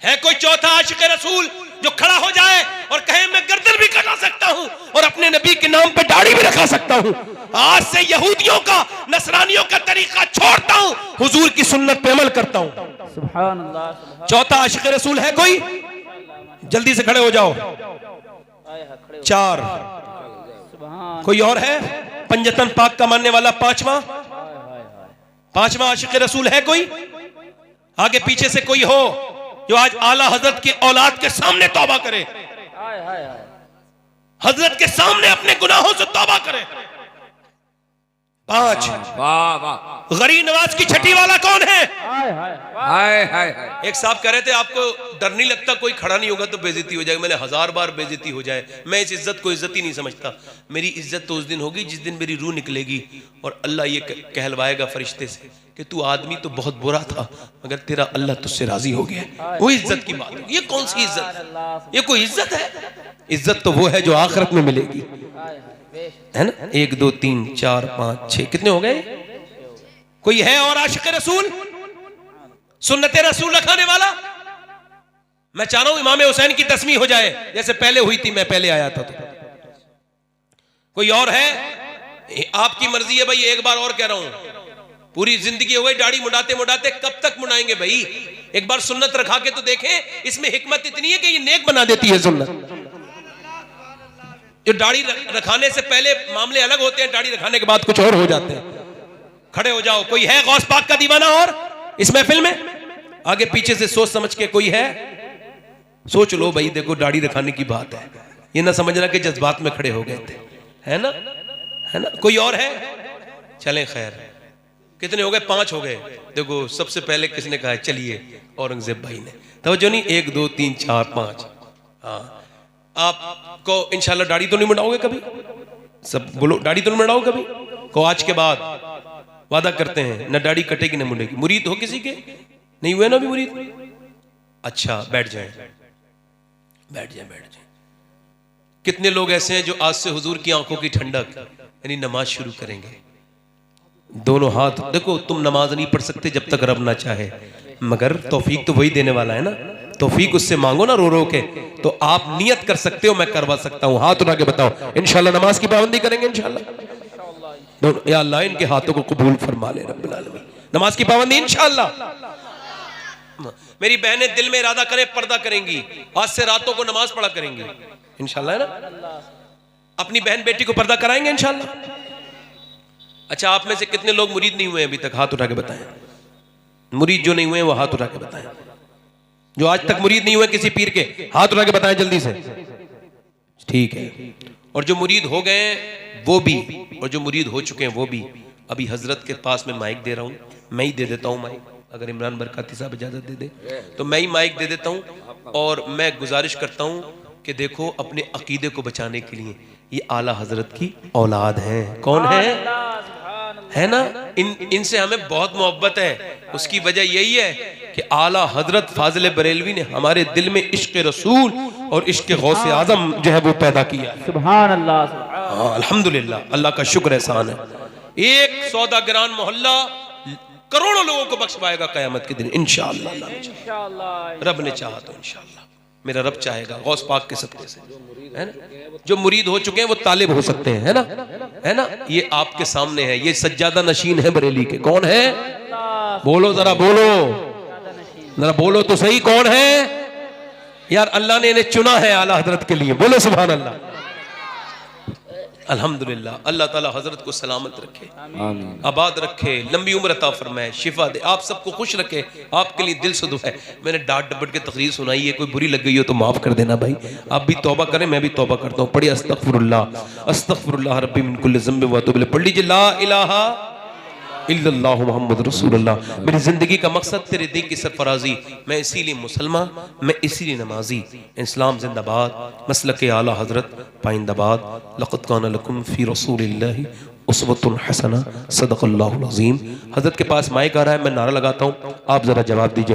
कोई चौथा आशिक रसूल जो खड़ा हो जाए और कहे मैं गर्दन भी कटा सकता हूं और अपने नबी के नाम पे दाढ़ी भी रखा सकता हूं। आज से यहूदियों का, नसरानियों का तरीका छोड़ता हूं, हुजूर की सुन्नत पे अमल करता हूं।
सुभान अल्लाह, सुभान।
चौथा आशिक रसूल है कोई? जल्दी से खड़े हो जाओ। 4।
सुभान।
कोई और है? पंजतन पाक का मानने वाला 5वां? 5वां आशिक रसूल है कोई? आगे पीछे से कोई हो जो आज आला हजरत की औलाद के सामने तौबा करे,
हाय हाय हाय,
हजरत के सामने अपने गुनाहों से तौबा करे। 5।
वाह वाह।
गरीब नवाज की छठी वाला कौन है?
हाय हाय,
हाय हाय हाय।
एक साहब कह रहे थे आपको डर नहीं लगता कोई खड़ा नहीं होगा तो बेइज्जती हो जाएगी? मैंने 1000 बार बेइज्जती हो जाए, मैं इस इज्जत को इज्जत ही नहीं समझता। मेरी इज्जत तो उस दिन होगी जिस दिन मेरी रूह निकलेगी और अल्लाह ये कहलवाएगा फरिश्ते से कि तू आदमी तो बहुत बुरा था मगर तेरा अल्लाह तुझसे राजी हो गया। वो इज्जत की बात है। ये कौन सी इज्जत? ये कोई इज्जत है? इज्जत तो वो है जो आखिरत में मिलेगी, है ना? 1 2 3 4 5 6 कितने हो गए? कोई है और आशिक रसूल, सुन्नत रसूल रखाने वाला? मैं चाह रहा हूं इमाम हुसैन की तस्मीह हो जाए जैसे पहले हुई थी, मैं पहले आया था तो। कोई और है? आपकी मर्जी है भाई। एक बार और कह रहा हूं, पूरी जिंदगी हो गई दाढ़ी मुड़ाते मुड़ाते, कब तक मुड़ाएंगे भाई? एक बार सुन्नत रखा के तो देखें। इसमें हिकमत इतनी है कि ये नेक बना देती है सुन्नत। जो दाढ़ी रखाने से पहले मामले अलग होते हैं, दाढ़ी रखाने के बाद कुछ और हो जाते हैं। खड़े हो जाओ। कोई है गौस पाक का दीवाना और इस महफिल में? आगे पीछे से सोच समझ के कोई है? सोच लो भाई। देखो दाढ़ी रखाने की बात है, ये ना समझना कि जज्बात में खड़े हो गए थे, है ना? है ना? कोई और है? चलें खैर। कितने हो गए? 5 हो गए। देखो सबसे पहले किसने कहा है? चलिए औरंगजेब भाई ने। तवज्जो नहीं, 1 2 3 4 5। हाँ, आपको इंशाल्लाह दाढ़ी तो नहीं मुड़ाओगे कभी? सब बोलो, दाढ़ी तो नहीं मुड़ाओगे कभी? को आज के बाद वादा करते हैं ना दाढ़ी कटेगी ना मुड़ेगी। मुरीद हो किसी के? नहीं हुए ना अभी मुरीद? अच्छा बैठ जाएं, बैठ जाएं, बैठ जाएं। कितने लोग ऐसे हैं जो आज से हुजूर की आंखों की ठंडक यानी नमाज शुरू करेंगे? दोनों हाथ देखो, तुम नमाज नहीं पढ़ सकते जब तक रब ना चाहे, मगर तौफीक तो वही देने वाला है ना। तौफीक उससे मांगो ना रो रो के। तो आप नियत कर सकते हो, मैं करवा सकता हूं। हाथ उठा के बताओ, इंशाल्लाह नमाज की पाबंदी करेंगे इंशाल्लाह। या अल्लाह इनके हाथों को कबूल फरमा ले रब्बुल आलमीन। नमाज की पाबंदी इंशाल्लाह। मेरी बहनें दिल में इरादा करें, पर्दा करेंगी, आज से रातों को नमाज पढ़ा करेंगी इंशाल्लाह, है ना? अपनी बहन बेटी को पर्दा कराएंगे इंशाल्लाह। अच्छा, आप में से कितने लोग मुरीद नहीं हुए अभी तक? हाथ उठा के बताएं। मुरीद जो नहीं हुए वो हाथ उठा के बताएं। जो आज तक मुरीद नहीं हुए किसी पीर के, हाथ उठा के बताएं जल्दी से। ठीक है। और जो मुरीद हो गए वो भी, और जो मुरीद हो चुके हैं वो भी। अभी हजरत के पास में माइक दे रहा हूं, मैं ही दे देता हूं माइक, अगर इमरान बरकाती साहब इजाजत दे दे तो मैं ही माइक दे देता हूं। और मैं गुजारिश करता हूं कि देखो, अपने अकीदे को बचाने के लिए ये आला हजरत की औलाद हैं। कौन है ना? इनसे हमें बहुत मोहब्बत है। उसकी वजह यही है कि आला हजरत फाजिल बरेलवी ने हमारे दिल में इश्क रसूल और इश्क गौसे आजम जो है वो पैदा किया।
सुभान अल्लाह,
हाँ, अल्हम्दुलिल्लाह, अल्लाह का शुक्र एहसान है। एक सौदागरान मोहल्ला करोड़ों लोगों को बख्श पाएगा क़यामत के दिन इंशाअल्लाह।
इंशाअल्लाह।
रब ने चाहा तो इंशाअल्लाह, मेरा रब चाहेगा गौस पाक के सदक़े से, है ना? जो मुरीद हो चुके हैं वो तालिब हो सकते हैं, है ना? है ना? ये आपके सामने है, ये सज्जादा नशीन है बरेली के। कौन है? बोलो जरा, बोलो जरा, बोलो तो सही, कौन है? यार अल्लाह ने इन्हें चुना है आला हजरत के लिए। बोलो सुभान अल्लाह। अल्हम्दुलिल्लाह, अल्लाह ताला हजरत को सलामत रखे, आबाद रखे, लंबी उम्र अता फरमाए, शिफा दे, आप सबको खुश रखे। आपके लिए दिल से दुआ है। मैंने डांट डपट के तकरीर सुनाई है, कोई बुरी लग गई हो तो माफ कर देना भाई। आप भी तौबा करें, मैं भी तौबा करता हूँ। पढ़िए अस्तगफिरुल्लाह, अस्तगफिरुल्लाह रब्बी मिन कुल्लि ज़ंबिन व अतूबु इलैह। पढ़ लीजिए ला इलाहा इल्लल्लाह मुहम्मद रसूलुल्लाह। मेरी जिंदगी का मकसद तेरे दीन की सरफराजी। मैं इसीलिए मुसलमान, मैं इसीलिए नमाजी। इस्लाम जिंदाबाद, मसलके आला हजरत पाइंदाबाद। लक़द काना लकुम फ़ी रसूलिल्लाहि उसवतुन हसना, सदक़ल्लाहुल अज़ीम। हजरत के पास माइक आ रहा है, मैं नारा लगाता हूँ, आप जरा जवाब दीजिए।